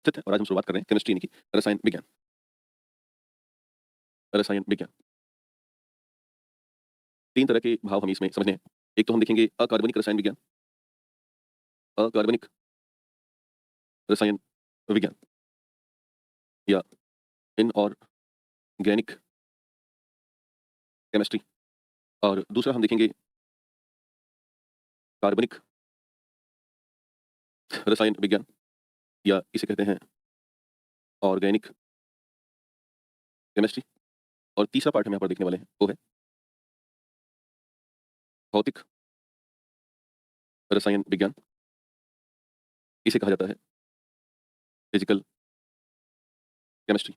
स्थित है और आज हम शुरुआत कर रहे हैं केमिस्ट्री यानी कि रसायन विज्ञान। रसायन विज्ञान 3 तरह के भाव हमें इसमें समझने हैं। एक तो हम देखेंगे अकार्बनिक रसायन विज्ञान, अकार्बनिक रसायन विज्ञान या इनऑर्गेनिक केमिस्ट्री और दूसरा हम देखेंगे कार्बनिक रसायन विज्ञान या इसे कहते हैं ऑर्गेनिक केमिस्ट्री और तीसरा पार्ट हम यहाँ पर देखने वाले हैं वो है भौतिक रसायन विज्ञान। इसे कहा जाता है फिजिकल केमिस्ट्री।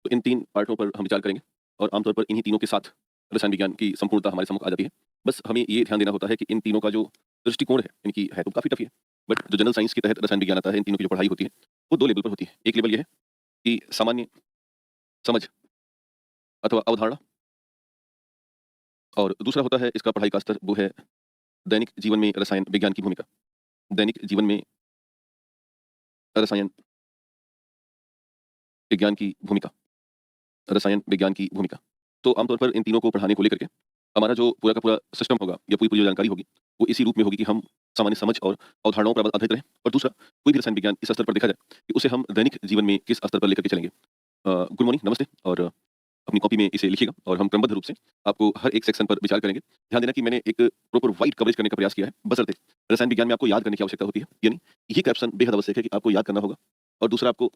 तो इन 3 पार्टों पर हम विचार करेंगे और आमतौर पर इन्हीं तीनों के साथ रसायन विज्ञान की संपूर्णता हमारे सम्मुख आ जाती है। बस हमें ये ध्यान देना होता है कि इन तीनों का जो दृष्टिकोण है, इनकी है तो काफ़ी टफ ही है, बट जो जनरल साइंस के तहत रसायन विज्ञान आता है, इन तीनों की जो पढ़ाई होती है, वो 2 लेवल पर होती है। एक लेवल ये है कि सामान्य समझ अथवा अवधारणा और दूसरा होता है इसका पढ़ाई का स्तर वो है दैनिक जीवन में रसायन विज्ञान की भूमिका। दैनिक जीवन में रसायन विज्ञान की भूमिका, रसायन विज्ञान की भूमिका। तो आमतौर पर इन तीनों को पढ़ाने को लेकर के हमारा जो पूरा का पूरा सिस्टम होगा या पूरी-पूरी जो जानकारी होगी, वो इसी रूप में होगी कि हम सामान्य समझ और अवधारणाओं पर आधारित रहें और दूसरा कोई भी रसायन विज्ञान इस स्तर पर देखा जाए कि उसे हम दैनिक जीवन में किस स्तर पर लेकर के चलेंगे। गुड मॉर्निंग, नमस्ते और अपनी कॉपी में इसे लिखिएगा और हम क्रमबद्ध रूप से आपको हर एक सेक्शन पर विचार करेंगे। ध्यान देना कि मैंने एक प्रॉपर वाइड कवरेज करने का प्रयास किया है, बशर्ते रसायन विज्ञान में आपको याद करने की आवश्यकता होती है। यानी ये कैप्शन बेहद आवश्यक है कि आपको याद करना होगा और दूसरा आपको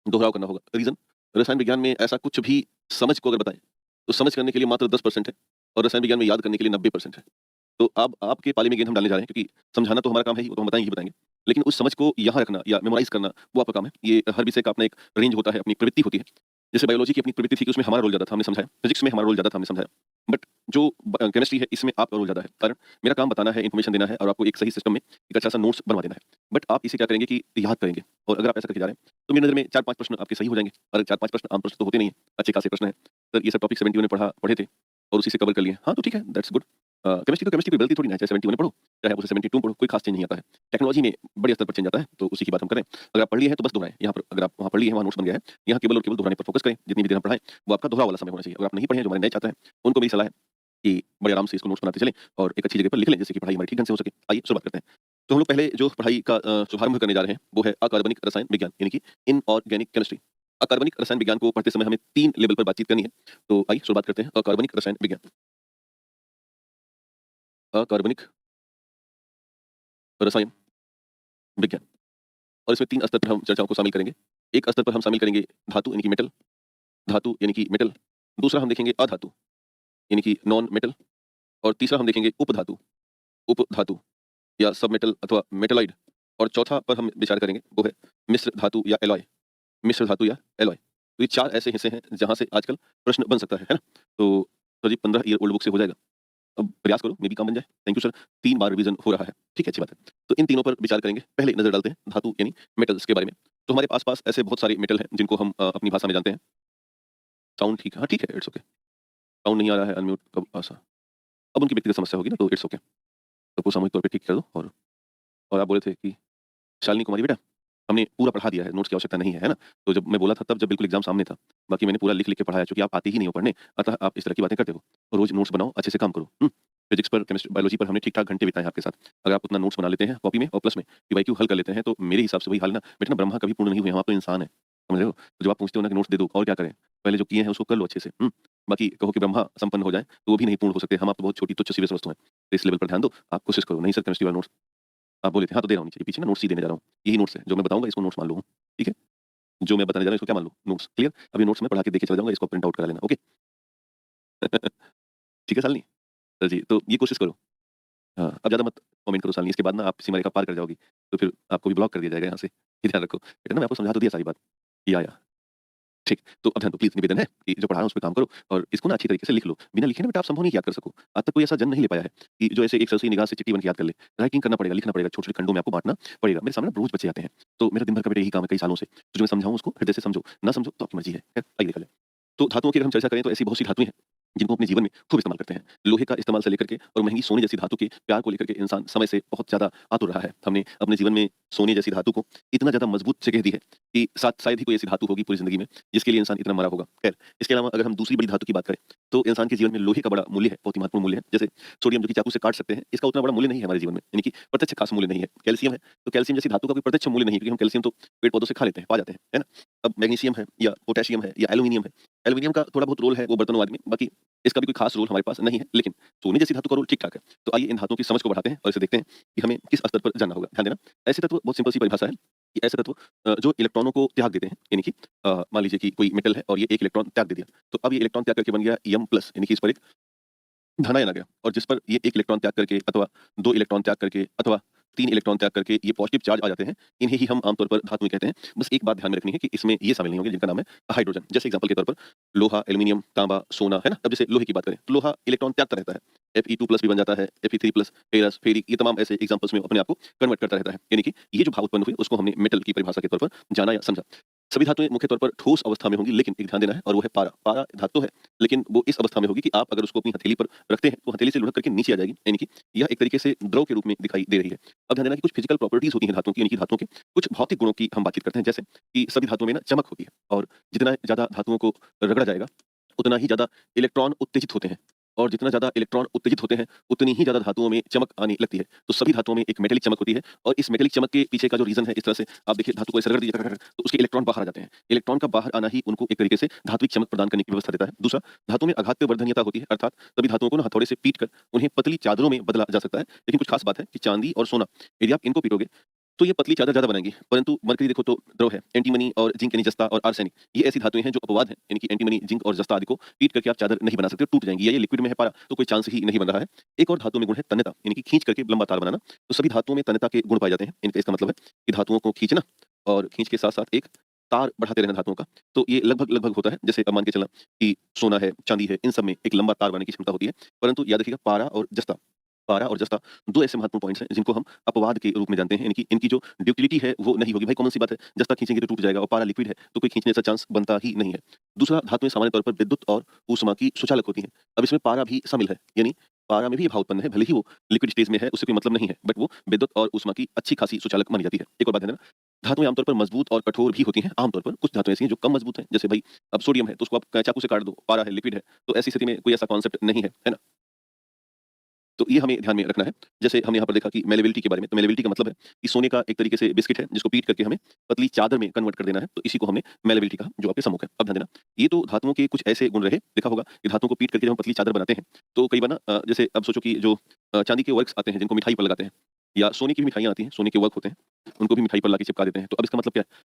दोहराव करना होगा। रीज़न रसायन विज्ञान में ऐसा कुछ भी समझ को अगर बताएँ, तो समझ करने के लिए मात्र 10% है और रसायन विज्ञान में याद करने के लिए 90% है। तो अब आपके पाले में गेंद हम डालने जा रहे हैं क्योंकि समझाना तो हमारा काम है ही, वो तो हम बताएँगे ही बताएँगे। लेकिन उस समझ को यहाँ रखना या मेमोराइज़ करना वो आपका काम है। ये हर विषय का अपना एक रेंज होता है, अपनी प्रवृत्ति होती है। जैसे बायोलॉजी की अपनी प्रवृत्ति थी कि उसमें हमारा रोल ज़्यादा था, हमने समझाया। फिज़िक्स में हमारा रोल ज़्यादा था, हमने समझाया। बट जो केमिस्ट्री है इसमें आपका रोल ज़्यादा है। कारण मेरा काम बताना है, इन्फॉर्मेशन देना है और आपको एक सही सिस्टम में एक अच्छा-सा नोट्स बनवा देना है। बट आप इसे क्या करेंगे कि याद करेंगे और अगर आप ऐसा करके जा रहे हैं, तो मेरी नज़र में 4-5 प्रश्न आपके सही हो जाएँगे और 4-5 प्रश्न आम प्रश्न तो होते नहीं हैं, अच्छे खासे प्रश्न हैं। सर ये सब टॉपिक 71 में पढ़े थे और उसी से कवर कर लिए। हाँ, तो ठीक है, दैट्स गुड। केमिस्ट्री तो केमिस्ट्री कोई गलती थोड़ी ना है, चाहे 71 में पढ़ो, चाहे आप उसे 72 में पढ़ो, कोई खास चेंज नहीं आता है। टेक्नोलॉजी में बड़े स्तर पर चेंज आता है, तो उसी की बात हम कर रहे हैं। अगर आप पढ़ लिए हैं तो बस दोहराएँ। यहाँ पर अगर आप वहाँ पढ़ लिए हैं, वहाँ नोट्स बन गया है, यहाँ केवल और केवल दोहराने पर फोकस करें। जितनी भी देर हम पढ़ाएँ, वो आपका दोहराव वाला समय होना चाहिए। अगर आप नहीं पढ़े हैं, जो हमारे नए छात्र हैं, उनको मेरी सलाह है कि बड़े आराम से इसको नोट्स बनाते चलें और एक अच्छी जगह पर लिख लें, जिससे कि पढ़ाई हमारी ठीक ढंग से हो सके। आइए शुरुआत करते हैं। तो हम लोग पहले जो पढ़ाई का शुभारंभ करने जा रहे हैं, वो है अकार्बनिक रसायन विज्ञान, यानी कि इनऑर्गेनिक केमिस्ट्री। अकार्बनिक रसायन विज्ञान को पढ़ते समय हमें 3 लेवल पर बातचीत करनी है। तो आइए शुरुआत करते हैं अकार्बनिक रसायन विज्ञान। अकार्बनिक रसायन विज्ञान और इसमें 3 स्तर पर हम चर्चाओं को शामिल करेंगे। एक स्तर पर हम शामिल करेंगे धातु यानी कि मेटल, धातु यानी कि मेटल। दूसरा हम देखेंगे अधातु यानी कि नॉन मेटल और तीसरा हम देखेंगे उपधातु, उपधातु या सब मेटल अथवा मेटालॉइड और चौथा पर हम विचार करेंगे वो है मिश्र धातु या एलॉय, मिश्र धातु या एलॉय। तो ये 4 ऐसे हिस्से हैं जहाँ से आजकल प्रश्न बन सकता है ना? तो सर जी 15 ईयर ओल्ड बुक से हो जाएगा। अब प्रयास करो, मे बी काम बन जाए। Thank you sir. 3 bar revision हो रहा है। ठीक है, अच्छी बात है। तो इन तीनों पर विचार करेंगे। पहले नज़र डालते हैं धातु यानी मेटल्स के बारे में। तो हमारे पास-पास ऐसे बहुत सारे मेटल हैं जिनको हम अपनी भाषा में जानते हैं। साउंड ठीक है, हाँ ठीक है, इट्स ओके। साउंड नहीं आ रहा है अनम्यूट कब अब उनकी व्यक्तिगत समस्या होगी ना तो इट्स ओके। सबको सामूहिक तौर पे ठीक कर दो और आप बोले थे कि शालिनी कुमारी बेटा, हमने पूरा पढ़ा दिया है, नोट्स की आवश्यकता नहीं है, है ना? तो जब मैं बोला था तब जब बिल्कुल एग्ज़ाम सामने था। बाकी मैंने पूरा लिख-लिख के पढ़ाया चूँकि आप आते ही नहीं हो पढ़ने, अतः आप इस तरह की बातें करते हो। रोज़ नोट्स बनाओ, अच्छे से काम करो, हुँ? फिज़िक्स पर, केमिस्ट्री, बायोलॉजी पर हमने ठीक-ठाक घंटे बिताए हैं आपके साथ। अगर आप उतना नोट्स बना लेते हैं कॉपी में और प्लस में पीवाईक्यू हल कर लेते हैं, तो मेरे हिसाब से वही हाल है ना, बेटा ना ब्रह्मा कभी पूर्ण नहीं हुए, हम आप तो इंसान हैं, समझ रहे हो? तो जब आप पूछते हो ना कि नोट्स दे दो और क्या करें? पहले जो किए हैं उसको कर लो अच्छे से, हुँ? बाकी कहो कि ब्रह्मा संपन्न हो जाएँ, तो वो भी नहीं पूर्ण हो सकते, हम आप तो बहुत छोटी तुच्छ सी वस्तु हैं। तो इस लेवल पर ध्यान दो, आप कोशिश करो। नहीं सर केमिस्ट्री वाला नोट्स आप बोले थे, हाँ, तो दे रहा हूँ नीचे, पीछे ना नोट्स ही देने जा रहा हूँ। यही नोट्स है, जो मैं बताऊँगा इसको नोट्स मान लो, ठीक है? जो मैं बताने जा रहा हूँ इसको क्या मान लो? Notes, clear? अभी नोट्स मैं पढ़ा के देके चला जाऊँगा, इसको प्रिंट आउट करा लेना, ओके? ठीक है शालिनी? जी, तो ये कोशिश करो। हाँ, अब ज़्यादा मत कमेंट करो शालिनी, इसके बाद ना आप सीमा रेखा पार कर जाओगी, तो फिर आपको भी ब्लॉक कर दिया जाएगा यहाँ से। ये ध्यान रखो। बेटा ना मैं आपको समझा तो दिया सारी बात। या। ठीक, तो अब ध्यान दो प्लीज़ निवेदन है कि जो पढ़ा रहा हूँ उस पे काम करो और इसको ना अच्छी तरीके से लिख लो। बिना लिखे ना बेटा आप संभव नहीं कि याद कर सको। आज तक कोई ऐसा जन्म नहीं ले पाया है कि जो ऐसे एक सरसरी निगाह से चिट्ठी बन के याद कर ले। राइटिंग करना पड़ेगा, लिखना पड़ेगा, छोटे-छोटे खंडों में आपको बाँटना पड़ेगा। मेरे सामने रोज़ बच्चे आते हैं, तो मेरा दिन भर का बेटा यही काम है कई सालों से। तो जो मैं समझाऊँ उसको हृदय से समझो, ना समझो तो आपकी मर्ज़ी है। खैर आइए देखा जाए। तो धातुओं की अगर हम चर्चा करें तो ऐसी बहुत सी धातुएँ हैं जिनको अपने जीवन में खूब इस्तेमाल करते हैं। लोहे का इस्तेमाल से लेकर के और महँगी सोने जैसी धातु के प्यार को लेकर के इंसान समय से बहुत ज़्यादा आतुर रहा है। हमने अपने जीवन में सोने जैसी धातु को इतना ज़्यादा मज़बूत जगह दी है कि शायद ही कोई ऐसी धातु होगी पूरी ज़िंदगी में जिसके लिए इंसान इतना मरा होगा। ख़ैर, इसके अलावा अगर हम दूसरी बड़ी धातु की बात करें, तो इंसान के जीवन में लोहे का बड़ा मूल्य है, बहुत ही महत्वपूर्ण मूल्य है। जैसे सोडियम जो कि चाकू से काट सकते हैं, इसका उतना बड़ा मूल्य नहीं है हमारे जीवन में, यानी कि प्रत्यक्ष ख़ास मूल्य नहीं है। कैल्शियम है, तो कैल्शियम जैसी धातु का कोई प्रत्यक्ष मूल्य नहीं है क्योंकि हम कैल्शियम तो पेड़-पौधों से खा लेते हैं, पा जाते हैं, है ना? अब मैग्नीशियम है या पोटेशियम है या एल्यूमीनियम है। एल्यूमीनियम का थोड़ा बहुत रोल है वो बर्तनवाद में, बाकी इसका भी कोई खास रोल हमारे पास नहीं है, लेकिन सोने जैसी धातु का रोल ठीक-ठाक है। तो आइए इन धातुओं की समझ को बढ़ाते हैं और इसे देखते हैं कि हमें किस स्तर पर जानना होगा। ध्यान देना, ऐसे तत्व बहुत सिंपल सी परिभाषा है कि ऐसे तत्व जो इलेक्ट्रॉनों को त्याग देते हैं, यानी कि मान लीजिए कि कोई मेटल है और ये 1 इलेक्ट्रॉन त्याग दे दिया, तो अब ये इलेक्ट्रॉन त्याग करके बन गया Yम+, यानी कि इस पर एक धनायन आ गया और जिस पर ये 1 इलेक्ट्रॉन त्याग करके अथवा 2 इलेक्ट्रॉन त्याग करके अथवा 3 इलेक्ट्रॉन त्याग करके ये पॉजिटिव चार्ज आ जाते हैं, इन्हें ही हम आमतौर पर धातुएँ कहते हैं। बस एक बात ध्यान में रखनी है कि इसमें ये शामिल नहीं होंगे जिनका नाम है हाइड्रोजन। जैसे एग्ज़ाम्पल के तौर पर लोहा, एल्यूमीनियम, तांबा, सोना, है ना? अब जैसे लोहे की बात करें, तो लोहा इलेक्ट्रॉन त्यागता रहता है। Fe2+ भी बन जाता है, Fe3+, फेरस, फेरिक, ये तमाम ऐसे एग्ज़ाम्पल्स में अपने आप को कन्वर्ट करता रहता है। यानी कि ये जो भाव उत्पन्न हुए उसको हमने मेटल की परिभाषा के तौर पर जाना या समझा। सभी धातुएँ मुख्य तौर पर ठोस अवस्था में होंगी, लेकिन एक ध्यान देना है और वो है पारा। पारा धातु है, लेकिन वो इस अवस्था में होगी कि आप अगर उसको अपनी हथेली पर रखते हैं, तो हथेली से लुढ़क करके नीचे आ जाएगी, यानी कि यह एक तरीके से द्रव के रूप में दिखाई दे रही है। अब ध्यान देना कि कुछ फिजिकल प्रॉपर्टीज़ होती हैं धातुओं की, यानी कि धातुओं के कुछ भौतिक गुणों की हम बातचीत करते हैं, जैसे कि सभी धातुओं में ना चमक होती है और जितना ज़्यादा धातुओं को रगड़ा जाएगा, उतना ही ज़्यादा इलेक्ट्रॉन उत्तेजित होते हैं और जितना ज़्यादा इलेक्ट्रॉन उत्तेजित होते हैं, उतनी ही ज़्यादा धातुओं में चमक आने लगती है। तो सभी धातुओं में एक मेटेलिक चमक होती है और इस मेटेलिक चमक के पीछे का जो रीज़न है, इस तरह से आप देखिए धातु को ऐसे रगड़ दीजिए तो उसके इलेक्ट्रॉन बाहर आ जाते हैं। इलेक्ट्रॉन का बाहर आना ही उनको एक तरीके से धात्विक चमक प्रदान करने की व्यवस्था देता है। दूसरा, धातु में आघात्य वर्धनीयता होती है, अर्थात सभी धातुओं को ना हथौड़े से पीट कर उन्हें पतली चादरों में बदला जा सकता है। लेकिन कुछ खास बात है कि चांदी और सोना, यदि आप इनको पीटोगे तो ये पतली चादर ज़्यादा बनाएँगी, परंतु मरकरी देखो तो द्रव है। एंटीमनी और जिंक यानी जस्ता और आर्सेनिक, ये ऐसी धातुएँ हैं जो अपवाद हैं, यानी कि एंटीमनी, जिंक और जस्ता आदि को पीट करके आप चादर नहीं बना सकते, टूट जाएँगी या ये लिक्विड में है पारा तो कोई चांस ही नहीं बन रहा है। एक और धातु में गुण है तन्यता, यानी कि खींच करके लंबा तार बनाना। तो सभी धातुओं में तन्यता के गुण पाए जाते हैं। इनका इसका मतलब है कि धातुओं को खींचना और खींच के साथ-साथ एक तार बढ़ाते रहना धातुओं का। तो ये लगभग-लगभग होता है, जैसे अब मान के चलना कि सोना है, चांदी है, इन सब में एक लंबा तार बनाने की क्षमता होती है। परंतु याद रखिएगा पारा और जस्ता 2 ऐसे महत्वपूर्ण पॉइंट्स हैं जिनको हम अपवाद के रूप में जानते हैं, यानी कि इनकी जो ड्यूक्टिलिटी है वो नहीं होगी। भाई कॉमन सी बात है, जस्ता खींचेंगे तो टूट जाएगा और पारा लिक्विड है तो कोई खींचने का चांस बनता ही नहीं है। दूसरा, धातुएँ सामान्य तौर पर विद्युत और ऊष्मा की सुचालक होती हैं। अब इसमें पारा भी शामिल है, यानी पारा में भी ये भाव उत्पन्न है, भले ही वो लिक्विड स्टेज में है, उससे कोई मतलब नहीं है, बट वो विद्युत और ऊष्मा की अच्छी खासी सुचालक मानी जाती है। एक और बात ध्यान देना, धातुएँ आमतौर पर मजबूत और कठोर भी होती हैं, आमतौर पर। कुछ धातुएँ ऐसी हैं जो कम मजबूत हैं, जैसे भई अब सोडियम है तो उसको आप चाकू से काट दो, पारा है, लिक्विड है, तो ऐसी स्थिति में कोई ऐसा कॉन्सेप्ट नहीं है ना? तो ये हमें ध्यान में रखना है। जैसे हमने यहाँ पर देखा कि मैलेबिलिटी के बारे में, तो मैलेबिलिटी का मतलब है कि सोने का एक तरीके से बिस्किट है जिसको पीट करके हमें पतली चादर में कन्वर्ट कर देना है, तो इसी को हमने मैलेबिलिटी कहा जो आपके सम्मुख है। अब ध्यान देना, ये तो धातुओं के कुछ ऐसे गुण रहे, देखा होगा कि धातुओं को पीट करके जब हम पतली चादर बनाते हैं, तो कई बार ना जैसे अब सोचो कि जो चांदी के वर्क्स आते हैं जिनको मिठाई पर लगाते हैं या सोने की भी मिठाइयाँ आती हैं, सोने के वर्क होते हैं, उनको भी मिठाई पर लाके चिपका देते हैं। तो अब इसका मतलब क्या है?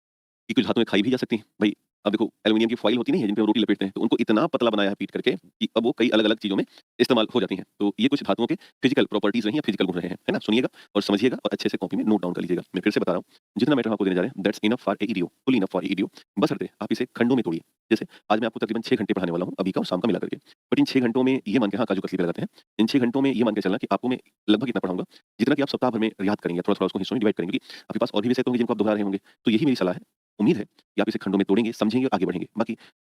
कि कुछ धातुएँ खाई भी जा सकती हैं। भई अब देखो एल्यूमीनियम की फॉइल होती नहीं है जिन पे हम रोटी लपेटते हैं, तो उनको इतना पतला बनाया है पीट करके कि अब वो कई अलग-अलग चीज़ों में इस्तेमाल हो जाती हैं। तो ये कुछ धातुओं के फिजिकल प्रॉपर्टीज़ रही हैं, फिजिकल गुण रहे हैं, है ना? सुनिएगा और समझिएगा और अच्छे से कॉपी में नोट डाउन कर लीजिएगा। मैं फिर से बता रहा हूँ, जितना मैटर हम आपको देने जा रहे हैं that's enough for a EDO, full enough for a EDO. बशर्ते आप इसे खंडों में तोड़िए। जैसे आज मैं आपको तकरीबन 6 घंटे पढ़ाने वाला हूँ, अभी का और शाम का मिला करके। बट इन 6 घंटों में ये मान के हाँ, काजू-कतली पे लगाते हैं। इन 6 घंटों में ये मान के चलना कि आपको मैं लगभग इतना पढ़ाऊँगा, जितना कि आप सप्ताह भर में याद करेंगे, थोड़ा-थोड़ा उसको हिस्सों में डिवाइड करेंगे क्योंकि आपके पास और भी विषय तो होंगे जिनको आप दोहरा रहे होंगे। तो यही मेरी सलाह है। उम्मीद है कि आप इसे खंडों में तोड़ेंगे, समझेंगे और आगे बढ़ेंगे। बाकी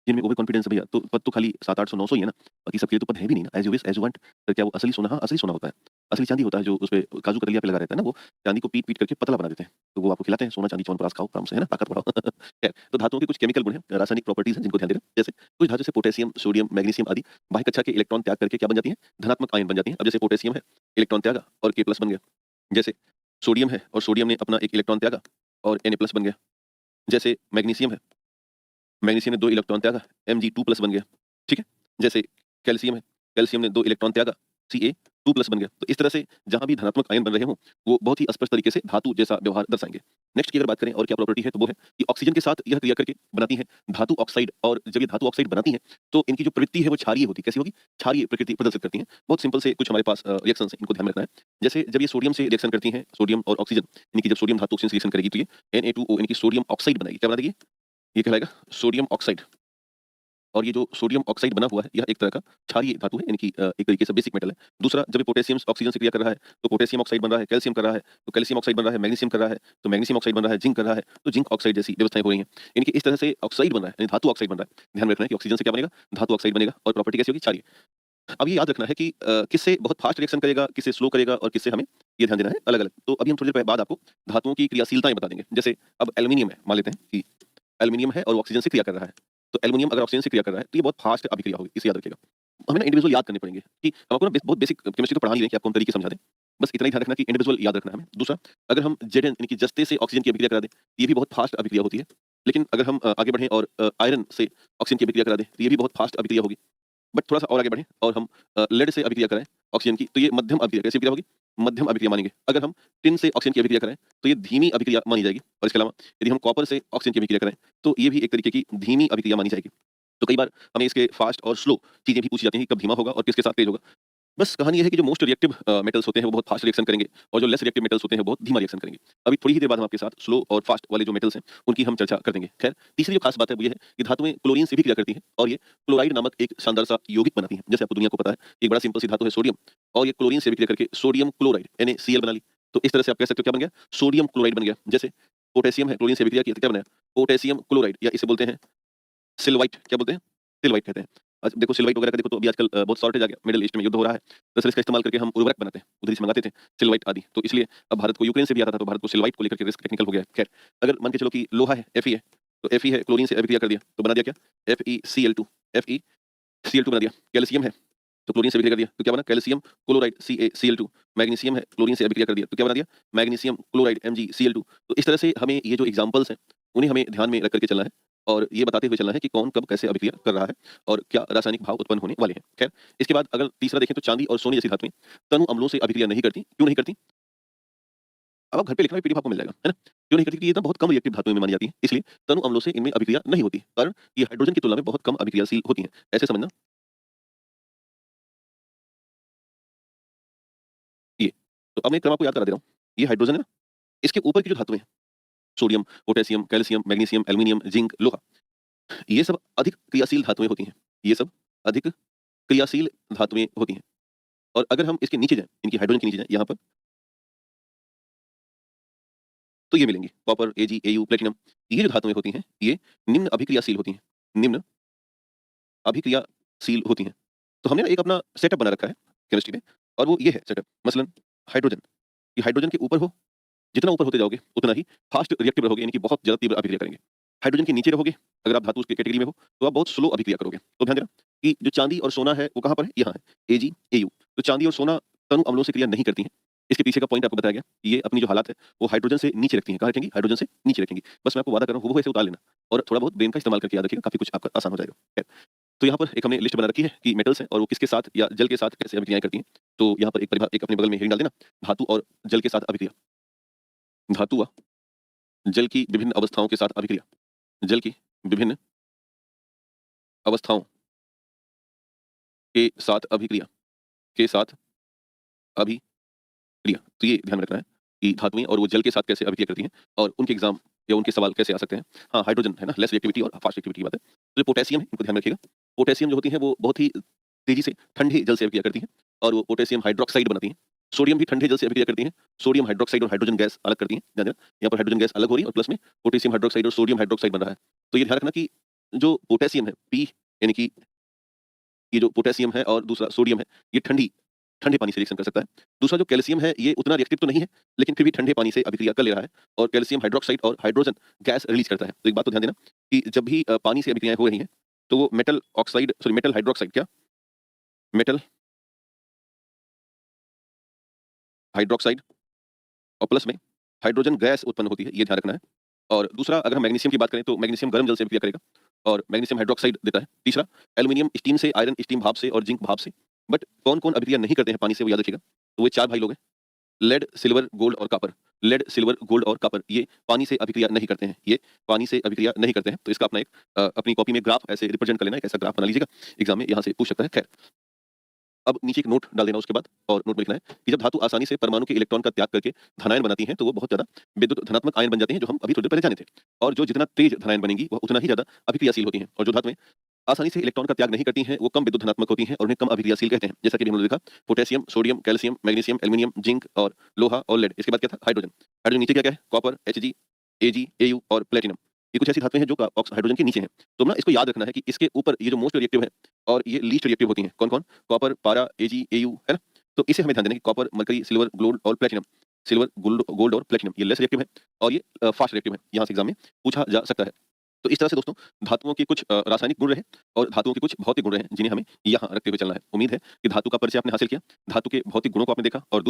जिनमें ओवर कॉन्फिडेंस है भैया, तो पद तो खाली 7, 800, 900 ही है ना, बाकी सबके लिए तो पद है भी नहीं ना, as you wish as you want. तो क्या वो असली सोना? हाँ, असली सोना होता है। असली चांदी होता है जो उसपे काजू कतलिया पे लगा रहता है ना, वो चांदी को पीट-पीट करके पतला बना देते हैं। तो वो आपको खिलाते हैं, सोना, चांदी, च्यवनप्राश खाओ आराम से, है ना, ताकत बढ़ाओ। खैर, तो धातुओं के कुछ केमिकल गुण हैं, रासायनिक प्रॉपर्टीज़ हैं जिनको ध्यान देना। जैसे कुछ धातु जैसे पोटेशियम, सोडियम, मैग्नीशियम आदि बाह्य कक्षा के इलेक्ट्रॉन त्याग करके क्या बन जाती हैं? धनात्मक आयन बन जाती हैं। अब जैसे पोटेशियम है, इलेक्ट्रॉन त्यागा और K+ बन गया। जैसे सोडियम है और सोडियम ने अपना एक इलेक्ट्रॉन त्यागा और Na+ बन गया। जैसे मैग्नीशियम है, मैग्नीशियम ने 2 इलेक्ट्रॉन त्यागा, Mg2+ बन गया, ठीक है? जैसे कैल्शियम है, कैल्शियम ने 2 इलेक्ट्रॉन त्यागा, Ca2+ बन गया। तो इस तरह से जहाँ भी धनात्मक आयन बन रहे हों, वो बहुत ही स्पष्ट तरीके से धातु जैसा व्यवहार दर्शाएँगे। नेक्स्ट की अगर बात करें और क्या प्रॉपर्टी है, तो वो है कि ऑक्सीजन के साथ यह क्रिया करके बनाती हैं धातु ऑक्साइड और जब ये धातु ऑक्साइड बनाती हैं, तो इनकी जो प्रवृत्ति है वो क्षारीय होती है। कैसी होगी? क्षारीय प्रकृति प्रदर्शित करती हैं। बहुत सिंपल से कुछ हमारे पास रिएक्शंस हैं, इनको ध्यान में रखना है। जैसे जब ये सोडियम से रिएक्शन करती हैं, सोडियम और ऑक्सीजन, यानी कि जब सोडियम धातु ऑक्सीजन से रिएक्शन करेगी, तो ये Na2O यानी कि सोडियम ऑक्साइड बनाएगी। क्या बना देगी? ये कहलाएगा सोडियम ऑक्साइड। और ये जो सोडियम ऑक्साइड बना हुआ है, यह एक तरह का क्षारीय धातु है, यानी कि एक तरीके से बेसिक मेटल है। दूसरा, जब ये पोटेशियम ऑक्सीजन से क्रिया कर रहा है, तो पोटेशियम ऑक्साइड बन रहा है, कैल्शियम कर रहा है, तो कैल्शियम ऑक्साइड बन रहा है, मैग्नीशियम कर रहा है, तो मैग्नीशियम ऑक्साइड बन रहा है, जिंक कर रहा है, तो जिंक ऑक्साइड जैसी व्यवस्थाएँ हो रही हैं। यानी कि इस तरह से ऑक्साइड बन रहा है, यानी धातु ऑक्साइड बन रहा है। ध्यान में रखना है कि ऑक्सीजन से क्या बनेगा? धातु ऑक्साइड बनेगा और प्रॉपर्टी कैसी होगी? क्षारीय। अब ये याद रखना है कि किससे बहुत फास्ट रिएक्शन करेगा, किससे स्लो करेगा और किससे हमें ये ध्यान देना है अलग-अलग। तो अभी हम थोड़ी देर बाद आपको धातुओं की क्रियाशीलताएँ बता देंगे। जैसे अब एल्यूमीनियम है, मान लेते हैं कि एल्यूमीनियम है और वो ऑक्सीजन से क्रिया कर रहा है। तो एल्यूमीनियम अगर ऑक्सीजन से क्रिया कर रहा है, तो ये बहुत फास्ट अभिक्रिया होगी, इसे याद रखिएगा। हमें ना इंडिविजुअल याद करने पड़ेंगे कि हम आपको ना बहुत बेसिक केमिस्ट्री तो पढ़ा ही रहे हैं कि आपको हम तरीके से समझा दें। बस इतना ही ध्यान रखना कि इंडिविजुअल याद रखना है हमें। दूसरा, अगर हम Zn यानी कि जस्ते से ऑक्सीजन की अभिक्रिया करा दें, ये भी बहुत फास्ट अभिक्रिया होती है। लेकिन अगर हम आगे बढ़ें और आयरन से ऑक्सीजन की अभिक्रिया करा दें, तो ये भी बहुत फास्ट अभिक्रिया होगी। बट थोड़ा-सा और आगे बढ़ें और हम लेड से अभिक्रिया कराएँ ऑक्सीजन की, तो ये मध्यम अभिक्रिया, कैसी अभिक्रिया होगी? मध्यम अभिक्रिया मानेंगे। अगर हम टिन से ऑक्सीजन की अभिक्रिया कराएँ, तो ये धीमी अभिक्रिया मानी जाएगी। और इसके अलावा यदि हम कॉपर से ऑक्सीजन की अभिक्रिया कराएँ, तो ये भी एक तरीके की धीमी अभिक्रिया मानी जाएगी। तो कई बार हमें इसके फास्ट और स्लो चीज़ें भी पूछी जाती हैं कि कब धीमा होगा और किसके साथ तेज़ होगा। बस कहानी ये है कि जो मोस्ट रिएक्टिव मेटल्स होते हैं वो बहुत फास्ट रिएक्शन करेंगे और जो लेस रिएक्टिव मेटल्स होते हैं वो बहुत धीमा रिएक्शन करेंगे। अभी थोड़ी ही देर बाद हम आपके साथ स्लो और फास्ट वाले जो मेटल्स हैं उनकी हम चर्चा कर देंगे। खैर, तीसरी जो खास बात है वो ये है कि धातुएं क्लोरीन से भी क्रिया करती हैं और ये क्लोराइड नामक एक शानदार सा यौगिक बनाती हैं। जैसे आपको दुनिया को पता है, एक बड़ा सिंपल सी धातु है सोडियम और ये क्लोरीन से भी क्रिया करके सोडियम क्लोराइड NaCl बना ली। तो इस तरह से आप कह सकते हो क्या बन गया? सोडियम क्लोराइड बन गया। जैसे पोटेशियम है, क्लोरीन से भी क्रिया की तो क्या बनाया? पोटेशियम क्लोराइड, या इसे बोलते हैं सिल्वाइट। क्या बोलते हैं? सिल्वाइट कहते हैं। अच्छा देखो, सिल्वाइट वगैरह का देखो तो अभी आजकल बहुत शॉर्टेज आ गया, मिडल ईस्ट में युद्ध हो रहा है। दरअसल इसका इस्तेमाल करके हम उर्वरक बनाते हैं, उधर से मंगाते थे सिल्वाइट आदि। तो इसलिए अब भारत को यूक्रेन से भी आता था, तो भारत को सिल्वाइट को लेकर के रिस्क टेक्निकल हो गया है। खैर, अगर मान के चलो कि लोहा है, Fe है, तो Fe है, क्लोरीन से अभिक्रिया कर दिया, तो बना दिया क्या? FeCl2, FeCl2 बना दिया। कैल्शियम है, तो क्लोरीन से अभिक्रिया कर दिया, तो क्या बना? Calcium chloride CaCl2। मैग्नीशियम है, क्लोरीन से अभिक्रिया कर दिया, तो क्या बना दिया? Magnesium chloride MgCl2। तो इस तरह से हमें ये जो एग्जांपल्स हैं, उन्हें हमें ध्यान में रख कर के चलना है और ये बताते हुए चलना है कि कौन कब कैसे अभिक्रिया कर रहा है और क्या रासायनिक भाव उत्पन्न होने वाले हैं। खैर, इसके बाद अगर तीसरा देखें तो चांदी और सोने जैसी धातुएं तनु अम्लों से अभिक्रिया नहीं करती। क्यों नहीं करती? अब आप घर पे लिखना, पीडीएफ आपको मिल जाएगा, है ना? क्यों नहीं करती? क्योंकि ये ना बहुत कम रिएक्टिव धातुएं में मानी जाती हैं, इसलिए तनु अम्लों से इनमें अभिक्रिया नहीं होती। कारण ये हाइड्रोजन की तुलना में बहुत कम अभिक्रियाशील होती हैं। ऐसे समझना ये। तो अब मैं क्रम आपको याद करा दे रहा हूँ। ये हाइड्रोजन है ना, इसके ऊपर की जो धातुएं हैं, sodium, potassium, calcium, magnesium, aluminium, zinc, लोहा, ये सब अधिक क्रियाशील धातुएं होती हैं। ये सब अधिक क्रियाशील धातुएं होती हैं। और अगर हम इसके नीचे जाएँ, इनकी हाइड्रोजन के नीचे जाएँ यहाँ पर, तो ये मिलेंगी कॉपर, Ag, Au, प्लेटिनम। ये जो धातुएँ होती हैं, ये निम्न अभिक्रियाशील होती हैं। निम्न अभिक्रियाशील होती हैं। तो हमने ना एक अपना सेटअप बना रखा है केमिस्ट्री में और वो ये है सेटअप। मसलन हाइड्रोजन, ये हाइड्रोजन के ऊपर हो, जितना ऊपर होते जाओगे उतना ही फास्ट रिएक्टिव रहोगे, यानी कि बहुत ज़्यादा तीव्र अभिक्रिया करेंगे। हाइड्रोजन के नीचे रहोगे, अगर आप धातु की कैटेगरी में हो, तो आप बहुत स्लो अभिक्रिया करोगे। तो ध्यान देना कि जो चांदी और सोना है वो कहाँ पर है? यहाँ है, Ag, Au। तो चांदी और सोना तनु अम्लों से क्रिया नहीं करती हैं। इसके पीछे का पॉइंट आपको बताया गया। ये अपनी जो हालात है वो हाइड्रोजन से नीचे रखती हैं। कहाँ रखेंगी? हाइड्रोजन से नीचे रखेंगी। बस मैं आपको वादा कर रहा हूँ, हूबहू ऐसे उतार लेना और थोड़ा बहुत ब्रेन का इस्तेमाल करके याद रखिएगा, काफ़ी कुछ आपका आसान हो जाएगा। खैर, तो यहाँ पर एक हमने लिस्ट बना रखी है कि मेटल्स हैं और वो किसके साथ या जल के साथ कैसे अभिक्रियाएँ करती हैं। तो यहाँ पर एक अपने बगल में हेडिंग डाल देना, धातु और जल के साथ अभिक्रिया। धातु व जल की विभिन्न अवस्थाओं के साथ अभिक्रिया। जल की विभिन्न अवस्थाओं के साथ अभिक्रिया, के साथ अभिक्रिया। तो ये ध्यान में रखना है कि धातुएँ और वो जल के साथ कैसे अभिक्रिया करती हैं और उनके एग्ज़ाम या उनके सवाल कैसे आ सकते हैं। हाँ, हाइड्रोजन है ना, लेस रिएक्टिविटी और फास्ट रिएक्टिविटी की बात है। तो जो पोटेशियम है, इनको ध्यान में रखिएगा। पोटेशियम जो होती है वो बहुत ही तेज़ी से ठंडे जल से अभिक्रिया करती हैं और वो पोटेशियम हाइड्रॉक्साइड बनाती हैं। सोडियम भी ठंडे जल से अभिक्रिया करती हैं। सोडियम हाइड्रॉक्साइड और हाइड्रोजन गैस अलग करती हैं। ध्यान देना, यहाँ पर हाइड्रोजन गैस अलग हो रही है और प्लस में पोटेशियम हाइड्रॉक्साइड और सोडियम हाइड्रॉक्साइड बन रहा है। तो ये ध्यान रखना कि जो पोटेशियम है, P, यानी कि ये जो पोटेशियम है और दूसरा सोडियम है, ये ठंडे पानी से रिएक्शन कर सकता है। दूसरा जो कैल्शियम है, ये उतना रिएक्टिव तो नहीं है, लेकिन फिर भी ठंडे पानी से अभिक्रिया कर ले रहा है और कैल्शियम हाइड्रॉक्साइड और हाइड्रोजन गैस रिलीज़ करता है। तो एक बात तो ध्यान देना कि जब भी पानी से अभिक्रियाएँ हो रही हैं, तो वो मेटल हाइड्रॉक्साइड, क्या? मेटल हाइड्रॉक्साइड और प्लस में हाइड्रोजन गैस उत्पन्न होती है, ये ध्यान रखना है। और दूसरा, अगर हम मैग्नीशियम की बात करें तो मैग्नीशियम गर्म जल से अभिक्रिया करेगा और मैग्नीशियम हाइड्रॉक्साइड देता है। तीसरा, एल्यूमीनियम स्टीम से, आयरन स्टीम भाप से और जिंक भाप से। बट कौन-कौन अभिक्रिया नहीं करते हैं पानी से, वो याद रखिएगा। तो वो 4 भाई लोग हैं, लेड, सिल्वर, गोल्ड और कॉपर। लेड, सिल्वर, गोल्ड और कॉपर, ये पानी से अभिक्रिया नहीं करते हैं। ये पानी से अभिक्रिया नहीं करते हैं। तो इसका अपना एक अपनी कॉपी में ग्राफ ऐसे रिप्रेजेंट कर लेना, एक ऐसा ग्राफ बना लीजिएगा, एग्जाम में यहाँ से पूछ सकता है। खैर, अब नीचे एक नोट डाल देना उसके बाद, और नोट में लिखना है कि जब धातु आसानी से परमाणु के इलेक्ट्रॉन का त्याग करके धनायन बनाती हैं, तो वो बहुत ज़्यादा विद्युत धनात्मक आयन बन जाते हैं, जो हम अभी थोड़ी देर पहले जाने थे। और जो जितना तेज धनायन बनेंगी, वो उतना ही ज़्यादा अभिक्रियाशील होती हैं। और जो धातुएँ आसानी से इलेक्ट्रॉन का त्याग नहीं करती हैं, वो कम विद्युत धनात्मक होती हैं और उन्हें कम अभिक्रियाशील कहते हैं। जैसा कि हमने देखा potassium, sodium, calcium, magnesium, aluminium, zinc और लोहा और लेड। इसके बाद क्या था? हाइड्रोजन। हाइड्रोजन नीचे क्या-क्या है? कॉपर, Hg, Ag, Au और प्लेटिनम। ये कुछ ऐसी धातुएँ हैं जो हाइड्रोजन के नीचे हैं। तो ना इसको याद रखना है कि इसके ऊपर ये जो मोस्ट रिएक्टिव है और ये लीस्ट रिएक्टिव होती हैं। कौन-कौन? कॉपर, पारा, Ag, Au, है ना? तो इसे हमें ध्यान देना है कि कॉपर, मरकरी, सिल्वर, गोल्ड और प्लेटिनम। सिल्वर, गोल्ड और प्लेटिनम ये लेस रिएक्टिव है और ये फास्ट रिएक्टिव है। यहाँ से एग्जाम में पूछा जा सकता है। तो इस तरह से दोस्तों धातुओं के कुछ रासायनिक गुण रहे और धातुओं के कुछ भौतिक गुण रहे जिन्हें हमें यहाँ रखते हुए चलना है। उम्मीद है कि धातु का परिचय आपने हासिल किया, धातु के भौतिक गुणों को आपने देखा और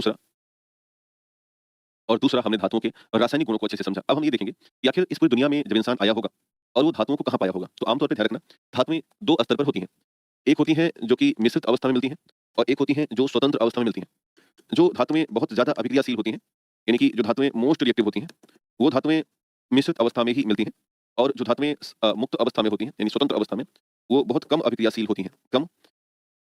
दूसरा हमने धातुओं के रासायनिक गुणों को अच्छे से समझा। अब हम ये देखेंगे कि आखिर इस पूरी दुनिया में जब इंसान आया होगा और वो धातुओं को कहाँ पाया होगा। तो आमतौर पर ध्यान रखना धातुएं 2 स्तर पर होती हैं। एक होती हैं जो कि मिश्रित अवस्था में मिलती हैं और एक होती हैं जो स्वतंत्र अवस्था में मिलती हैं। जो धातुएं बहुत ज़्यादा अभिक्रियाशील होती हैं, यानी कि जो धातुएं मोस्ट रिएक्टिव होती हैं, वो धातुएं मिश्रित अवस्था में ही मिलती हैं और जो धातुएं मुक्त अवस्था में होती हैं, यानी स्वतंत्र अवस्था में, वो बहुत कम अभिक्रियाशील होती हैं। कम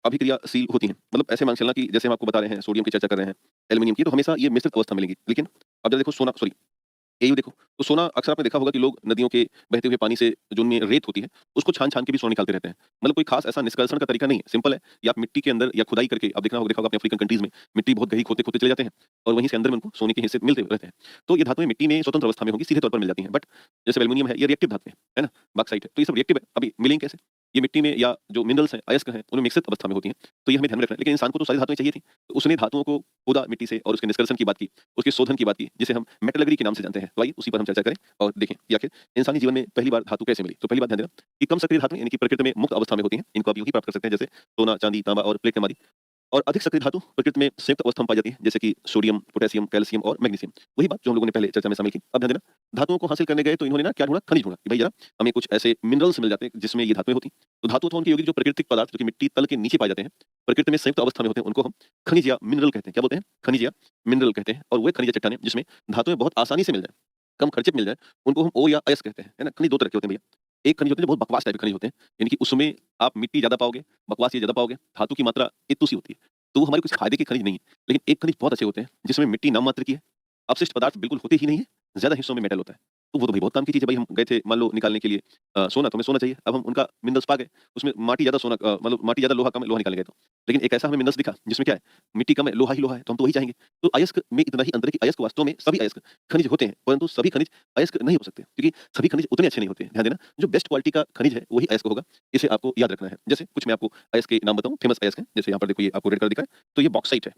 अभिक्रियाशील होती हैं। मतलब ऐसे मान के चलना कि जैसे हम आपको बता रहे हैं, सोडियम की चर्चा कर रहे हैं, एल्यूमीनियम की, तो हमेशा ये मिश्रित अवस्था में मिलेंगी। लेकिन अब जरा देखो सोना सॉरी एयू देखो, तो सोना अक्सर आपने देखा होगा कि लोग नदियों के बहते हुए पानी से जो उनमें रेत होती है, उसको छान-छान के भी सोना निकालते रहते हैं। मतलब कोई खास ऐसा निष्कर्षण का तरीका नहीं है, सिंपल है। या आप मिट्टी के अंदर या खुदाई करके अब देखा होगा अपने अफ्रीकन कंट्रीज़ में, मिट्टी बहुत गहरी खोदते-खोदते चले जाते हैं और वहीं से अंदर में उनको सोने के हिस्से मिलते रहते हैं। तो ये धातुएँ मिट्टी में स्वतंत्र अवस्था में होंगी, सीधे तौर पर मिल जाती हैं। बट जैसे एल्यूमीनियम है, ये रिएक्टिव धातु है ना? बॉक्साइट है, तो ये सब रिएक्टिव है। अभी मिलेंगी कैसे? ये मिट्टी में या जो मिनरल्स हैं, अयस्क हैं, उनमें मिश्रित अवस्था में होती हैं। तो ये हमें ध्यान में रखना है। लेकिन इंसान को तो सारी धातुएँ चाहिए थी, तो उसने धातुओं को खोदा मिट्टी से और उसके निष्कर्षण की बात की, उसके शोधन की बात की, जिसे हम मेटलर्जी के नाम से जानते हैं। तो आइए उसी पर हम चर्चा करें और देखें कि आखिर इंसानी जीवन में पहली बार धातु कैसे मिली। तो पहली बात ध्यान देना कि कम सक्रिय धातु यानी कि प्रकृति में मुक्त अवस्था में होती हैं। इनको आप यूँ ही प्राप्त कर सकते हैं जैसे सोना, चांदी, तांबा और प्लेटिनम आदि। और अधिक सक्रिय धातु प्रकृति में संयुक्त अवस्था में पाई जाती है जैसे कि सोडियम, पोटेशियम, कैल्शियम और मैग्नीशियम। वही बात जो हम लोगों ने पहले चर्चा में शामिल की। अब ध्यान देना धातुओं को हासिल करने गए तो इन्होंने ना क्या ढूँढा? खनिज ढूँढा कि भाई जरा हमें कुछ ऐसे मिनरल्स मिल जाते हैं जिसमें ये धातुएँ होती। तो धातु अथवा उनके यौगिक जो प्राकृतिक पदार्थ जो कि मिट्टी तल के नीचे पाए जाते हैं, प्रकृति में संयुक्त अवस्था में होते हैं, उनको हम खनिज या मिनरल कहते हैं। क्या बोलते हैं? खनिज या मिनरल कहते हैं। और वो खनिज चट्टानें जिसमें धातुएँ बहुत आसानी से मिल जाएँ, कम खर्चे में मिल जाए, उनको हम ओर या अयस्क कहते हैं, है ना? खनिज 2 तरह के होते हैं भैया। एक खनिज होते हैं जो बहुत बकवास टाइप के खनिज होते हैं, यानी कि उसमें आप मिट्टी ज़्यादा पाओगे, बकवास चीज़ ज़्यादा पाओगे, धातु की मात्रा इतनी-सी होती है। तो वो हमारे कुछ फ़ायदे के खनिज नहीं है। लेकिन एक खनिज बहुत अच्छे होते हैं, जिसमें मिट्टी नाम मात्र की है, अपशिष्ट पदार्थ बिल्कुल होते ही नहीं है, ज़्यादा हिस्सों में मेटल होता है। तो वो तो भाई बहुत काम की चीज़ है भाई, हम गए थे मान लो निकालने के लिए सोना, तो हमें सोना चाहिए। अब हम उनका मिनरल्स पा गए, उसमें माटी ज़्यादा मतलब माटी ज़्यादा लोहा कम है, लोहा निकालने गए तो। लेकिन एक ऐसा हमें मिनरल्स दिखा जिसमें क्या है, मिट्टी कम है, लोहा ही लोहा है, तो हम तो वही चाहेंगे। तो अयस्क में इतना ही अंतर है कि अयस्क वास्तव में सभी अयस्क खनिज होते हैं, परंतु सभी खनिज अयस्क नहीं हो सकते, क्योंकि सभी खनिज उतने अच्छे नहीं होते हैं। ध्यान देना, जो बेस्ट क्वालिटी का खनिज है, वही अयस्क होगा। इसे आपको याद रखना है। जैसे कुछ मैं आपको अयस्क के नाम बताऊँ, फेमस अयस्क हैं, जैसे यहाँ पर देखो ये आपको रेड कलर दिख रहा है, तो ये बॉक्साइट है।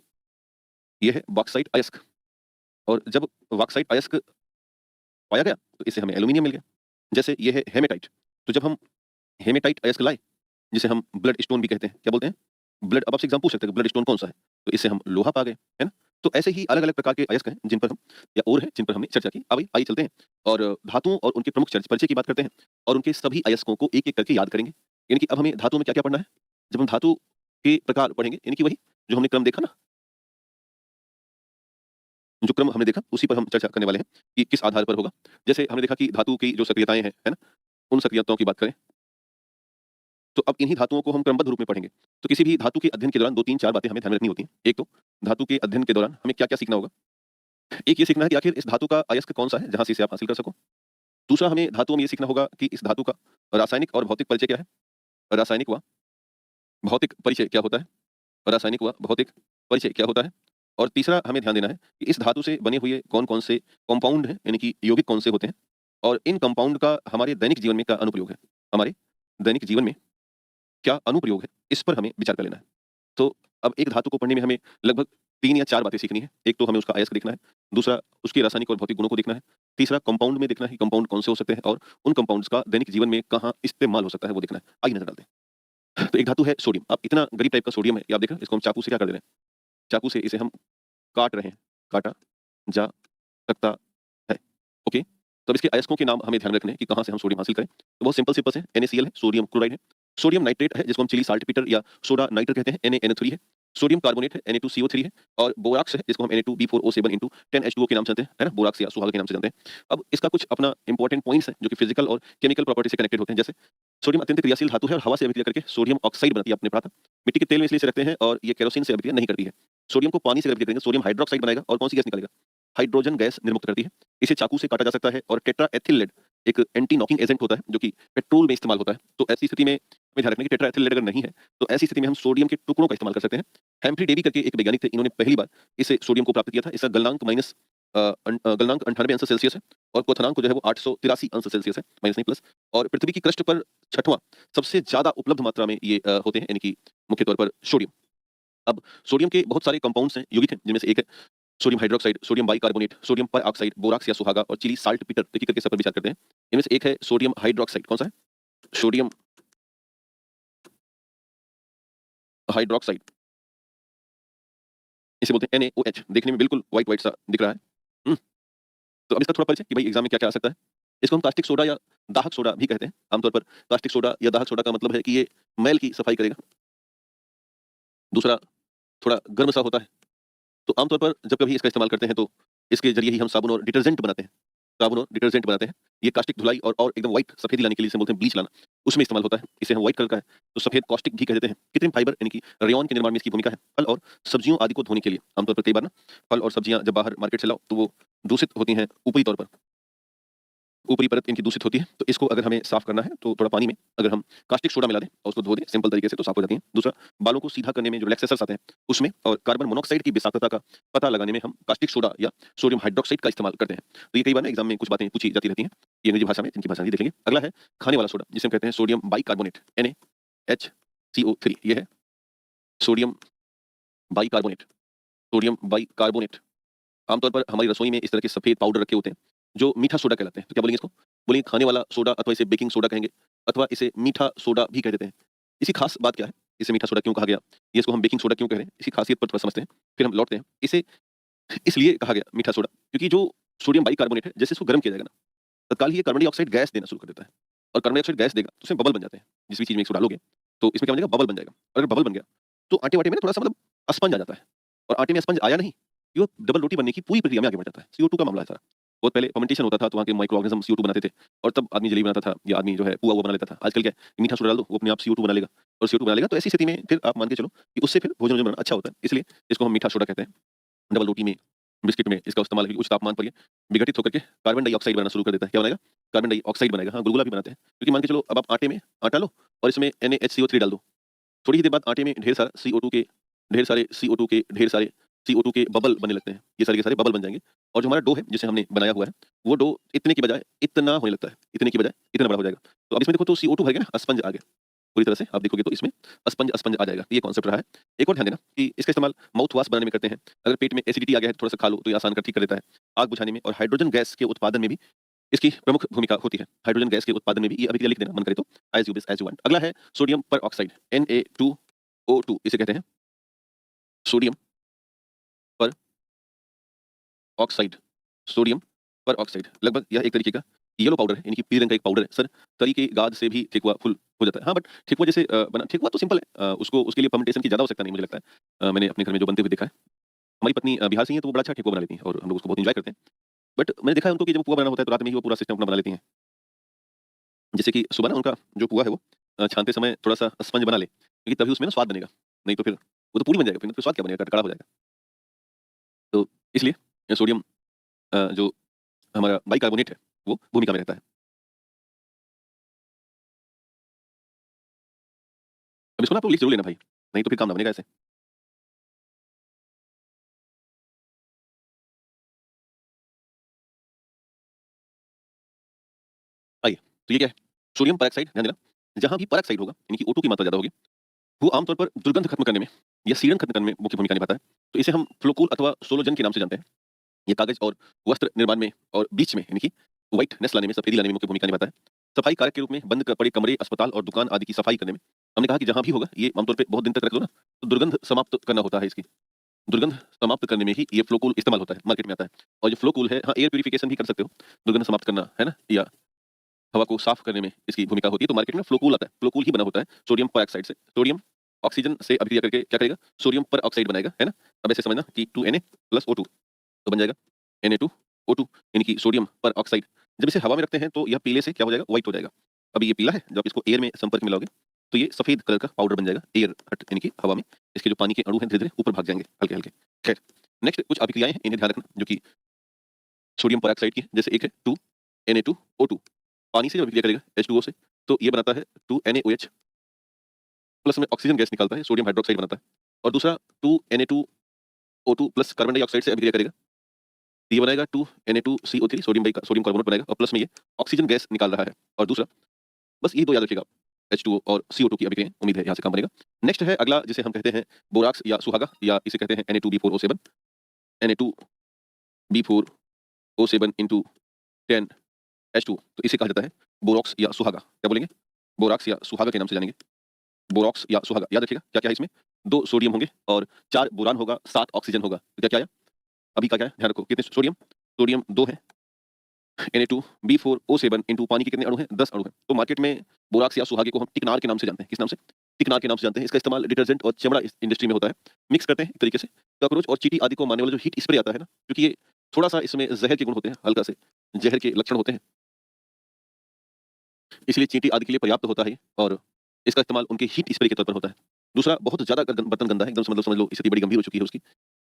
ये है बॉक्साइट अयस्क और जब बॉक्साइट अयस्क पाया गया, तो इससे हमें एल्यूमीनियम मिल गया। जैसे ये है हेमेटाइट, तो जब हम हेमेटाइट अयस्क लाए, जिसे हम ब्लड स्टोन भी कहते हैं, क्या बोलते हैं? ब्लड अब आपसे एग्ज़ाम पूछ सकते हैं कि ब्लड स्टोन कौन-सा है? तो इससे हम लोहा पा गए, है ना? तो ऐसे ही अलग-अलग प्रकार के अयस्क हैं जिन पर हम या और हैं जिन पर हमने चर्चा की। अब आइए चलते हैं और धातुओं और उनके प्रमुख परिचय की बात करते हैं और उनके सभी अयस्कों को एक-एक करके याद करेंगे। यानी कि अब हमें धातुओं में क्या-क्या पढ़ना है? जब हम धातु के प्रकार पढ़ेंगे, यानी कि वही जो हमने क्रम देखा ना, जो क्रम हमने देखा उसी पर हम चर्चा करने वाले हैं कि किस आधार पर होगा। जैसे हमने देखा कि धातु की जो सक्रियताएँ हैं, है ना? उन सक्रियताओं की बात करें, तो अब इन्हीं धातुओं को हम क्रमबद्ध रूप में पढ़ेंगे। तो किसी भी धातु के अध्ययन के दौरान 2-3-4 बातें हमें ध्यान में रखनी होती हैं। एक तो धातु के अध्ययन के दौरान हमें क्या-क्या सीखना होगा? एक ये सीखना है कि आखिर इस धातु का अयस्क कौन-सा है, जहाँ से इसे आप हासिल कर सको। दूसरा हमें धातुओं में ये सीखना होगा कि इस धातु का रासायनिक और भौतिक परिचय क्या है? रासायनिक व भौतिक परिचय क्या होता है? रासायनिक व भौतिक परिचय क्या होता है? और तीसरा हमें ध्यान देना है कि इस धातु से बने हुए कौन-कौन से कंपाउंड हैं, यानी कि यौगिक कौन से होते हैं और इन कंपाउंड का हमारे दैनिक जीवन में क्या अनुप्रयोग है? हमारे दैनिक जीवन में क्या अनुप्रयोग है? इस पर हमें विचार कर लेना है। तो अब एक धातु को पढ़ने में हमें लगभग 3 या 4 बातें सीखनी है। एक तो हमें उसका अयस्क देखना है, दूसरा उसके रासायनिक और भौतिक गुणों को देखना है, तीसरा कंपाउंड में देखना है कि कंपाउंड कौन से हो सकते हैं और उन कंपाउंड्स का दैनिक जीवन में कहाँ इस्तेमाल हो सकता है वो देखना है। आइए नज़र डालते हैं। तो एक धातु है सोडियम। अब इतना गरीब टाइप का सोडियम है कि आप देख रहे हैं इसको हम चाकू से क्या कर दे रहे हैं? चाकू से इसे हम काट रहे हैं, काटा जा सकता है। ओके? तो अब इसके अयस्कों के नाम हमें ध्यान में रखने हैं कि कहाँ से हम सोडियम हासिल करें। तो बहुत सिंपल सिंपल से NaCl है, सोडियम क्लोराइड है। सोडियम नाइट्रेट है जिसको हम चिली साल्टपेटर या सोडा नाइट्र कहते हैं, NaNO3 है। सोडियम कार्बोनेट है, Na2CO3 है और बोराक्स है जिसको हम Na2B4O7 10H2O के नाम से जानते हैं, है ना? बोराक्स या सुहागा के नाम से जानते हैं। अब इसका कुछ अपना इंपॉर्टेंट पॉइंट्स हैं जो कि फिजिकल और केमिकल प्रॉपर्टी से कनेक्टेड होते हैं। जैसे सोडियम अत्यंत क्रियाशील धातु है और हवा से अभिक्रिया करके सोडियम ऑक्साइड बनती है, आपने पढ़ा था। मिट्टी के तेल में इसलिए इसे रखते हैं और ये केरोसिन से अभिक्रिया नहीं करती है। सोडियम को पानी से अभिक्रिया करेंगे, सोडियम हाइड्रॉक्साइड बनाएगा और कौन सी गैस निकालेगा? हाइड्रोजन गैस निर्मुक्त करती है। इसे चाकू से काटा जा सकता है और टेट्राएथिल लेड एक एंटी नॉकिंग एजेंट होता है जो कि पेट्रोल में इस्तेमाल होता है। तो ऐसी स्थिति में हमें ध्यान रखना है कि टेट्राएथिल लेड अगर नहीं है, तो ऐसी स्थिति में हम सोडियम के टुकड़ों का इस्तेमाल कर सकते हैं। हेम्फ्री डेवी करके एक वैज्ञानिक थे, इन्होंने पहली बार इस सोडियम को प्राप्त किया था। इसका गलनांक 98 अंश सेल्सियस है और क्वथनांक जो है वो 883 अंश सेल्सियस है, माइनस नहीं प्लस। और पृथ्वी की क्रस्ट पर छठवां सबसे ज़्यादा उपलब्ध मात्रा में ये होते हैं, यानी कि मुख्य तौर पर सोडियम। अब सोडियम के बहुत सारे कंपाउंड्स हैं, यौगिक हैं, जिनमें से एक है sodium hydroxide, sodium bicarbonate, sodium peroxide, borax या सुहागा और चिली साल्ट पीटर, एक-एक करके सब पर विचार करते हैं। इनमें से एक है सोडियम हाइड्रोक्साइड। कौन सा है? सोडियम हाइड्रोक्साइड, इसे बोलते हैं NaOH। देखने में बिल्कुल व्हाइट-व्हाइट सा दिख रहा है। हुँ, तो अब इसका थोड़ा परिचय कि भाई एग्ज़ाम में क्या-क्या आ सकता है। इसको हम कास्टिक सोडा या दाहक सोडा भी कहते हैं। आमतौर पर कास्टिक सोडा या दाहक सोडा का मतलब है कि ये मैल की सफाई करेगा। दूसरा, थोड़ा गर्म सा होता है। तो आमतौर पर जब कभी इसका इस्तेमाल करते हैं तो इसके ज़रिए ही हम साबुन और डिटर्जेंट बनाते हैं। साबुन और डिटर्जेंट बनाते हैं। ये कास्टिक धुलाई और एकदम व्हाइट सफेदी लाने के लिए इसे बोलते हैं ब्लीच लाना, उसमें इस्तेमाल होता है। इसे हम व्हाइट कलर का है तो सफेद कास्टिक भी कह देते हैं। कृत्रिम फाइबर यानी कि रेयॉन के निर्माण में इसकी भूमिका है। फल और सब्जियों आदि को धोने के लिए आमतौर पर कई बार ना फल और सब्जियाँ जब बाहर मार्केट से लाओ तो वो दूषित होती हैं ऊपरी तौर पर। ऊपरी परत इनकी दूषित होती है, तो इसको अगर हमें साफ करना है तो थोड़ा पानी में अगर हम कास्टिक सोडा मिला दें और उसको धो दें सिंपल तरीके से तो साफ हो जाती हैं। दूसरा, बालों को सीधा करने में जो रिलैक्सेसर्स आते हैं उसमें और कार्बन मोनोऑक्साइड की विषाक्तता का पता लगाने में हम कास्टिक सोडा या सोडियम हाइड्रोक्साइड का इस्तेमाल करते हैं। तो ये कई बार ना एग्जाम में कुछ बातें पूछी जाती रहती हैं, ये अंग्रेजी भाषा में, जिनकी भाषा नहीं देखेंगे। अगला है खाने वाला सोडा, जिसे हम कहते हैं सोडियम बाइकार्बोनेट, NaHCO3। ये है सोडियम बाइकार्बोनेट। सोडियम बाइकार्बोनेट आमतौर पर हमारी रसोई में इस तरह के सफेद पाउडर रखे होते हैं जो मीठा सोडा कहलाते हैं। तो क्या बोलेंगे इसको? बोलेंगे खाने वाला सोडा, अथवा इसे बेकिंग सोडा कहेंगे, अथवा इसे मीठा सोडा भी कह देते हैं। इसकी खास बात क्या है? इसे मीठा सोडा क्यों कहा गया? ये इसको हम बेकिंग सोडा क्यों कह रहे हैं? इसकी खासियत पर थोड़ा समझते हैं, फिर हम लौटते हैं। इसे इसलिए कहा गया मीठा सोडा क्योंकि जो सोडियम बाइकार्बोनेट है, जैसे इसको गर्म किया जाएगा ना, तत्काल ही ये कार्बन डाइऑक्साइड गैस देना शुरू कर देता है और कार्बन डाइऑक्साइड गैस देगा तो उसमें बबल बन जाते हैं। जिस भी चीज़ में इसको डालोगे तो इसमें क्या बन जाएगा? बबल बन जाएगा। और अगर बबल बन गया तो आटे-वाटे में ना थोड़ा-सा मतलब स्पंज आ जाता है और आटे में स्पंज आया नहीं, ये डबल रोटी बनने की पूरी प्रक्रिया में आगे बढ़ जाता है। CO2 का मामला है सारा। बहुत पहले फर्मेंटेशन होता था तो वहाँ के माइक्रो ऑर्गेनिज़्म CO2 बनाते थे और तब आदमी जलेबी बनाता था या आदमी जो है पुआ वो बना लेता था। आजकल क्या है, मीठा सोडा डाल दो, वो अपने आप CO2 बना लेगा और CO2 बना लेगा तो ऐसी स्थिति में फिर आप मान के चलो कि उससे फिर भोजन बनाना अच्छा होता है। इसलिए इसको हम मीठा सोडा कहते हैं। डबल रोटी में, बिस्किट में इसका इस्तेमाल उच्च तापमान पर ये विघटित होकर के कार्बन डाइऑक्साइड बनाना शुरू कर देता है। क्या बनाएगा? कार्बन डाइऑक्साइड बनाएगा। हाँ, गुलगुला भी बनाते हैं। क्योंकि मान के चलो अब आप आटे में आटा लो और इसमें NaHCO3 डाल दो। थोड़ी ही देर बाद आटे में ढेर सारे CO2 के बबल बनने लगते हैं। ये सारे के सारे बबल बन जाएँगे और जो हमारा डो है जिसे हमने बनाया हुआ है, वो डो इतने की बजाय इतना होने लगता है। इतने की बजाय इतना बड़ा हो जाएगा। तो अब इसमें देखो तो CO2 भर गया ना, स्पंज आ गया। पूरी तरह से आप देखोगे तो इसमें स्पंज आ जाएगा। ये कॉन्सेप्ट रहा है। एक और ध्यान देना कि इसका इस्तेमाल माउथ वाश बनाने में करते हैं। अगर पेट में एसिडिटी आ गया है तो थोड़ा-सा खा लो तो ये आसान कर ठीक कर देता है। आग बुझाने में और हाइड्रोजन गैस के उत्पादन में भी इसकी प्रमुख भूमिका होती है। हाइड्रोजन गैस के उत्पादन में भी ये अभिक्रिया लिख देना मन करे तो as you wish as you want. अगला है सोडियम परऑक्साइड, Na2O2 इसे कहते हैं। सोडियम परऑक्साइड, सोडियम परऑक्साइड लगभग यह एक तरीके का येलो पाउडर है, यानी कि पीले रंग का एक पाउडर है। सर, तरी के गाद से भी ठेकुआ फुल हो जाता है। हाँ, बट ठेकुआ जैसे ठेकुआ तो सिंपल है। उसको उसके लिए फर्मेंटेशन की ज़्यादा आवश्यकता नहीं मुझे लगता है। मैंने अपने घर में जो बनते हुए देखा है। हमारी पत्नी बिहार से ही है तो वो बड़ा अच्छा ठेकुआ बना लेती हैं और हम लोग उसको बहुत एन्जॉय करते हैं। बट मैंने देखा है उनको कि जब पुआ बनाना होता है तो रात में ही वो पूरा सिस्टम अपना बना लेती हैं। जैसे कि सुबह ना उनका जो पुआ है वो छानते समय थोड़ा-सा स्पंज बना लें, क्योंकि तभी उसमें ना स्वाद बनेगा। नहीं तो फिर वो तो पूरी बन जाएगा, फिर स्वाद क्या बनेगा? कड़कड़ा हो जाएगा। तो इसलिए सोडियम जो हमारा बाइकार्बोनेट है, वो भूमिका में रहता है। अब इसको ना आप लोग लिख ज़रूर लेना भाई, नहीं तो फिर काम ना बनेगा ऐसे। आइए, तो ये क्या है? सोडियम पेरोक्साइड, ध्यान देना, जहाँ भी पेरोक्साइड होगा, यानी कि O2 की मात्रा ज़्यादा होगी, वो आमतौर पर दुर्गंध खत्म करने में या सीरण खत्म करने में मुख्य भूमिका निभाता है। तो इसे हम फ्लोकूल अथवा सोलोजन के नाम से जानते हैं। ये कागज़ और वस्त्र निर्माण में और बीच में, यानी कि व्हाइटनेस लाने में, सफेदी लाने में मुख्य भूमिका निभाता है। सफाई कारक के रूप में बंद पड़े कमरे, अस्पताल और दुकान आदि की सफाई करने में, हमने कहा कि जहाँ भी होगा, ये आमतौर पे बहुत दिन तक रख दो ना, तो दुर्गंध समाप्त करना होता है इसकी। दुर्गंध समाप्त करने में ही ये फ्लोकूल इस्तेमाल होता है, मार्केट में आता है। और जो फ्लोकूल है, हाँ, एयर प्यूरिफिकेशन भी कर सकते हो, दुर्गंध समाप्त करना, है ना? या हवा को साफ करने में इसकी भूमिका होती है। तो मार्केट में फ्लोकूल आता है, फ्लोकूल ही बना होता है सोडियम पेरोक्साइड से। सोडियम ऑक्सीजन से अभिक्रिया करके क्या करेगा? सोडियम पेरोक्साइड बनाएगा, है ना? अब ऐसे समझना कि 2Na प्लस O2 तो बन जाएगा Na2O2, यानी कि सोडियम पेरोक्साइड। जब इसे हवा में रखते हैं तो यह पीले से क्या हो जाएगा? व्हाइट हो जाएगा। अभी ये पीला है, जब आप इसको एयर में संपर्क में लाओगे तो ये सफेद कलर का पाउडर बन जाएगा। एयर हट, यानी कि हवा में इसके जो पानी के अणु हैं धीरे-धीरे ऊपर भाग जाएँगे हल्के-हल्के। खैर, नेक्स्ट कुछ अभिक्रियाएँ हैं, इन्हें ध्यान रखना जो कि सोडियम पेरोक्साइड की है। जैसे एक है 2Na2O2। पानी से जब अभिक्रिया करेगा H2O से, तो ये बनाता है 2NaOH प्लस में ऑक्सीजन गैस निकालता है, सोडियम हाइड्रोक्साइड बनाता है। और दूसरा 2Na2O2 प्लस कार्बन डाइऑक्साइड से अभिक्रिया करेगा, ये बनाएगा 2Na2CO3 सोडियम कार्बोनेट बनाएगा और प्लस में ये ऑक्सीजन गैस निकाल रहा है। और दूसरा बस ये 2 याद रखिएगा, H2O और CO2 की अभिक्रिया, उम्मीद है यहाँ से काम बनेगा। नेक्स्ट है अगला, जिसे हम कहते हैं बोराक्स या सुहागा, या इसे कहते हैं Na2B4O7, Na2B4O7 into 10H2, तो इसे कहा जाता है बोरॉक्स या सुहागा। क्या बोलेंगे? बोराक्स या सुहागा के नाम से जानेंगे। बोरॉक्स या सुहागा, याद रखिएगा क्या क्या है इसमें, 2 सोडियम होंगे और 4 बोरान होगा, 7 ऑक्सीजन होगा। तो क्या क्या आया अभी, क्या क्या है ध्यान रखो, कितने सोडियम, सोडियम 2 है, Na2B4O7 इंटू पानी के कितने अणु हैं, 10 अणु हैं। तो मार्केट में बोराक्स या सुहागे को हम टिकनार के नाम से जानते हैं। किस नाम से? टिकनार के नाम से जानते हैं। इसका इस्तेमाल डिटर्जेंट और चमड़ा इंडस्ट्री में होता है। मिक्स करते हैं एक तरीके से कॉकरोच और चींटी आदि को मारने वाला जो हीट स्प्रे आता है ना, क्योंकि ये थोड़ा सा इसमें जहर के गुण होते हैं, हल्का से जहर के लक्षण होते हैं, इसलिए चींटी आदि के लिए पर्याप्त होता है ये, और इसका इस्तेमाल उनके हीट स्प्रे के तौर पर होता है। दूसरा, बहुत ज़्यादा अगर बर्तन गंदा है एकदम से, मतलब समझ लो स्थिति बड़ी गंभीर हो चुकी है उसकी,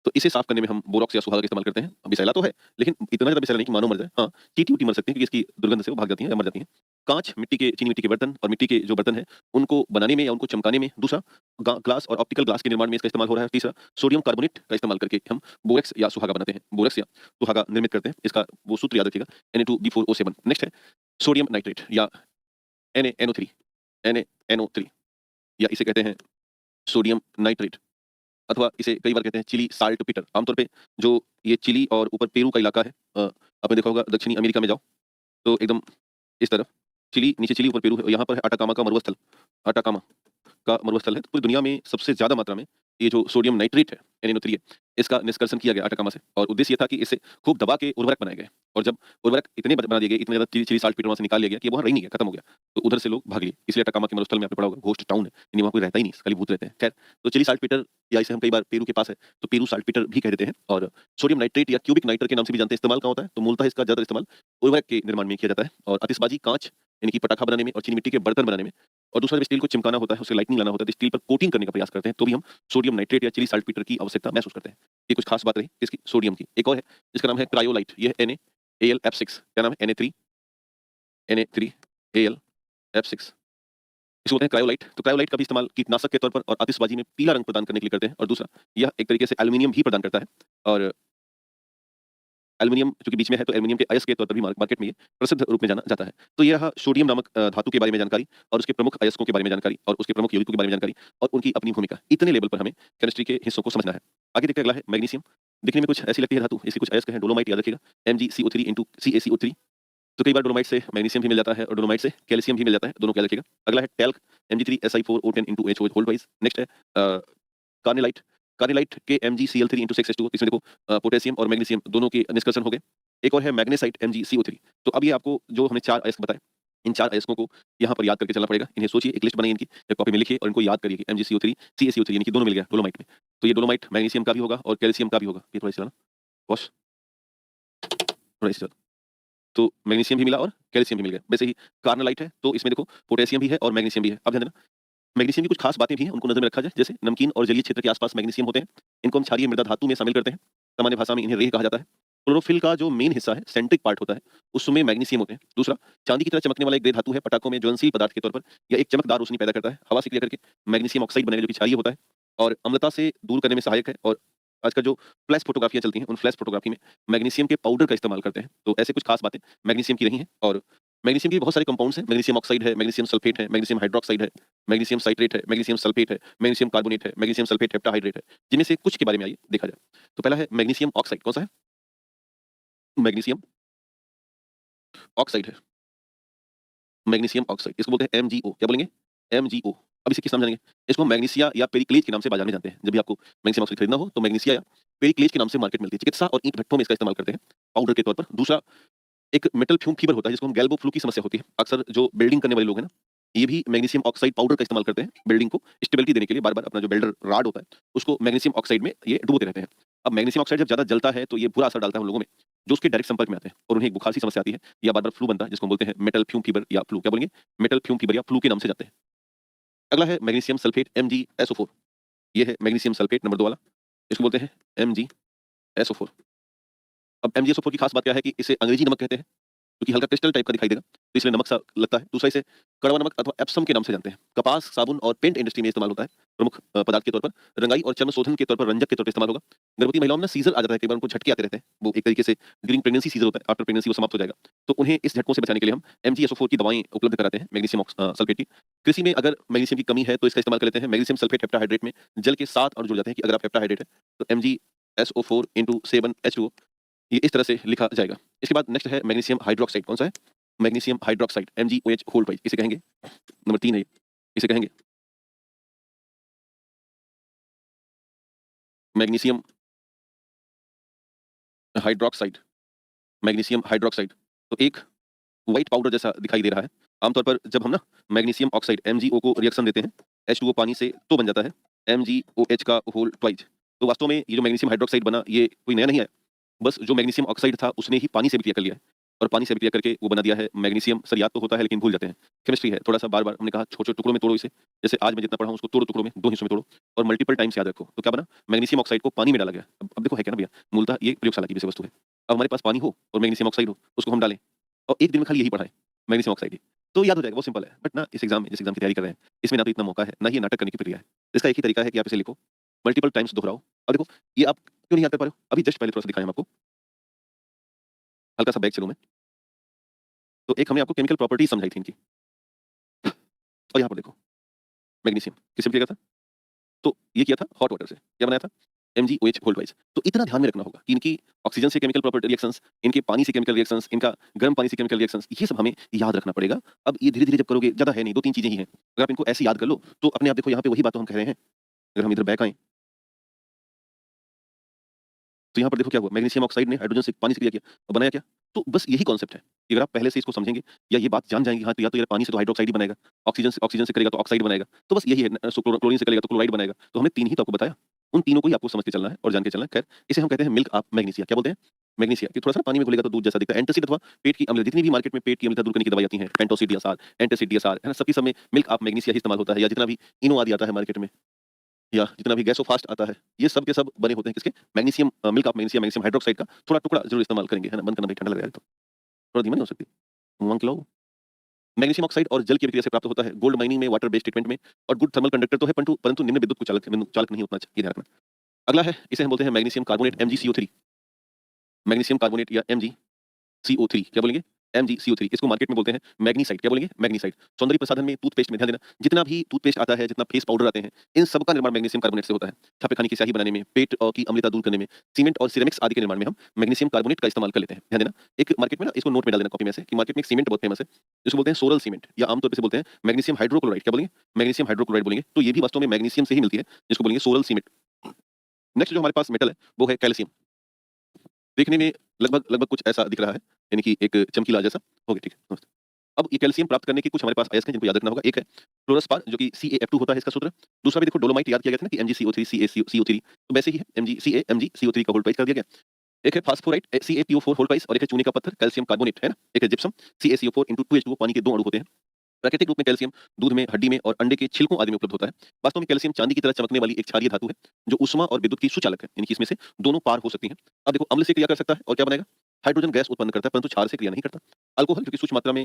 तो इसे साफ करने में हम बोरॉक्स या सुहागा का इस्तेमाल करते हैं। अब विषैला तो है, लेकिन इतना ज़्यादा विषैला नहीं कि मानव मर जाए। हाँ, चींटी-उटी मर सकती है, क्योंकि इसकी दुर्गंध से वो भाग जाती हैं या मर जाती हैं। काँच, मिट्टी के, चीनी मिट्टी के बर्तन और मिट्टी के जो बर्तन हैं, उनको बनाने में या उनको चमकाने में। दूसरा, ग्लास और ऑप्टिकल ग्लास के निर्माण में इसका इस्तेमाल हो रहा है। तीसरा, सोडियम कार्बोनेट का इस्तेमाल करके हम बोरेक्स या सुहागा बनाते हैं, बोरेक्स या सुहागा निर्मित करते हैं। इसका वो सूत्र याद रखिएगा, Na2B4O7। नेक्स्ट है सोडियम नाइट्रेट या NaNO3, NaNO3, या इसे कहते हैं सोडियम नाइट्रेट, अथवा इसे कई बार कहते हैं चिली साल्ट पीटर। आमतौर पे जो ये चिली और ऊपर पेरू का इलाका है, आपने देखा होगा दक्षिणी अमेरिका में जाओ तो एकदम इस तरफ चिली, नीचे चिली, ऊपर पेरू है, यहाँ पर है अटाकामा का मरुस्थल। अटाकामा का मरुस्थल है। तो पूरी दुनिया में सबसे ज़्यादा मात्रा में ये जो सोडियम नाइट्रेट है, NaNO3 है, इसका निष्कर्षण किया गया अटाकामा से, और उद्देश्य ये था कि इससे खूब दबा के उर्वरक बनाए गए। और जब उर्वरक इतने बना दिए गए, इतने ज़्यादा चिली साल्ट पीटर वहाँ से निकाल लिया गया कि वहाँ रह ही नहीं गया, खत्म हो गया, तो उधर से लोग भाग लिए। इसलिए अटाकामा के मरुस्थल में आपने पढ़ा होगा घोस्ट टाउन है, यानी वहाँ कोई रहता ही नहीं, खाली भूत रहते हैं। खैर, तो चिली साल्ट पीटर, या इसे हम कई बार पेरू के पास है तो पेरू साल्ट पीटर भी कह देते हैं, और सोडियम नाइट्रेट या क्यूबिक नाइट्रेट के नाम से भी जानते हैं। इस्तेमाल कहाँ होता है? तो मूलतः इसका ज़्यादा इस्तेमाल उर्वरक के निर्माण में किया जाता है, और आतिशबाजी, कांच यानी कि पटाखा बनाने में, और चीनी मिट्टी के बर्तन बनाने में। और दूसरा, जब स्टील को चिमकाना होता है, उसे लाइटनिंग लाना होता है, तो स्टील पर कोटिंग करने का प्रयास करते हैं, तो भी हम सोडियम नाइट्रेट या चिली साल्ट पीटर की आवश्यकता महसूस करते हैं। ये कुछ खास बात रही इसकी सोडियम की। एक और है जिसका नाम है क्रायोलाइट, ये है NaAlF6। क्या नाम है? Na3AlF6, इसको बोलते हैं क्रायोलाइट। तो क्रायोलाइट का भी इस्तेमाल कीटनाशक के तौर पर और आतिशबाजी में पीला रंग प्रदान करने के लिए करते हैं। और दूसरा, यह एक तरीके से एल्युमिनियम भी प्रदान करता है, और एल्युमिनियम चूंकि बीच में है, तो एल्युमिनियम के अयस्क के तौर पर भी मार्केट में ये प्रसिद्ध रूप में जाना जाता है। तो ये रहा सोडियम नामक धातु के बारे में जानकारी, और उसके प्रमुख अयस्कों के बारे में जानकारी, और उसके प्रमुख यौगिकों के बारे में जानकारी, और उनकी अपनी भूमिका। इतने लेवल पर हमें केमिस्ट्री के हिस्सों को समझना है। आगे देखते हैं, अगला है मैग्नीशियम। दिखने में कुछ ऐसी लगती है धातु, इसके कुछ अयस्क हैं। डोलोमाइट याद रखिएगा, MgCO3 इंटू CaCO3। तो कई बार डोलोमाइट से मैग्नीशियम भी मिल जाता है, और डोलोमाइट से कैल्शियम भी मिल जाता है, दोनों को याद रखिएगा। अगला है talc, Mg3Si4O10 into HO hold wise. Next है कार्नेलाइट, कार्नेलाइट के MgCl3 इंटू 6H2O। इसमें देखो पोटेशियम और मैग्नीशियम दोनों के निष्कर्षण हो गए। एक और है मैग्नेसाइट, MgCO3। तो अब ये आपको जो हमने 4 अयस्क बताए, इन 4 अयस्कों को यहाँ पर याद करके चलना पड़ेगा। इन्हें सोचिए, एक लिस्ट बनाइए इनकी, एक कॉपी में लिखिए और इनको याद करिए कि MgCO3 CaCO3 यानी कि दोनों मिल गया डोलोमाइट में। तो ये डोलोमाइट मैग्नीशियम का भी होगा और कैल्शियम का भी होगा। ये थोड़ा इसे चलाना वॉश, थोड़ा इसे चला। तो मैग्नीशियम भी मिला और कैल्शियम भी मिल गया। वैसे ही कार्नेलाइट है, तो इसमें देखो पोटेशियम भी है और मैग्नीशियम भी है। अब ध्यान देना, मैग्नीशियम की कुछ खास बातें भी हैं, उनको नजर में रखा जाए। जैसे नमकीन और जलीय क्षेत्र के आसपास मैग्नीशियम होते हैं, इनको हम क्षारीय मृदा धातु में शामिल करते हैं। सामान्य भाषा में इन्हें रेह कहा जाता है। क्लोरोफिल का जो मेन हिस्सा है, सेंट्रिक पार्ट होता है, उसमें मैग्नीशियम होते हैं। दूसरा, चांदी की तरह चमकने वाला एक ग्रे धातु है, पटाखों में ज्वलनशील पदार्थ के तौर पर या एक चमकदार रोशनी पैदा करता है। हवा से क्रिया करके मैग्नीशियम ऑक्साइड बनेगा, जो कि क्षारीय होता है और अम्लता से दूर करने में सहायक है। और आजकल जो फ्लैश फोटोग्राफियां चलती हैं, उन फ्लैश फोटोग्राफी में मैग्नीशियम के पाउडर का इस्तेमाल करते हैं। तो ऐसे कुछ खास बातें मैग्नीशियम की रही हैं। और मैग्नीशियम के बहुत सारे कंपाउंड्स हैं। मैग्नीशियम ऑक्साइड है, मैग्नीशियम सल्फेट है, मैग्नीशियम हाइड्रोक्साइड है, मैग्नीशियम साइट्रेट है, मैग्नीशियम सल्फेट है, मैग्नीशियम कार्बोनेट है, मैग्नीशियम सल्फेट हेप्टाहाइड्रेट है। जिनमें से कुछ के बारे में आइए देखा जाए। तो पहला है मैग्नीशियम ऑक्साइड। कौन सा है? मैग्नीशियम ऑक्साइड है, मैग्नीशियम ऑक्साइड, इसको बोलते हैं MgO। क्या बोलेंगे? MgO। अब इसे किस नाम जानेंगे? इसको मैग्नीशिया या पेरिक्लेज के नाम से बाजार में जानते हैं। जब भी आपको मैग्नीशियम ऑक्साइड खरीदना हो तो मैग्नीशिया या पेरिक्लेज के नाम से मार्केट मिलती है। चिकित्सा और ईंट भट्ठों में इसका इस्तेमाल करते हैं पाउडर के तौर पर। दूसरा, एक मेटल फ्यूम फीवर होता है, जिसको हम गैल्वो फ्लू की समस्या होती है। अक्सर जो बिल्डिंग करने वाले लोग हैं ना, ये भी मैग्नीशियम ऑक्साइड पाउडर का इस्तेमाल करते हैं बिल्डिंग को स्टेबिलिटी देने के लिए। बार-बार अपना जो बिल्डर राड होता है, उसको मैग्नीशियम ऑक्साइड में ये डुबोते रहते हैं। अब मैग्नीशियम ऑक्साइड जब ज़्यादा जलता है, तो ये बुरा असर डालता है उन लोगों में, जो उसके डायरेक्ट संपर्क में आते हैं, और उन्हें एक बुखार सी समस्या आती है, या बार-बार फ्लू बनता है, जिसको हम बोलते हैं मेटल फ्यूम फीवर या फ्लू। क्या बोलेंगे? मेटल फ्यूम फीवर या फ्लू के नाम से जानते हैं। अगला है मैग्नीशियम सल्फेट, MgSO4। ये है मैग्नीशियम सल्फेट नंबर 2 वाला, इसको बोलते हैं MgSO4। अब MgSO4 की खास बात क्या है कि इसे अंग्रेजी नमक कहते हैं, क्योंकि हल्का क्रिस्टल टाइप का दिखाई देगा, तो इसलिए नमक सा लगता है। दूसरा इसे कड़वा नमक अथवा एप्सम के नाम से जानते हैं। कपास, साबुन और पेंट इंडस्ट्री में इस्तेमाल होता है। प्रमुख पदार्थ के तौर पर रंगाई और चर्म शोधन के तौर पर रंजक के तौर पर इस्तेमाल होगा। गर्भवती महिलाओं में ना सीज़र आ जाता है, कई बार उनको झटके आते रहते हैं। वो एक तरीके से ड्यूरिंग प्रेगनेंसी सीज़र होता है, आफ्टर प्रेगनेंसी वो समाप्त हो जाएगा। तो उन्हें इस झटकों से बचाने के लिए हम MgSO4 की दवाएँ उपलब्ध कराते हैं, मैग्नीशियम सल्फेट की। कृषि में अगर मैग्नीशियम की कमी है तो इसका इस्तेमाल कर लेते हैं। मैग्नीशियम सल्फेट हेप्टाहाइड्रेट में जल के साथ और जुड़ जाते हैं कि अगर आप हेप्टाहाइड्रेट है तो MgSO4 7H2O, ये इस तरह से लिखा जाएगा। इसके बाद नेक्स्ट है मैग्नीशियम हाइड्रोक्साइड। कौन सा है? Magnesium hydroxide, MgOH whole twice, इसे कहेंगे। नंबर 3 है ये, इसे कहेंगे मैग्नीशियम हाइड्रोक्साइड। मैग्नीशियम हाइड्रोक्साइड तो एक व्हाइट पाउडर जैसा दिखाई दे रहा है। आमतौर पर जब हम ना मैग्नीशियम ऑक्साइड MgO को रिएक्शन देते हैं H2O पानी से, तो बन जाता है MgOH का होल ट्वाइस। तो वास्तव में ये जो मैग्नीशियम हाइड्रोक्साइड बना, ये कोई नया नहीं है। बस जो मैग्नीशियम ऑक्साइड था उसने ही पानी से विक्रिया कर लिया है, और पानी से विक्रिया करके वो बना दिया है मैग्नीशियम। सर याद तो होता है लेकिन भूल जाते हैं। केमिस्ट्री है, थोड़ा-सा बार-बार हमने कहा छोटे-छोटे टुकड़ों में तोड़ो इसे। जैसे आज मैं जितना पढ़ा हूँ उसको तोड़ो टुकड़ों में, 2 हिस्सों में तोड़ो और मल्टीपल टाइम्स याद रखो। तो क्या बना? मैग्नीशियम ऑक्साइड को पानी में डाला गया। अब देखो है क्या ना भैया, मूलतः ये प्रयोगशाला की विषय वस्तु है। अब हमारे पास पानी हो और मैग्नीशियम ऑक्साइड हो, उसको हम डालें और एक दिन में खाली यही पढ़ा है, मैग्नीशियम ऑक्साइड ही। तो याद हो जाएगा, बहुत सिंपल है। बट ना इस एग्जाम में, जिस एग्जाम की तैयारी कर रहे हैं, इसमें ना तो इतना मौका है, ना ही ये नाटक करने की प्रक्रिया है। इसका एक ही तरीका है कि आप इसे लिखो, मल्टीपल टाइम्स दोहराओ। अब देखो ये आप क्यों नहीं याद कर पा रहे हो? अभी जस्ट पहले थोड़ा-सा दिखाया हम आपको, हल्का-सा बैक चलूँ मैं। तो एक हमने आपको केमिकल प्रॉपर्टीज समझाई थी इनकी, और यहाँ पर देखो मैग्नीशियम किससे किया गया था? तो ये किया था हॉट वाटर से। क्या बनाया था? MgOH whole twice. तो इतना ध्यान में रखना होगा कि इनकी ऑक्सीजन से केमिकल प्रॉपर्टी रिएक्शंस, इनके पानी से केमिकल रिएक्शंस, इनका गर्म पानी से केमिकल रिएक्शंस, ये सब हमें याद रखना पड़ेगा। अब ये धीरे-धीरे जब करोगे, ज़्यादा है नहीं, 2-3 चीज़ें ही हैं। अगर आप इनको ऐसे याद कर लो तो अपने आप देखो यहाँ पे वही बात तो हम कह रहे हैं। अगर हम इधर बैक आएँ तो यहाँ पर देखो क्या हुआ, मैग्नीशियम ऑक्साइड ने हाइड्रोजन से पानी से क्रिया किया और बनाया क्या? तो बस यही कॉन्सेप्ट है कि अगर आप पहले से इसको समझेंगे या ये बात जान जाएंगे, हाँ तो या तो यार पानी से तो हाइड्रोक्साइड ही बनेगा, ऑक्सीजन से करेगा तो ऑक्साइड बनेगा, तो बस यही है। क्लोरीन से करेगा तो क्लोराइड बनेगा। तो हमने 3 ही तो आपको बताया, उन तीनों को ही आपको समझ के चलना है और जान के चलना है। खैर इसे हम कहते हैं मिल्क ऑफ मैग्नीशिया। क्या बोलते हैं? मैग्नीशिया कि थोड़ा सा पानी में घुलेगा तो दूध जैसा दिखता है। एंटासिड अथवा पेट की अम्लता, जितनी भी मार्केट में पेट की अम्लता दूर करने की दवाई आती है, पेंटोसिड डीएसआर, एंटासिड डीएसआर, है ना, सबकी सब में मिल्क ऑफ मैग्नीशिया ही इस्तेमाल होता है। या जितना भी इनो आदि आता है मार्केट में, या जितना भी गैसोफास्ट आता है, ये सब के सब बने होते हैं किसके? Magnesium, milk of magnesium, magnesium hydroxide का थोड़ा टुकड़ा ज़रूर इस्तेमाल करेंगे, है ना? बंद करना भाई, ठंडा लग रहा है तो। थोड़ा धीमा नहीं हो सकती? माँग के लाओ? मैग्नीशियम ऑक्साइड और जल की अभिक्रिया से प्राप्त होता है गोल्ड माइनिंग में, वाटर बेस्ड ट्रीटमेंट में, और गुड थर्मल कंडक्टर तो है, परंतु परंतु निम्न विद्युत चालक नहीं उतना अच्छा, ये ध्यान रखना। अगला है, इसे हम बोलते हैं magnesium carbonate MgCO3। Magnesium carbonate या MgCO3 क्या बोलेंगे? MgCO3, इसको मार्केट में बोलते हैं मैग्नीसाइड। क्या बोलेंगे? मैग्नीसाइड। सौंदर्य प्रसाधन में, टूथपेस्ट में ध्यान देना, जितना भी टूथपेस्ट आता है, जितना फेस पाउडर आते हैं, इन सब का निर्माण मैग्नीशियम कार्बोनेट से होता है। छापे खाने की स्याही बनाने में, पेट की अम्लता दूर करने में, सीमेंट और सिरेमिक्स आदि के निर्माण में हम मैग्नीशियम कार्बोनेट का इस्तेमाल कर लेते हैं। ध्यान देना, एक मार्केट में ना, इसको नोट में डाल देना कॉपी में से, कि मार्केट में एक सीमेंट बहुत फेमस है, जिसको बोलते हैं सोरल सीमेंट, या आमतौर पे इसे बोलते हैं मैग्नीशियम हाइड्रोक्लोराइड। क्या बोलेंगे? मैग्नीशियम हाइड्रोक्लोराइड बोलेंगे। तो ये भी वास्तव में मैग्नीशियम से ही मिलती है, जिसको बोलेंगे सोरल सीमेंट। नेक्स्ट जो हमारे पास मेटल है वो है कैल्शियम। देखने में लगभग लगभग कुछ ऐसा दिख रहा है, यानी कि एक चमकीला जैसा। ओके, ठीक है, नमस्ते। अब ये कैल्शियम प्राप्त करने के कुछ हमारे पास अयस्क हैं जिनको याद रखना होगा। एक है फ्लोरोस्पार, जो कि CaF2 होता है इसका सूत्र। दूसरा भी देखो डोलोमाइट याद किया गया था ना कि MgCO3 CaCO3, तो वैसे ही है, MgCO3 का होल ट्वाइस कर दिया गया। एक है फास्फोराइट CaPO4 होल ट्वाइस, और एक है चूने का पत्थर कैल्शियम कार्बोनेट, है ना। एक है जिप्सम CaCO4 2H2O, पानी के 2 अणु होते हैं। प्राकृतिक रूप में कैल्शियम दूध में, हड्डी में और अंडे के छिलकों आदि में उपलब्ध होता है। वास्तव में कैल्शियम चांदी की तरह चमकने वाली एक क्षारीय धातु है, जो ऊष्मा और विद्युत की सुचालक है, यानी कि इसमें से दोनों पार हो सकती हैं। अब देखो, अम्ल से क्रिया कर सकता है और क्या बनेगा? हाइड्रोजन गैस उत्पन्न करता है, परंतु क्षार से क्रिया नहीं करता। अल्कोहल, क्योंकि सूक्ष्म मात्रा में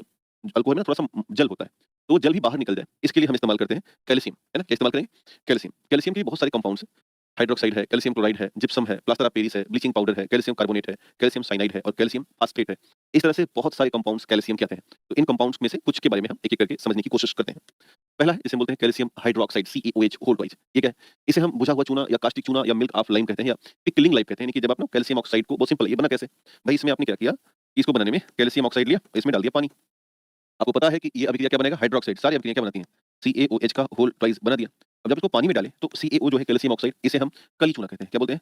अल्कोहल में ना थोड़ा-सा जल होता है, तो वो जल भी बाहर निकल जाए, इसके लिए हम इस्तेमाल करते हैं कैल्शियम, है ना। क्या इस्तेमाल करेंगे? कैल्शियम। कैल्शियम के भी बहुत सारे कंपाउंड्स हैं, हाइड्रोक्साइड है, कैल्शियम क्लोराइड है, जिप्सम है, प्लास्टर ऑफ पेरिस है, ब्लीचिंग पाउडर है, कैल्शियम कार्बोनेट है, कैल्शियम साइनाइड है और कैल्शियम फास्फेट है। इस तरह से बहुत सारे कंपाउंड्स कैल्शियम के आते हैं। तो इन कंपाउंड्स में से कुछ के बारे में हम एक-एक करके समझने की कोशिश करते हैं। पहला है, इसे बोलते हैं calcium hydroxide CaOH whole twice. ये क्या है? इसे हम बुझा हुआ चूना या कास्टिक चूना या मिल्क ऑफ लाइम कहते हैं, या पिकलिंग लाइम कहते हैं। यानी कि जब आप ना कैल्शियम ऑक्साइड को, बहुत सिंपल है, ये बना कैसे? भाई इसमें आपने क्या किया, इसको बनाने में कैल्शियम ऑक्साइड लिया, इसमें डाल दिया पानी। आपको पता है कि ये अभिक्रिया क्या बनेगा? हाइड्रोक्साइड। सारी अभिक्रियाएँ क्या बनाती हैं? CaOH का होल ट्वाइस बना दिया। अब जब इसको पानी में डालें तो CaO जो है कैल्शियम ऑक्साइड, इसे हम कली चूना कहते हैं। क्या बोलते हैं?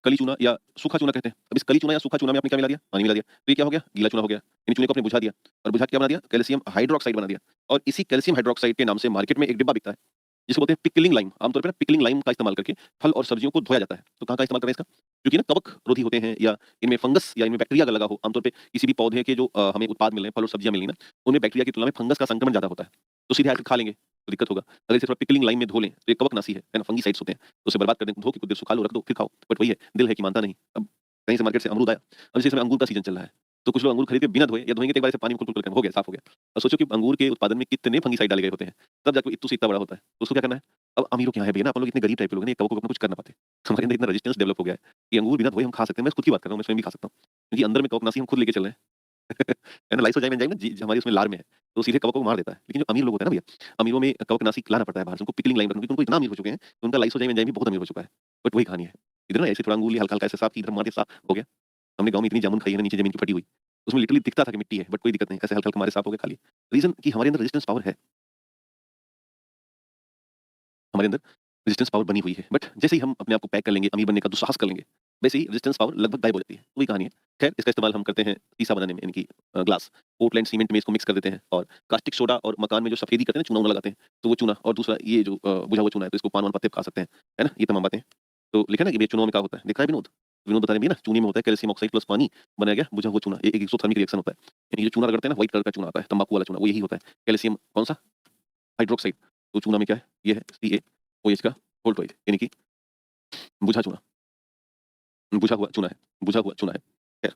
कली चूना या सूखा चूना कहते हैं। अब इस कली चूना या सूखा चूना में आपने क्या मिला दिया? पानी मिला दिया। तो ये क्या हो गया? गीला चूना हो गया। इन चूने को आपने बुझा दिया, और बुझा के क्या बना दिया? कैल्शियम हाइड्रोक्साइड बना दिया। और इसी कैल्शियम हाइड्रोक्साइड के नाम से मार्केट में एक डिब्बा बिकता है, जिसे बोलते हैं पिकलिंग लाइम। आमतौर पे ना पिकलिंग लाइम का इस्तेमाल करके फल और सब्जियों को धोया जाता है। तो कहाँ-कहाँ इस्तेमाल करें इसका? क्योंकि ना कवक रोधी होते हैं, या इनमें फंगस या इनमें बैक्टीरिया अगर लगा हो, आमतौर पे किसी भी पौधे के जो हमें उत्पाद मिल रहे हैं, फल और सब्जियाँ मिल रही हैं ना, उनमें बैक्टीरिया की तुलना में फंगस का संक्रमण ज़्यादा होता है। तो सीधे आके खा लेंगे तो दिक्कत होगा। अगर इसे थोड़ा पिकलिंग लाइम में धो लें तो ये कवकनाशी है ना, फंगीसाइड्स होते हैं। तो उसे बर्बाद कर दें, धो के कुछ देर सुखा लो, रख दो, फिर खाओ। बट वही है, दिल है कि मानता नहीं। अब कहीं से मार्केट से अमरूद आया, अब इस समय अंगूर का सीजन चल रहा है। तो कुछ लोग अंगूर खरीद के बिना धोए या धोएँगे तो एक बार ऐसे पानी में कुल-कुल करके हो गया, साफ हो गया। अब सोचो कि अंगूर के उत्पादन में कितने फंगिसाइड डाले गए होते हैं, तब जाके वो इत्तू से इतना बड़ा होता है। तो उसको क्या करना है? अब अमीरों के यहाँ है भैया ना, अपन लोग इतने गरीब टाइप के लोग हैं ना, कभी-कभी अपना कुछ कर ना पाते। हमारे अंदर इतना रेजिस्टेंस डेवलप हो गया है कि अंगूर बिना धोए हम खा सकते हैं। मैं खुद की बात कर रहा हूँ, मैं स्वयं भी खा सकता हूँ। क्योंकि अंदर में कवकनाशी हम खुद लेके चल रहे हैं। है ना, लाइसोजाइम एंजाइम ना जी हमारी उसमें लार में है, तो सीधे कवक को मार देता है। लेकिन जो अमीर लोग होते हैं ना भैया, अमीरों में कवकनाशी लाना पड़ता है बाहर से, उनको पिकलिंग लाइन रखनी क्योंकि उनको इतना अमीर हो चुके हैं, कि उनका लाइसोजाइम एंजाइम भी बहुत अमीर हो चुका है। बट वही कहानी है। इधर ना ऐसे थोड़ा अंगुली हल्का-हल्का ऐसे साफ की, इधर मार के साफ हो गया। हमने गाँव में इतनी जामुन खाई है ना नीचे जमीन की फटी हुई। उसमें लिटरली दिखता था कि मिट्टी है, बट कोई दिक्कत नहीं, ऐसे हल्का-हल्का मारे साफ हो गया, खा लिया। रीज़न कि हमारे अंदर रेजिस्टेंस पावर है, हमारे अंदर रेजिस्टेंस पावर बनी हुई है। बट जैसे ही हम अपने आप को पैक कर लेंगे, अमीर बनने का दुस्साहस कर लेंगे, वैसे ही रेजिस्टेंस पावर लगभग गायब हो जाती है। तो वही कहानी है। खैर इसका इस्तेमाल हम करते हैं शीशा बनाने में, यानी कि ग्लास। पोर्टलैंड सीमेंट में इसको मिक्स कर देते हैं और कास्टिक सोडा और मकान में जो सफेदी करते हैं ना, चूना-वूना लगाते हैं, तो वो चूना और दूसरा ये जो बुझा हुआ चूना है, तो इसको पान-वान पत्ते पे खा सकते हैं। है ना? ये तमाम बातें। तो लिखा है ना कि भई चूनों में क्या होता है? देखा है विनोद? विनोद बता रहे हैं भैया ना, चूने में होता है कैल्शियम ऑक्साइड प्लस पानी बनाया गया बुझा हुआ चूना। एक एक्सोथर्मिक रिएक्शन होता है। यानी ये जो चूना रगड़ते हैं ना, व्हाइट कलर का चूना आता है, तम्बाकू वाला चूना, वो यही होता है। कैल्शियम कौन-सा? हाइड्रोक्साइड। तो चूना में क्या है? ये है CaOH का वोल्टोइड, यानी कि बुझा चूना। बुझा हुआ चूना है, बुझा हुआ चूना है। खैर,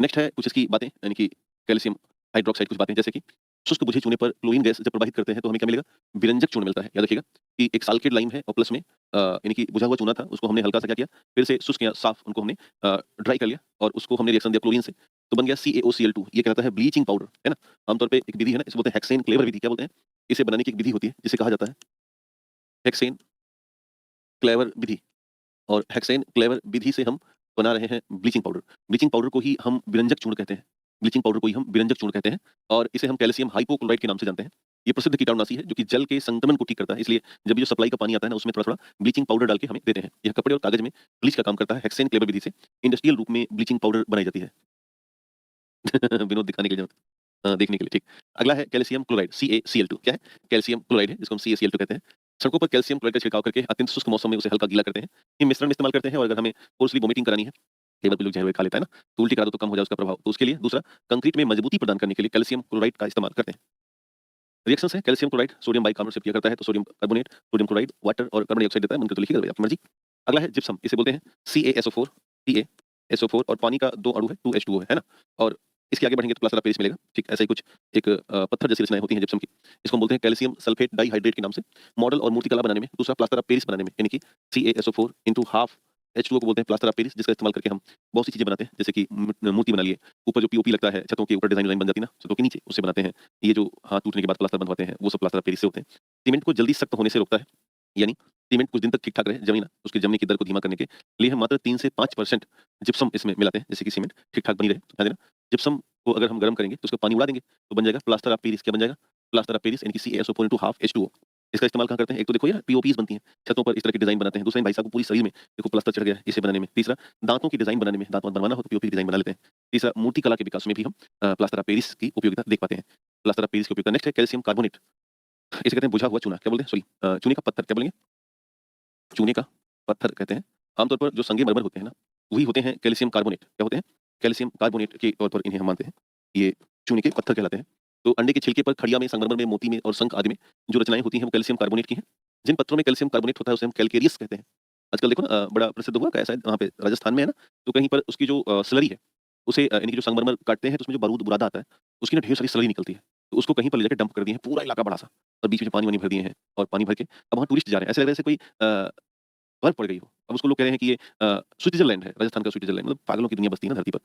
नेक्स्ट है कुछ इसकी बातें, यानी कि कैल्शियम हाइड्रॉक्साइड कुछ बातें, जैसे कि शुष्क बुझे चूने पर क्लोरीन गैस जब प्रवाहित करते हैं तो हमें क्या मिलेगा? विरंजक चूर्ण मिलता है। याद रखिएगा कि एक साल्केट लाइम है और प्लस में यानी कि बुझा हुआ चूना था, उसको हमने हल्का सा क्या किया, फिर से शुष्क या साफ उनको हमने ड्राई कर लिया और उसको हमने रिएक्शन दिया क्लोरीन से, तो बन गया CaOCl2। ये कहलाता है ब्लीचिंग पाउडर, है ना? आमतौर पे एक विधि है ना, इसे बोलते हैं हेक्सेन क्लेवर विधि। क्या बोलते हैं? इसे बनाने की एक विधि होती है जिसे कहा जाता है हेक्सेन क्लेवर विधि। और हेक्सेन क्लेवर विधि से हम बना रहे हैं ब्लीचिंग पाउडर। ब्लीचिंग पाउडर को ही हम विरंजक चूर्ण कहते हैं। ब्लीचिंग पाउडर को ही हम विरंजक चूर्ण कहते हैं और इसे हम कैल्शियम हाइपोक्लोराइड के नाम से जानते हैं। ये प्रसिद्ध कीटाणुनाशी है जो कि जल के संक्रमण को ठीक करता है। इसलिए जब भी जो सप्लाई का पानी आता है ना, उसमें थोड़ा-थोड़ा ब्लीचिंग पाउडर डाल के हमें देते हैं। यह कपड़े और कागज में ब्लीच का काम करता है। हेक्सेन क्लेवर विधि से इंडस्ट्रियल रूप में ब्लीचिंग पाउडर बनाई जाती है। विनोद दिखाने के लिए देखने के लिए, ठीक। अगला है कैल्शियम क्लोराइड, CaCl2। क्या है? कैल्शियम क्लोराइड है जिसको हम CaCl2 कहते हैं। सड़कों पर कैल्शियम क्लोराइड का छिड़काव करके अत्यंत शुष्क मौसम में उसे हल्का गीला करते हैं। ये मिश्रण में इस्तेमाल करते हैं और अगर हमें फोर्सली वोमिटिंग करानी है, कई बार लोग जहर वहर खा लेता है ना, तो उल्टी करा दो तो कम हो जाए उसका प्रभाव। तो उसके लिए दूसरा, कंक्रीट में मजबूती प्रदान करने के लिए कैल्शियम क्लोराइड का इस्तेमाल करते हैं। रिएक्शंस है कैल्शियम क्लोराइड सोडियम बाइकार्बोनेट से किया करता है, तो sodium carbonate, sodium chloride, water और कार्बन डाइऑक्साइड देता है। मन करे तो लिखिएगा भाई, आपकी मर्जी। अगला है जिप्सम, इसे बोलते हैं CaSO4, CaSO4 और पानी का 2 अणु है, 2H2O है ना? और इसके आगे बढ़ेंगे तो प्लास्टर ऑफ पेरिस मिलेगा। ठीक, ऐसा ही कुछ एक पत्थर जैसी रचनाएँ होती हैं जिप्सम की। इसको हम बोलते हैं कैल्शियम सल्फेट डाइहाइड्रेट के नाम से। मॉडल और मूर्तिकला बनाने में, दूसरा प्लास्टर ऑफ पेरिस बनाने में, यानी कि CaSO4 इंटू हाफ H2O को बोलते हैं प्लास्टर ऑफ पेरिस, जिसका इस्तेमाल करके हम बहुत सी चीज़ें बनाते हैं, जैसे कि मूर्ति बना लिए, ऊपर जो पीओपी लगता है, छतों के ऊपर डिज़ाइन विज़ाइन बन जाती है ना, छतों के नीचे, उससे बनाते हैं। ये जो हाथ टूटने के बाद प्लास्टर बनवाते हैं, वो सब प्लास्टर ऑफ पेरिस से होते हैं। सीमेंट को जल्दी सख्त होने से रोकता है, यानी सीमेंट कुछ दिन तक ठीक-ठाक रहे, जमे ना, उसके जमने की दर को धीमा करने के लिए हम मात्र 3 से 5% जिप्सम इसमें मिलाते हैं, जिससे कि सीमेंट ठीक-ठाक बनी रहे। ध्यान देना, जिप्सम को अगर हम गर्म करेंगे, तो उसका पानी उड़ा देंगे, तो बन जाएगा प्लास्टर ऑफ पेरिस। क्या बन जाएगा? प्लास्टर ऑफ पेरिस, यानी कि CaSO4 इंटू हाफ H2O। इसका इस्तेमाल कहाँ करते हैं? एक तो देखो यार पीओपीज़ बनती हैं, छतों पर इस तरह के डिज़ाइन बनाते हैं। दूसरा, इन भाई साहब को पूरी शरीर में देखो प्लास्टर चढ़ गया है, इसे बनाने में। तीसरा, दाँतों की डिज़ाइन बनाने में, दाँत वाँत बनवाना हो तो पीओपी की डिज़ाइन बना लेते हैं। तीसरा, मूर्ति कला के विकास में भी हम प्लास्टर ऑफ पेरिस की उपयोगिता देख पाते हैं। प्लास्टर ऑफ पेरिस की उपयोगिता। नेक्स्ट है कैल्शियम कार्बोनेट, इसे कहते हैं बुझा हुआ चूना। क्या बोलते हैं? सॉरी, चूने का पत्थर। क्या बोलेंगे? चूने का पत्थर कहते हैं। आमतौर पर जो संगमरमर होते हैं ना, वही होते हैं कैल्शियम कार्बोनेट। क्या होते हैं? कैल्शियम कार्बोनेट के तौर पर इन्हें हम मानते हैं। ये चूने के पत्थर कहलाते हैं। तो अंडे के छिलके पर, खड़िया में, संगमरमर में, मोती में और शंख आदि में जो रचनाएँ होती हैं, वो कैल्शियम कार्बोनेट की हैं। जिन पत्थरों में कैल्शियम कार्बोनेट होता है, उसे हम कैलकेरियस कहते हैं। आजकल देखो ना बड़ा प्रसिद्ध हुआ क्या शायद वहाँ पे राजस्थान में है ना, तो कहीं पर उसकी जो स्लरी है, उसे यानी कि जो संगमरमर काटते हैं, तो उसमें जो बारूद बुरादा आता है, उसकी ना ढेर सारी स्लरी निकलती है। तो उसको कहीं पर ले जाके डंप कर दिए हैं, पूरा इलाका बड़ा-सा, और बीच में पानी-वानी भर दिए हैं और पानी भर के अब वहाँ टूरिस्ट जा रहे हैं। ऐसा लग रहा है जैसे कोई बर्फ पड़ गई हो। अब उसको लोग कह रहे हैं कि ये स्विट्ज़रलैंड है, राजस्थान का स्विट्ज़रलैंड, मतलब पागलों की दुनिया बसती है ना धरती पर।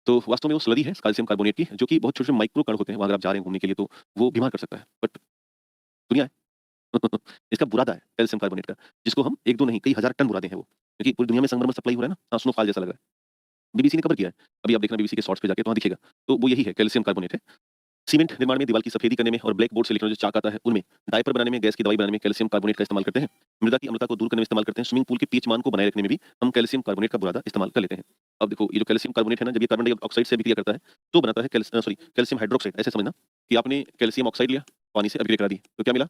तो वास्तव में वो स्लरी है कैल्शियम कार्बोनेट की, जो कि बहुत छोटे-छोटे माइक्रो कण होते हैं। वहाँ अगर आप जा रहे हैं घूमने के लिए, तो वो बीमार कर सकता है। बट दुनिया है। इसका बुरादा है कैल्शियम कार्बोनेट का, जिसको हम 1-2 नहीं, कई हज़ार टन बुरादे हैं वो। क्योंकि पूरी दुनिया में संगमरमर सप्लाई हो रहा है ना, हाँ, स्नोफॉल जैसा लग रहा है। बीबीसी ने कवर किया है। अभी आप देखना बीबीसी के शॉर्ट्स पे जाके, तो वहाँ दिखेगा। तो वो यही है, कैल्शियम कार्बोनेट है। सीमेंट निर्माण में, दीवार की सफेदी करने में और ब्लैक बोर्ड से लिखना जो चाक आता है, उनमें, डायपर बनाने में, गैस की दवाई बनाने में कैल्शियम कार्बोनेट का इस्तेमाल करते हैं। मृदा की अम्लता को दूर करने में इस्तेमाल करते हैं। स्विमिंग पूल के पीएच मान को बनाए रखने में भी हम कैल्शियम कार्बोनेट का बुरादा इस्तेमाल कर लेते हैं। अब देखो, ये जो कैल्शियम कार्बोनेट है ना, जब ये कार्बन डाइऑक्साइड से अभिक्रिया करता है, तो बनाता है कैल्शियम हाइड्रॉक्साइड। ऐसे समझना कि आपने कैल्शियम ऑक्साइड लिया, पानी से अभिक्रिया करा दी, तो क्या मिला?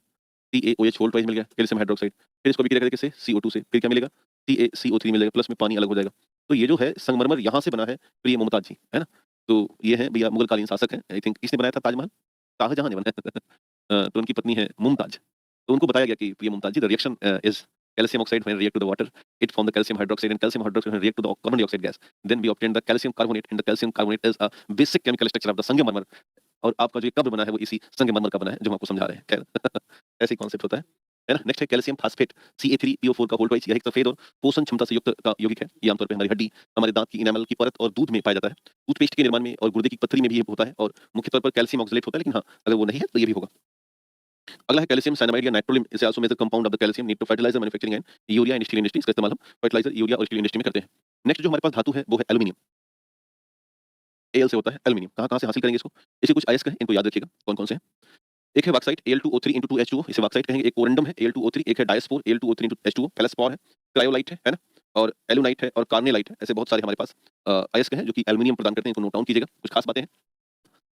CaOH होल ट्वाइस मिल गया, कैल्शियम हाइड्रॉक्साइड। फिर इसको अभिक्रिया करके किससे? CO2 से, फिर क्या मिलेगा? CaCO3 मिल जाएगा, प्लस में पानी अलग हो जाएगा। तो ये जो है संगमरमर, यहाँ से बना है प्रिय मुमताज जी, है ना? तो ये हैं भैया मुगल कालीन शासक हैं। आई थिंक किसने बनाया था ताजमहल? शाहजहाँ ने बनाया। तो उनकी पत्नी है मुमताज। तो उनको बताया गया कि प्रिय Mumtaz ji, the reaction is calcium oxide when react to the water, it form the calcium hydroxide, and calcium hydroxide when react to the carbon dioxide gas. Then we obtain the calcium carbonate, and the calcium carbonate is a basic chemical structure of the संगमरमर. और आपका जो ये कब्र बना है वो इसी संगमरमर का बना है जो हम आपको समझा रहे हैं. खैर ऐसे ही कॉन्सेप्ट होता है ना. नेक्स्ट है कैल्शियम फास्फेट Ca3PO4 का होल ट्वाइस. यह एक सफेद और पोषण क्षमता से युक्त का यौगिक है. ये आमतौर पर हमारी हड्डी, हमारे दांत की इनेमल की परत और दूध में पाया जाता है. टूथपेस्ट के निर्माण में और गुर्दे की पत्थरी में भी ये होता है और मुख्य तौर पर कैल्शियम ऑक्सलेट होता है. लेकिन हाँ, अगर वो नहीं है तो ये भी होगा. अगला है कैल्शियम साइनामाइड या नाइट्रोलिम. इसे also major compound of the calcium need to fertiliser manufacturing and urea in steel industry. इसका इस्तेमाल हम फर्टिलाइजर, यूरिया और स्टील इंडस्ट्री में करते हैं. नेक्स्ट जो हमारे पास धातु है वो है एल्यूमिनियम. Al से होता है एल्यूमिनियम. कहाँ-कहाँ से हासिल करेंगे इसको? इसके कुछ अयस्क हैं, इनको याद रखिएगा. कौन-कौन से हैं? एक है बॉक्साइट Al2O3 * 2H2O, इसे बॉक्साइट कहेंगे. एक कोरंडम है Al2O3, एक है डायस्पोर Al2O3 * H2O, फेल्सपोर है, क्रायोलाइट है ना? और एलुनाइट है और कार्नेलाइट है. ऐसे बहुत सारे हमारे पास अयस्क हैं जो कि एल्यूमिनियम प्रदान करते हैं. इनको नोट डाउन कीजिएगा. कुछ खास बातें हैं.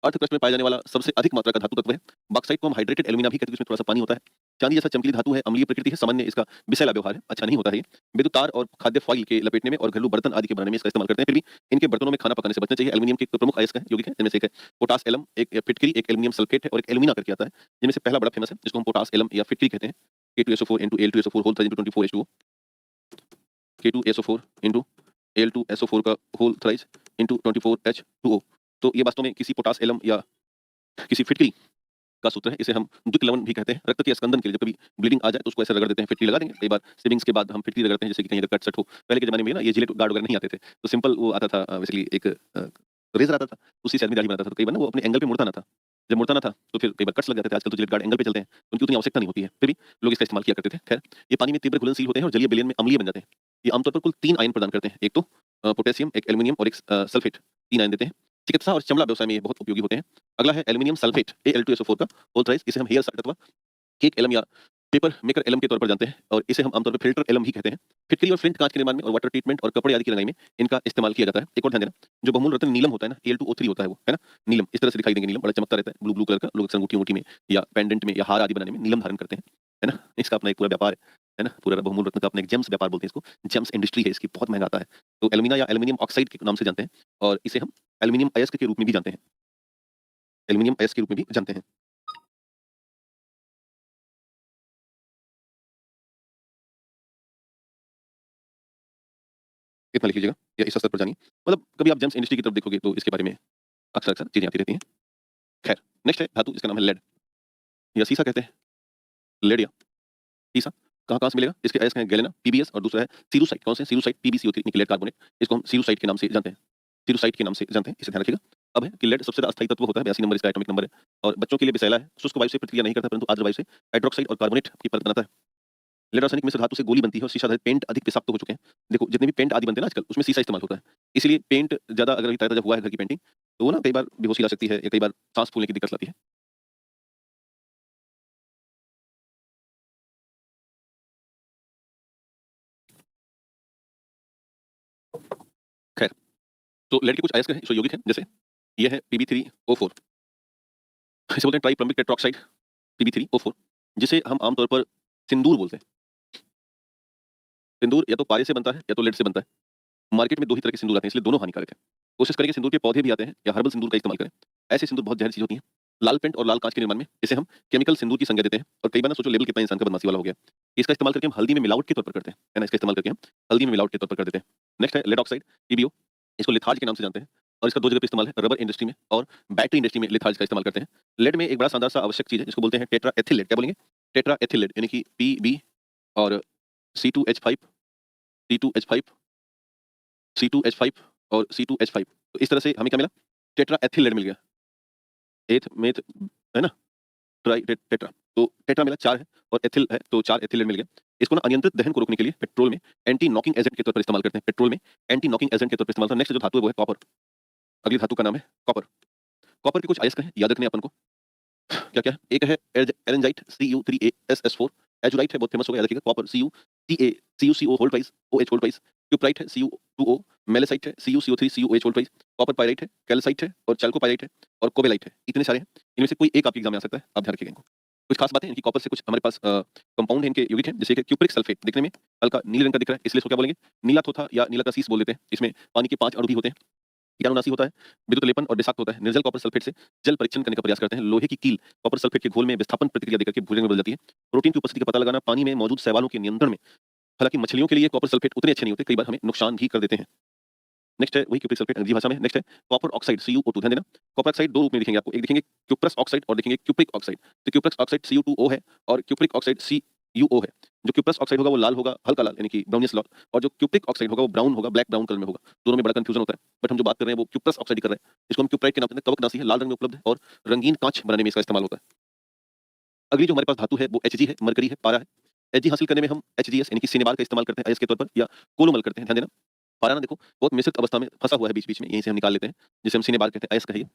अर्थ क्रस्ट में पाया जाने वाला सबसे अधिक मात्रा का धातु तत्व है. बॉक्साइट को हम हाइड्रेटेड एल्यूमिना भी कहते हैं, इसमें थोड़ा सा पानी होता है. चांदी जैसा चमकीली धातु है, अम्लीय प्रकृति है, सामान्य इसका विषैला व्यवहार है, अच्छा नहीं होता है ये. विद्युत तार और खाद्य फॉइल के लपेटने में और घरेलू बर्तन आदि के बनाने में इसका इस्तेमाल करते हैं. फिर भी इनके बर्तनों में खाना पकाने से बचना चाहिए. एल्यूमिनियम के प्रमुख अयस्क हैं, यौगिक हैं, जिनमें से एक है पोटास एलम, एक फिटकरी, एक एल्यूमिनियम सल्फेट है और एक एल्यूमिना करके आता है. जिनमें से पहला बड़ा फेमस है जिसको हम पोटास एलम या फिटकरी कहते हैं. K2SO4 * Al2SO4 whole 24H2O. K2SO4 * Al2SO4 का होल थ्राइस * 24H2O. तो ये वास्तव में किसी पोटास एलम या किसी फिटकरी का सूत्र है. इसे हम द्विक लवण भी कहते हैं. रक्त के स्कंदन के लिए जब कभी ब्लीडिंग आ जाए तो उसको ऐसे रगड़ देते हैं, फिटकरी लगा देंगे. कई बार सेविंग्स के बाद हम फिटकरी रगड़ते हैं, जैसे कि कहीं अगर कट सट हो. पहले के जमाने में ना ये जिलेट गार्ड वगैरह नहीं आते थे, तो सिंपल वो आता था बेसिकली एक रेजर आता था, उसी से आदमी दाढ़ी बनाता था. तो कई बार ना वो अपने एंगल पे मुड़ता ना था. जब मुड़ता ना था तो फिर कई बार कट्स लग जाते थे. आजकल तो जिलेट गार्ड एंगल पे चलते हैं, उनकी उतनी आवश्यकता नहीं होती है. फिर भी लोग इसका इस्तेमाल किया करते थे. खैर, ये पानी में तीव्र घुलनशील होते हैं और जलीय विलयन में अम्लीय बन जाते हैं. ये आमतौर पर कुल 3 आयन प्रदान करते हैं. एक तो पोटेशियम, एक एल्यूमिनियम और एक सल्फेट. 3 आयन देते हैं. चिकित्सा और चमड़ा व्यवसाय में ये बहुत उपयोगी होते हैं. अगला है एल्यूमिनियम सल्फेट Al2SO4 का होल थ्राइस. इसे हम हेयर सल्ट अथवा केक एलम या पेपर मेकर एलम के तौर पर जानते हैं और इसे हम आमतौर पर फिल्टर एलम ही कहते हैं. फिटकरी और फ्लिंट कांच के निर्माण में और वाटर ट्रीटमेंट और कपड़े आदि की रंगाई में इनका इस्तेमाल किया जाता है. एक और ध्यान देना, जो बहुमूल रत्न नीलम होता है ना, Al2O3 होता है वो, है ना. नीलम इस तरह से दिखाई देंगे. नीलम बड़ा चमकता रहता है, ब्लू ब्लू कलर का. लोग अक्सर अंगूठी में या पेंडेंट में या हार आदि बनाने में नीलम धारण करते हैं, है ना. इसका अपना एक पूरा व्यापार है ना. पूरा बहुमूल रत्न का अपना एक जेम्स व्यापार बोलते हैं इसको. जेम्स इंडस्ट्री है इसकी, बहुत महंगा आता है. तो एल्यूमिना या एल्यूमिनियम ऑक्साइड के नाम से जानते हैं और इसे हम एल्यूमिनियम अयस्क के रूप में भी जानते हैं. एल्यूमिनियम अयस्क के रूप में भी जानते हैं. इतना लिख लीजिएगा या इस स्तर पर जानिए. मतलब कभी आप जेम्स इंडस्ट्री की तरफ देखोगे तो इसके बारे में अक्सर चीजें आती रहती हैं. खैर, नेक्स्ट है धातु, इसका नाम है लेड या सीसा कहते हैं. लेड या सीसा कहाँ-कहाँ से मिलेगा? इसके अयस्क हैं गैलेना, पीबीएस और दूसरा है सीरूसाइट. कौन से? सीरूसाइट, PbCO3 निकलेट कार्बोनेट. इसको हम सीरूसाइट के नाम से जानते हैं. सीरूसाइट के नाम से जानते हैं, इसे ध्यान रखिएगा. अब है कि लेड सबसे ज़्यादा अस्थायी तत्व होता है. 82 नंबर इसका एटॉमिक नंबर है और बच्चों के लिए विषैला है. शुष्क वायु से प्रतिक्रिया नहीं करता परंतु आर्द्र वायु से हाइड्रोक्साइड और कार्बोनेट की परत बनाता है. लेड रासायनिक मिश्र धातु से गोली बनती है और शीशा आधारित पेंट अधिक विषाक्त हो चुके हैं. देखो जितने भी पेंट आदि बनते हैं ना आजकल, उसमें शीशा इस्तेमाल होता है. इसलिए पेंट ज़्यादा अगर अभी ताज़ा हुआ है घर की पेंटिंग, तो वो ना कई बार बेहोशी ला सकती है या कई बार सांस फूलने की दिक्कत लाती है. खैर, तो लेड के कुछ अयस्क हैं जो यौगिक हैं, जैसे ये है Pb3O4. इसे बोलते हैं ट्राइपरमिक टेट्राऑक्साइड Pb3O4, जिसे हम आमतौर पर सिंदूर बोलते हैं. सिंदूर या तो पारे से बनता है या तो लेड से बनता है. मार्केट में 2 ही तरह के सिंदूर आते हैं, इसलिए दोनों हानिकारक हैं. कोशिश करें कि सिंदूर के पौधे भी आते हैं या हर्बल सिंदूर का इस्तेमाल करें. ऐसे सिंदूर बहुत जहर चीज होती हैं. लाल पेंट और लाल कांच के निर्माण में इसे हम केमिकल सिंदूर की संज्ञा देते हैं. और कई बार ना सोचो लेबल कितना इंसान का बदमाशी वाला हो गया. इसका इस्तेमाल करके हम हल्दी में मिलावट के तौर पर करते हैं, है ना. इसका इस्तेमाल करके हम हल्दी में मिलावट के तौर पर कर देते हैं. नेक्स्ट है लेड ऑक्साइड PbO. इसको लिथार्ज के नाम से जानते हैं और इसका 2 जगह पे इस्तेमाल है, रबर इंडस्ट्री में और बैटरी इंडस्ट्री में लिथार्ज का इस्तेमाल करते हैं. लेड में एक बड़ा शानदार सा आवश्यक चीज है जिसको बोलते हैं टेट्रा एथिल लेड. क्या बोलेंगे? टेट्रा एथिल लेड, यानी कि Pb और C2H5 C2H5 C2H5 और C2H5. तो इस तरह से हमें क्या मिला? टेट्रा एथिल लेड मिल गया. एथ मेथ, है ना, ट्राई टेट्रा. तो टेट्रा मिला 4 है और एथिल है तो 4 एथिल लेड मिल गया. इसको ना अनियंत्रित दहन को रोकने के लिए पेट्रोल में एंटी नॉकिंग एजेंट के तौर पर इस्तेमाल करते हैं. पेट्रोल में एंटी नॉकिंग एजेंट के तौर पर इस्तेमाल होता है. नेक्स्ट जो धातु है वो है कॉपर. अगली धातु का नाम है कॉपर. कॉपर के कुछ अयस्क हैं, याद रखने हैं अपन को. क्या-क्या? एक है एरेंजाइट Cu3AsS4. एजुराइट है, बहुत फेमस होगा, याद रखिएगा. Copper CuCO whole twice OH whole twice. Cuprite है Cu2O. मेलेसाइट है CuCO3 CuOH whole twice. Copper pyrite है, कैल्साइट है और चैल्कोपायराइट है और कोबेलाइट है. इतने सारे हैं, इनमें से कोई एक आपके एग्जाम में आ सकता है, आप ध्यान रखिएगा इनको. कुछ खास बातें इनकी कॉपर से कुछ हमारे पास कंपाउंड है इनके यौगिक हैं, जैसे कि क्यूप्रिक सल्फेट दिखने में हल्का नीले रंग का दिख रहा है, इसलिए इसको क्या बोलेंगे? नीला थोथा या नीला कसीस बोल देते हैं. इसमें पानी के 5 अणु भी होते हैं. कीटाणुनाशी होता है, विद्युत लेपन और विषाक्त होता है. निर्जल कॉपर सल्फेट से जल परीक्षण करने का प्रयास करते हैं. लोहे की कील कॉपर सल्फेट के घोल में विस्थापन प्रतिक्रिया देकर के भूरे में बदल जाती है. प्रोटीन की उपस्थिति का पता लगाना, पानी में मौजूद शैवालों के नियंत्रण में हालाँकि मछलियों के लिए कॉपर सल्फेट उतने अच्छे नहीं होते, कई बार हमें नुकसान भी कर देते हैं। नेक्स्ट है वही क्यूप्रिक सल्फेट अंग्रेजी भाषा में। नेक्स्ट है कॉपर ऑक्साइड CuO2, ध्यान देना। कॉपर ऑक्साइड 2 रूप में दिखेंगे आपको, एक दिखेंगे क्यूप्रस ऑक्साइड और दिखेंगे क्यूप्रिक ऑक्साइड। तो क्यूप्रस ऑक्साइड CuO2 है और क्यूप्रिक ऑक्साइड CuO है। जो क्यूप्रस ऑक्साइड होगा वो लाल होगा, हल्का लाल यानी कि ब्राउनिश लाल, और जो क्यूप्रिक ऑक्साइड होगा वो ब्राउन होगा, ब्लैक ब्राउन कलर में होगा। दोनों में बड़ा कन्फ्यूजन होता है, बट हम जो बात कर रहे हैं वो क्यूप्रस ऑक्साइड ही कर रहे हैं। इसको हम क्यूप्राइट के नाम से जानते हैं, कवकनाशी है, लाल रंग में उपलब्ध है और रंगीन कांच बनाने में इसका इस्तेमाल होता है। अगली जो हमारे पास धातु है वो Hg है, मरकरी है, पारा है। Hg हासिल करने में हम HgS यानी कि सिनेबार का इस्तेमाल करते हैं अयस्क के तौर पर, या कोलोमल करते हैं, ध्यान देना। पारा ना देखो बहुत मिश्रित अवस्था में फंसा हुआ है बीच-बीच में, यहीं से हम निकाल लेते हैं, जिसे हम सिनेबार कहते हैं, अयस्क है ये।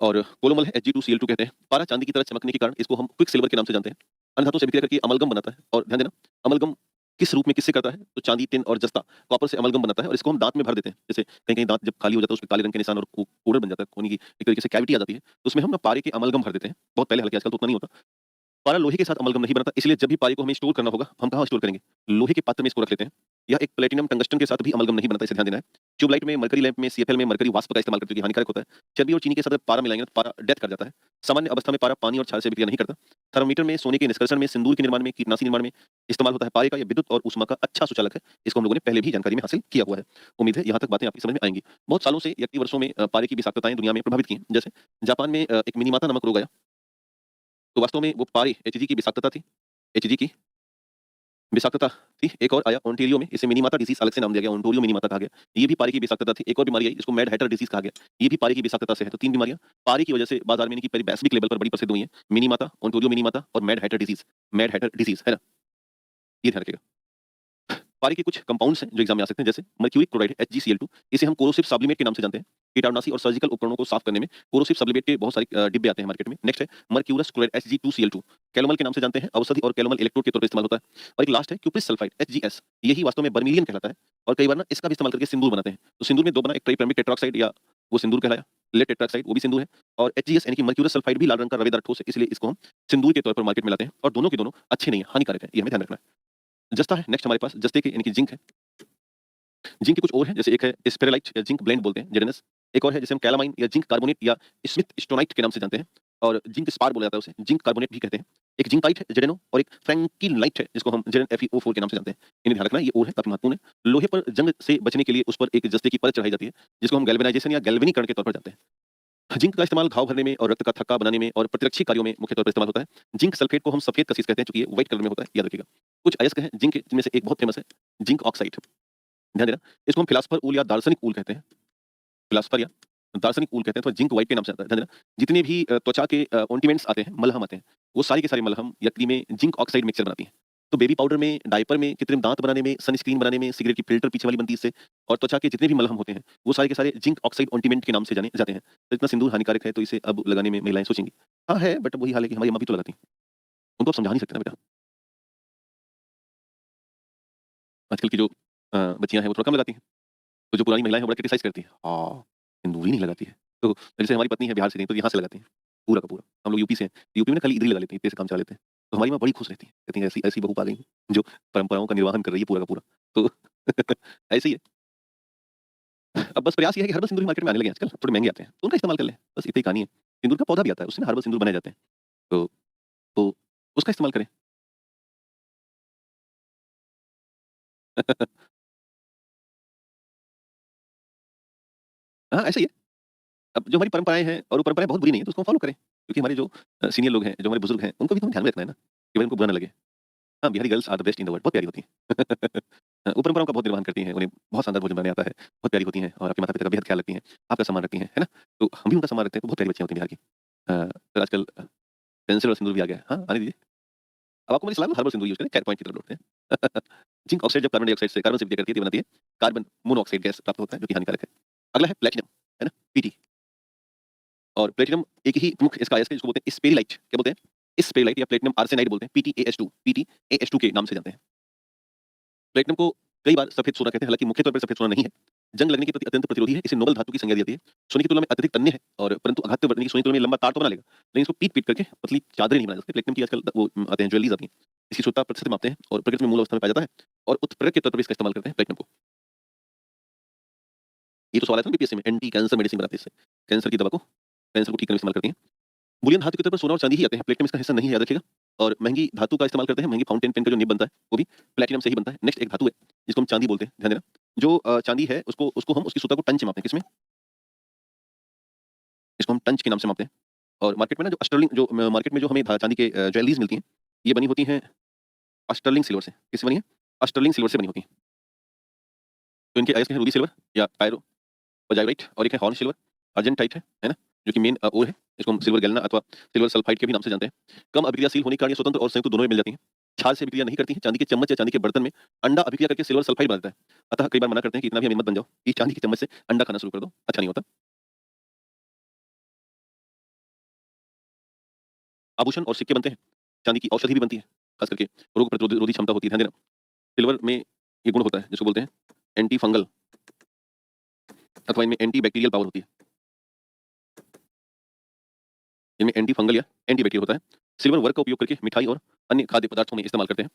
और कोलोमल है Hg2Cl2 कहते हैं। पारा चांदी की तरह चमकने के कारण इसको हम क्विक सिल्वर के नाम से जानते हैं। अन्य धातुओं से विक्रिया करके अमलगम बनाता है, और ध्यान देना अमलगम किस रूप में किससे करता है, तो चांदी, टिन और जस्ता कॉपर से अमलगम बनाता है और इसको हम दांत में भर देते हैं। जैसे कहीं-कहीं दांत जब खाली हो जाता है उसमें काले रंग के निशान और कोड़र बन जाता है, कोनी की एक तरीके से कैविटी आ जाती है, तो उसमें हम ना पारे के अमलगम भर देते हैं। बहुत पहले, हालांकि आजकल तो उतना नहीं होता। पारा लोहे के साथ अमलगम नहीं बनता, इसलिए जब भी पारे को हमें स्टोर करना होगा, हम कहाँ स्टोर करेंगे? लोहे के पात्र में इसको रख लेते हैं। या एक प्लेटिनम टंगस्टन के साथ भी अमलगम नहीं बनता, इसे ध्यान देना है। ट्यूबलाइट में, मरकरी लैंप में, CFL में मरकरी वाष्प का इस्तेमाल करते हैं, जो कि हानिकारक होता है। चर्बी और चीनी के साथ अगर पारा मिलाएंगे तो पारा डेथ कर जाता है। सामान्य अवस्था में पारा पानी और क्षार से विक्रिया नहीं करता। थर्मामीटर में, सोने के निष्कर्षण में, सिंदूर के निर्माण में, कीटनाशी निर्माण में इस्तेमाल होता है पारे का। यह विद्युत और ऊष्मा का अच्छा सुचालक है। इसको हम लोगों ने पहले भी जानकारी में हासिल किया हुआ है। उम्मीद है यहाँ तक बातें आपकी समझ में आएंगी। बहुत सालों से या कई वर्षों में पारे की विषाक्तताएं दुनिया में प्रभावित की हैं। जैसे जापान में एक मिनीमाता नामक रोग आया, तो वास्तव में वो पारे Hg की विषाक्तता थी। Hg की विषाक्तता थी। एक और आया ओंटारियो में, इसे मिनीमाता डिसीज अलग से नाम दिया गया, ओंटारियो मिनीमाता कहा गया। ये भी पारे की विषाक्तता थी। एक और बीमारी आई जिसको मैड हैटर डिसीज कहा गया, ये भी पारे की विषाक्तता से है। तो 3 बीमारियां पारे की वजह से बाजार में, इनकी वैश्विक लेवल पर बड़ी प्रसिद्ध हुई हैं। मिनीमाता, ओंटारियो मिनीमाता और mad Hatter disease. Mad Hatter disease है ना, ये ध्यान रखिएगा। पारे के कुछ कंपाउंड्स हैं जो एग्जाम में आ सकते हैं, जैसे मर्क्यूरिक क्लोराइड HgCl2, इसे हम कोरोसिव सब्लिमेट के नाम से जानते हैं। कीटाणुनाशी और सर्जिकल उपकरणों को साफ करने में कोरोसिव सब्लिमेट के बहुत सारे डिब्बे आते हैं मार्केट में। नेक्स्ट है मर्क्यूरस क्लोराइड Hg2Cl2, कैलोमल के नाम से जानते हैं, औषधि और कैलोमल इलेक्ट्रोड के तौर पर इस्तेमाल होता है। और एक लास्ट है क्यूप्रिस सल्फाइड HgS, यही वास्तव में बर्मिलियन कहलाता है, और कई बार ना इसका भी इस्तेमाल करके सिंदूर बनाते हैं। तो सिंदूर में दो बना, एक ट्राइपैमिक टेट्राऑक्साइड या वो सिंदूर कहलाया, लेड टेट्राऑक्साइड वो भी सिंदूर है, और HgS यानी कि मर्क्यूरस सल्फाइड भी लाल रंग का रवेदार ठोस है, इसलिए इसको हम सिंदूर के तौर पर मार्केट में लाते हैं। और दोनों के दोनों अच्छे नहीं है, हानिकारक है, ये हमें ध्यान रखना है। जस्ता है नेक्स्ट हमारे पास, जस्ते के यानी कि जिंक है। जिंक के कुछ और हैं, जैसे एक है स्पेरेलाइट या जिंक ब्लेंड बोलते हैं, जेडएनएस। एक और है जिसे हम कैलामाइन या जिंक कार्बोनेट या स्मिथ स्टोनाइट के नाम से जानते हैं, और जिंक स्पार बोला जाता है उसे, जिंक कार्बोनेट भी कहते हैं। एक जिंकाइट है जेडेनो, और एक फ्रैंकिलाइट है जिसको हम JnFeO4 के नाम से जानते हैं। इन्हें ध्यान रखना है, ये और है, काफी महत्वपूर्ण है। लोहे पर जंग से बचने के लिए उस पर एक जस्ते की परत चढ़ाई जाती है, जिसको हम गैल्वेनाइजेशन या गैल्वेनीकरण के तौर पर जानते हैं। जिंक का इस्तेमाल घाव भरने में और रक्त का थक्का बनाने में और प्रतिरक्षी कार्यों में मुख्य तौर पर इस्तेमाल होता है। जिंक सल्फेट को हम सफेद कसीस कहते हैं, क्योंकि ये व्हाइट कलर में होता है, याद रखिएगा। कुछ अयस्क हैं जिंक के, जिनमें से एक बहुत फेमस है, जिंक ऑक्साइड, ध्यान देना। इसको हम फिलासफर ऊल या दार्शनिक ऊल कहते हैं, फिलासफर या दार्शनिक ऊल कहते हैं, तो जिंक व्हाइट के नाम से आता है, ध्यान देना। जितने भी त्वचा के ऑइंटमेंट्स आते हैं, मलहम आते हैं, वो सारे के सारे मलहम या क्रीमें जिंक ऑक्साइड मिक्सचर बनाती हैं। तो बेबी पाउडर में, डायपर में, कृत्रिम दांत बनाने में, सनस्क्रीन बनाने में, सिगरेट की फिल्टर पीछे वाली बनती है इससे, और त्वचा के जितने भी मलहम होते हैं वो सारे के सारे जिंक ऑक्साइड ऑइंटमेंट के नाम से जाने जाते हैं। तो इतना सिंदूर हानिकारक है, तो इसे अब लगाने में महिलाएं सोचेंगी। हाँ है, बट वही हाल है कि हमारी अम्मा भी तो लगाती हैं, उनको आप समझा नहीं सकते ना बेटा। आजकल की जो बच्चियां हैं वो थोड़ा कम लगाती हैं, तो जो पुरानी महिलाएं हैं वो बड़ा क्रिटिसाइज करती हैं, हाँ सिंदूर ही नहीं लगाती है। तो जैसे हमारी पत्नी है बिहार से, नहीं तो यहाँ से लगाती हैं पूरा का पूरा। हम लोग यूपी से हैं, यूपी में ना खाली इधर ही लगा लेते हैं, इतने से काम चला लेते हैं। तो हमारी माँ बड़ी खुश रहती है, कहती हैं ऐसी ऐसी बहू पा गई हैं, जो परंपराओं का निर्वाहन कर रही है पूरा का पूरा। तो ऐसे ही है। अब बस प्रयास ये है कि हर्बल सिंदूर भी मार्केट में आने लगे हैं आजकल, थोड़े महंगे आते हैं, तो उनका इस्तेमाल कर लें, बस इतनी कहानी है। सिंदूर का पौधा भी आता है, उससे ना हर्बल सिंदूर बनाए जाते हैं, तो तो उसका इस्तेमाल करें। हाँ, ऐसा ही है। अब जो हमारी परंपराएँ हैं, और वो परंपराएँ बहुत बुरी नहीं है, तो उसको फॉलो करें, क्योंकि हमारे जो सीनियर लोग हैं, जो हमारे बुजुर्ग हैं, उनको भी तो ध्यान में रखना है ना, कि भाई उनको बुरा ना लगे। हाँ, Bihari girls are the best in the world, बहुत प्यारी होती हैं। वो परंपराओं का बहुत निर्वहन करती हैं, उन्हें बहुत शानदार भोजन बनाने आता है, बहुत प्यारी होती हैं, और आपके माता-पिता का बेहद ख्याल रखती हैं, आपका सम्मान रखती हैं, है ना? तो हम भी उनका सम्मान रखते हैं, तो बहुत प्यारी बच्चियाँ होती हैं बिहार की। तो आजकल पेंसिल और सिंदूर भी आ गया है। हाँ, आने दीजिए। अब आपको मेरी सलाह है, हर्बल सिंदूर यूज़ करें, कैट पॉइंट की तरफ लौटते हैं। जिंक ऑक्साइड जब कार्बन डाइऑक्साइड से कार्बन से विक्रिया करती है, तो ये बनाती है कार्बन मोनोऑक्साइड गैस प्राप्त होता है, जो कि हानिकारक है। अगला है प्लैटिनम, है ना? पीटी। और प्लेटिनम एक ही प्रमुख इसका अयस्क है, जिसको बोलते हैं स्पेरिलाइट। क्या बोलते हैं? स्पेरिलाइट या प्लेटिनम आर्सेनाइड बोलते हैं, PtAH2 के नाम से जानते हैं। प्लेटिनम को कई बार सफेद सोना कहते हैं, हालांकि मुख्य तौर पर सफेद सोना नहीं है। जंग लगने के प्रति अत्यंत प्रतिरोधी है, इसे नोबल धातु की संज्ञा दी जाती है। सोने की तुलना में अत्यधिक तन्य है, और परंतु आघात बढ़ने की, सोने की तुलना में लंबा तार तो बना लेगा, लेकिन इसको पीट पीट करके पतली चादरें नहीं बना सकते। प्लेटिनम की आजकल वो आते हैं, ज्वेलरीज आती हैं, इसकी शुद्धता प्रतिशत मापते हैं, और प्रकृति में मूल अवस्था में पाया जाता है, और उत्प्रेरक के तौर पर इसका इस्तेमाल करते हैं प्लेटिनम को। ये तो सवाल आता है बीपीएससी में, एंटी कैंसर मेडिसिन बनाते हैं इससे, कैंसर की दवा को, कैंसर को ठीक करने में इस्तेमाल करती हैं। बुलियन धातु के तौर पर सोना और चांदी ही आते हैं, प्लेटिनम इसका हिस्सा नहीं है, याद रखिएगा। और महँगी धातु का इस्तेमाल करते हैं, महँगी फाउंटेन पेन का जो निब बनता है, वो भी प्लैटिनम से ही बनता है। नेक्स्ट एक धातु है, जिसको हम चांदी बोलते हैं, ध्यान देना। जो चांदी है उसको उसको हम उसकी सूता को टंच मापते हैं, किसमें? इसको हम टंच के नाम से मापते हैं। और मार्केट में ना जो अस्टर्लिंग जो मार्केट में जो हमें चांदी के ज्वेलरीज़ मिलती हैं, ये बनी होती हैं अस्टर्लिंग सिल्वर से। किससे बनी है? अस्टर्लिंग सिल्वर से बनी होती हैं। तो इनके अयस्क हैं रूबी सिल्वर या पायरोजाइराइट, और एक है हॉर्न सिल्वर, अर्जेंटाइट है ना? जो कि मेन ओर है। इसको हम सिल्वर गैलेना अथवा सिल्वर सल्फाइड के भी नाम से जानते हैं। कम अभिक्रियाशील होने के कारण ये स्वतंत्र और संयुक्त दोनों में मिल जाती हैं। छाल से अभिक्रिया नहीं करती हैं। चांदी के चम्मच या चांदी के बर्तन में अंडा अभिक्रिया करके सिल्वर सल्फाइड बना देता है। अतः कई बार मना करते हैं कि इतना भी अमीर मत बन जाओ कि चांदी के चम्मच से अंडा खाना शुरू कर दो, अच्छा नहीं होता। आभूषण और सिक्के बनते हैं। चांदी की औषधि भी बनती है, खास करके रोग प्रतिरोधी क्षमता होती है, ध्यान देना। सिल्वर में ये गुण होता है जिसको बोलते हैं एंटी फंगल, अथवा इनमें एंटी बैक्टीरियल पावर होती है। इनमें एंटी फंगल या एंटी बैक्टीरियल होता है। सिल्वर वर्क का उपयोग करके मिठाई और अन्य खाद्य पदार्थों में इस्तेमाल करते हैं।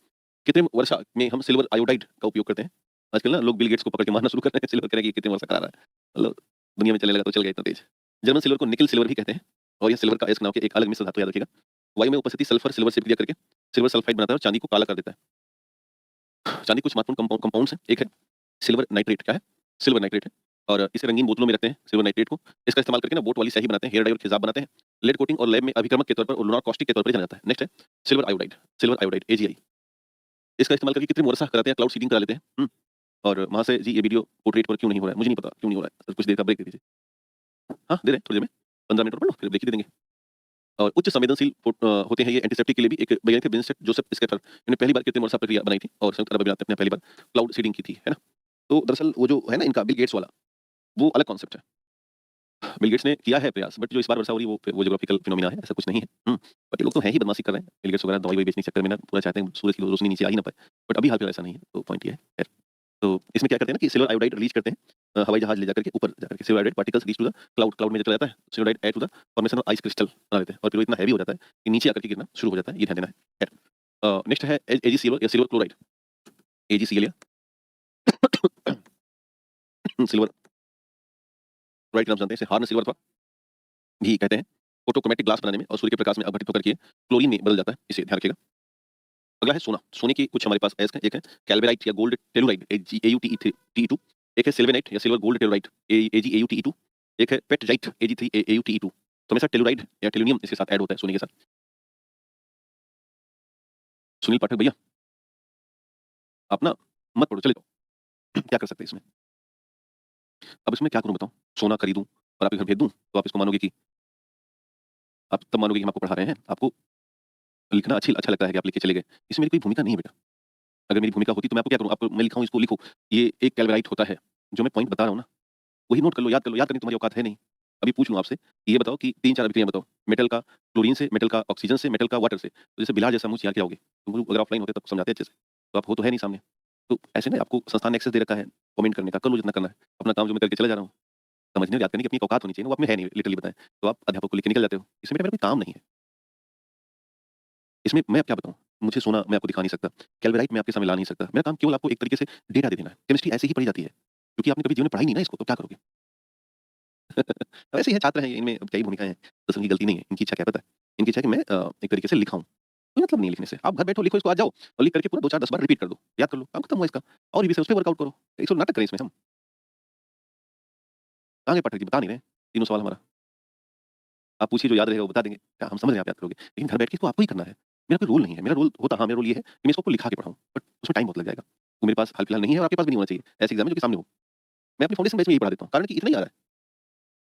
कृत्रिम वर्षा में हम सिल्वर आयोडाइड का उपयोग करते हैं। आजकल ना लोग बिल गेट्स को पकड़ के मारना शुरू कर रहे हैं, सिल्वर कह रहे हैं कि कृत्रिम वर्षा करा रहा है। मतलब दुनिया में चलने लगा तो चल गया इतना तेज। जर्मन सिल्वर को निकेल सिल्वर भी कहते हैं, और यह सिल्वर का अयस्क नाम के एक अलग मिश्र धातु, याद रखिएगा। वायु में उपस्थिति सल्फर सिल्वर से क्रिया करके सिल्वर सल्फाइड बनाता है और चांदी को काला कर देता है। चांदी कुछ महत्वपूर्ण कंपाउंड्स हैं। एक है सिल्वर नाइट्रेट। क्या है? सिल्वर नाइट्रेट है, और इसे रंगीन बोतलों में रखते हैं सिल्वर नाइट्रेट को। इसका इस्तेमाल करके ना बोट वाली स्याही बनाते हैं, हेयर डाई और खिजाब बनाते हैं। लेड कोटिंग और लैब में अभिक्रमक के तौर पर और लुनार कॉस्टिक के तौर पर जाना जाता है। नेक्स्ट है silver iodide. Silver iodide AgI। इसका इस्तेमाल करके कृत्रिम वर्षा कराते हैं, क्लाउड सीडिंग करा लेते हैं। और वहां से जी ये वीडियो पोर्ट्रेट पर क्यों नहीं हो रहा है मुझे नहीं पता, क्यों नहीं हो रहा है। सर कुछ देर का ब्रेक दे दीजिए। हाँ दे रहे हैं, थोड़ी देर में 15 मिनट और पढ़ लो, फिर ब्रेक ही दे देंगे। और उच्च संवेदनशील होते हैं ये एंटीसेप्टिक के लिए भी। एक वैज्ञानिक थे विंसेंट जोसेफ स्कैफर, इन्होंने पहली बार कृत्रिम वर्षा प्रक्रिया बनाई थी और संयुक्त अरब अमीरात में पहली बार क्लाउड सीडिंग की थी, है ना? तो दरअसल वो जो है ना इनका बिल गेट्स वाला, वो अलग कॉन्सेप्ट है। बिल गेट्स ने किया है प्रयास, बट जो इस बार वर्षा हो रही है वो ज्योग्राफिकल फिनोमिना है, ऐसा कुछ नहीं है। बट ये लोग तो हैं ही बदमाशी कर रहे हैं। बिल गेट्स वगैरह दवाई वही बेचने के चक्कर में ना पूरा चाहते हैं सूरज की रोशनी नीचे आ ही ना पाए। बट अभी हाल फिलहाल ऐसा नहीं है, तो पॉइंट ये है। खैर, तो इसमें क्या करते हैं ना कि सिल्वर आयोडाइड रिलीज करते हैं, हवाई जहाज ले जाकर के ऊपर जाकर के silver iodide particles reach to the cloud. Cloud में जब चला जाता है silver iodide aid to the formation of ice crystal बना देते हैं, और फिर वो इतना हैवी हो जाता है कि नीचे आकर के गिरना शुरू हो जाता है। ये ध्यान देना है। खैर, नेक्स्ट है AgCl या सिल्वर क्लोराइड। AgCl या सिल्वर क्लोराइड के नाम से जानते हैं। इसे हार्न सिल्वर अथवा भी कहते हैं। फोटोक्रोमैटिक ग्लास बनाने में और सूर्य के प्रकाश में अपघटित होकर के क्लोरीन में बदल जाता है, इसे ध्यान रखिएगा। अगला है सोना। सोने की कुछ हमारे पास अयस्क हैं। एक है कैल्वेराइट या गोल्ड टेलुराइड AgAuTe2। एक है सिल्वेनाइट या सिल्वर गोल्ड टेलुराइड AgAuTe2। एक है पेटजाइट Ag3AuTe2। तो हमेशा टेलुराइड या टेलुनियम इसके साथ ऐड होता है सोने के साथ। सुनील पाठक भैया, आप ना मत पढ़ो, चले जाओ। क्या कर सकते हैं इसमें? अब इसमें क्या करूं बताओ? सोना खरीदूं और आपके घर भेज दूं, तो आप इसको मानोगे कि आप तब मानोगे कि हम आपको पढ़ा रहे हैं। आपको लिखना अच्छा लगता है कि आप लिख के चले गए। इसमें मेरी कोई भूमिका नहीं है बेटा। अगर मेरी भूमिका होती तो मैं आपको क्या करूं? आपको मैं लिखाऊं, इसको लिखो, ये एक कैल्वेराइट होता है। जो मैं पॉइंट बता रहा हूं ना, वही नोट कर लो, याद कर लो। याद करने की तुम्हारी औकात है नहीं। अभी पूछ लूं आपसे, ये बताओ कि 3-4 अभिक्रियाएं बताओ। मेटल का क्लोरीन से, मेटल का ऑक्सीजन से, मेटल का वाटर से। तो जैसे बिलार जैसा मुंह चिढ़ा के आओगे। तुम लोग अगर ऑफलाइन होते तब समझाते अच्छे से। तो आप हो तो है नहीं सामने। तो ऐसे ना आपको संस्थान ने एक्सेस दे रखा है कमेंट करने का, कर लो जितना करना है। अपना काम जो मैं करके चला जा रहा हूँ। समझने और याद करने की अपनी एक औकात होनी चाहिए ना, वो आप में है नहीं, लिटरली बताएं। तो आप अध्यापक को लेके निकल जाते हो। इसमें मेरा कोई काम नहीं है। इसमें मैं अब क्या बताऊँ? मुझे सोना मैं आपको दिखा नहीं सकता। कैल्वेराइट मैं आपके सामने ला नहीं सकता। मेरा काम केवल आपको एक तरीके से डेटा दे देना है। केमिस्ट्री ऐसे ही पढ़ी जाती है। क्योंकि आपने कभी जीवन में पढ़ा ही नहीं ना इसको, तो क्या करोगे? वैसे ही है, छात्र हैं ये, इनमें अब क्या ही भूमिका है। दसवीं की गलती नहीं है। इनकी इच्छा क्या पता है? इनकी इच्छा है कि मैं एक तरीके से लिखाऊँ। कोई मतलब नहीं है लिखने से। आप घर बैठो, लिखो इसको, आज जाओ और लिख करके पूरा 2-4-10 बार रिपीट कर दो। याद कर लो, काम खत्म हुआ इसका। और भी विषय उस पे वर्कआउट करो। इसको नाटक करें इसमें हम। कहाँ गए पाठक जी? बता नहीं रहे। तीनों सवाल हमारा। आप पूछिए, जो याद रहेगा वो बता देंगे। क्या हम समझ रहे हैं आप याद करोगे? लेकिन घर बैठ के इसको आपको ही करना है। मेरा कोई रोल नहीं है। मेरा रोल होता, हाँ, मेरा रोल ये है कि मैं इसको आपको लिखा के पढ़ाऊँ। बट उसमें टाइम बहुत लग जाएगा। वो मेरे पास हाल-फिलहाल नहीं है और आपके पास भी नहीं होना चाहिए। ऐसे एग्ज़ाम है जो कि सामने हो। मैं अपनी फाउंडेशन बैच में यही पढ़ा देता हूँ। कारण कि इतना ही आ रहा है।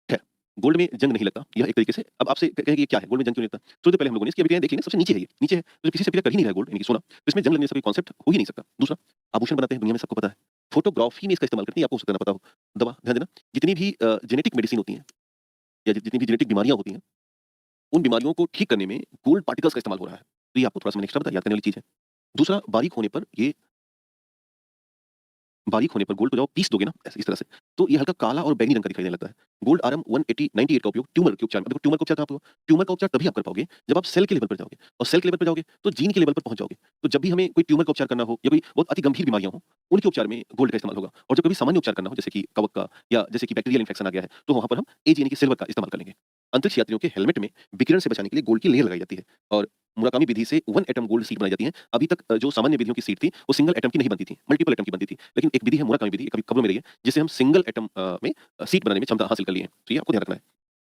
खैर, गोल्ड में जंग नहीं लगता, यह एक तरीके से। अब आपसे कहें कि ये क्या है? गोल्ड में जंग क्यों नहीं लगता? थोड़ी देर पहले हम लोगों ने इसकी अभिक्रियाएँ देखी ना, सबसे नीचे है ये, नीचे है। तो किसी से अभिक्रिया कर ही नहीं रहा है गोल्ड, यानी कि सोना, तो इसमें जंग लगने का कोई कॉन्सेप्ट हो ही नहीं सकता। दूसरा, आभूषण बनाते हैं, दुनिया में सबको पता है। फोटोग्राफी में इसका इस्तेमाल करते हैं, आपको हो सकता है ना पता हो। दवा, ध्यान देना, जितनी भी जेनेटिक मेडिसिन होती हैं या जितनी भी जेनेटिक बीमारियाँ होती हैं, उन बीमारियों को ठीक करने में गोल्ड पार्टिकल्स का इस्तेमाल हो रहा है। तो ये आपको थोड़ा-सा मैंने एक्स्ट्रा बताया, याद करने वाली चीज़ है। दूसरा, बारीक होने पर गोल्ड को जब आप पीस दोगे ना ऐसे इस तरह से, तो ये हल्का काला और बैंगनी रंग का दिखाई देने लगता है। गोल्ड RM 180-98 का उपयोग ट्यूमर के उपचार में। देखो, ट्यूमर का उपचार कहाँ पे होगा? ट्यूमर का उपचार तभी आप कर पाओगे जब आप सेल के लेवल पर जाओगे, और सेल के लेवल पर जाओगे तो जीन के लेवल पर पहुंच जाओगे। तो जब भी हमें कोई ट्यूमर का उपचार करना हो या कोई बहुत अति गंभीर बीमारियां हो, उनके उपचार में गोल्ड का इस्तेमाल होगा। और जब कभी सामान्य उपचार करना हो, जैसे कि कवक का या जैसे कि बैक्टीरियल इन्फेक्शन आ गया है, तो वहां पर हम Ag यानी कि सिल्वर का इस्तेमाल कर लेंगे। अंतरिक्ष यात्रियों के हेलमेट में विकिरण से बचाने के लिए गोल्ड की लेयर लगाई जाती है। और मुराकामी विधि से 1 एटम गोल्ड सीड बनाई जाती है। अभी तक जो सामान्य विधियों की सीड थी, वो सिंगल एटम की नहीं बनती थी, मल्टीपल एटम की बनती थी। लेकिन एक विधि है मुराकामी विधि, कभी खबरों में रही है, जिससे हम सिंगल एटम में सीड बनाने में क्षमता हासिल कर ली है। तो ये आपको ध्यान रखना है।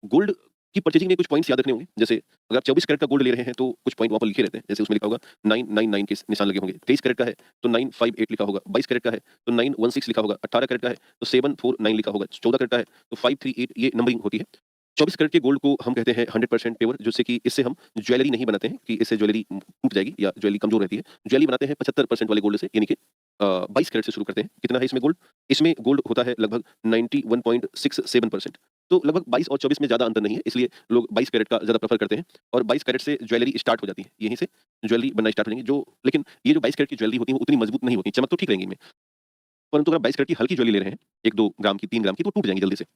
गोल्ड की परचेजिंग में कुछ पॉइंट्स याद रखने होंगे। जैसे अगर आप 24 कैरेट का गोल्ड ले रहे हैं तो कुछ पॉइंट वहाँ पर लिखे रहते हैं। जैसे उसमें लिखा होगा 999 के निशान लगे होंगे। 23 कैरेट का है तो 958 लिखा होगा। 22 कैरेट का है तो 916 लिखा होगा। 18 कैरेट का है तो 749 लिखा होगा। 14 कैरेट का है तो 538 ये नंबरिंग होती है। 24 कैरेट के गोल्ड को हम कहते हैं 100% प्योर, जिससे कि इससे हम ज्वेलरी नहीं बनाते हैं कि इससे ज्वेलरी टूट जाएगी या ज्वेलरी कमजोर रहती है। ज्वेलरी बनाते हैं 75% वाले गोल्ड से, यानी कि 22 कैरेट से शुरू करते हैं। कितना है इसमें गोल्ड? इसमें गोल्ड होता है लगभग 91.67%। तो लगभग 22 और 24 में ज़्यादा अंतर नहीं है, इसलिए लोग 22 कैरेट का ज़्यादा प्रेफ़र करते हैं और 22 कैरेट से ज्वेलरी स्टार्ट हो जाती है। यहीं से ज्वेलरी बनना स्टार्ट हो जाएँगी, जो लेकिन ये जो 22 कैरेट की ज्वेलरी होती है, वो उतनी मजबूत नहीं होती, चमक तो ठीक रहेंगी इनमें, परंतु अगर 22 कैरेट की हल्की ज्वेलरी ले रहे हैं, 1-2 ग्राम की, 3 ग्राम की, तो टूट जाएँगी जल्दी से।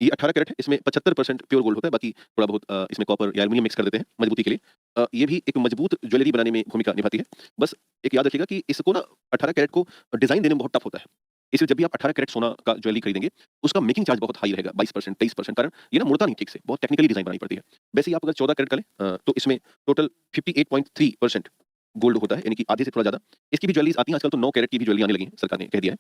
ये 18 कैरेट है, इसमें 75% प्योर गोल्ड होता है, बाकी थोड़ा बहुत इसमें कॉपर या एल्यूमीनियम मिक्स कर देते हैं मजबूती के लिए। ये भी एक मजबूत ज्वेलरी बनाने में भूमिका निभाती है। बस एक याद रखिएगा कि इसको ना 18 कैरेट को डिज़ाइन देने में बहुत टफ होता है। इसलिए जब भी आप 18 कैरेट सोना का ज्वेलरी खरीदेंगे, उसका मेकिंग चार्ज बहुत हाई रहेगा, 22%, 23%, कारण ये ना मुड़ता नहीं ठीक से, बहुत टेक्निकली डिज़ाइन बनानी पड़ती है। वैसे ही आप अगर 14 कैरेट का लें तो इसमें टोटल 58.3% गोल्ड होता है, यानी कि आधे से थोड़ा ज़्यादा। इसकी भी ज्वेलरीज़ आती हैं आजकल, तो 9 कैरेट की भी ज्वेलरी आने लगी है, सरकार ने कह दिया है।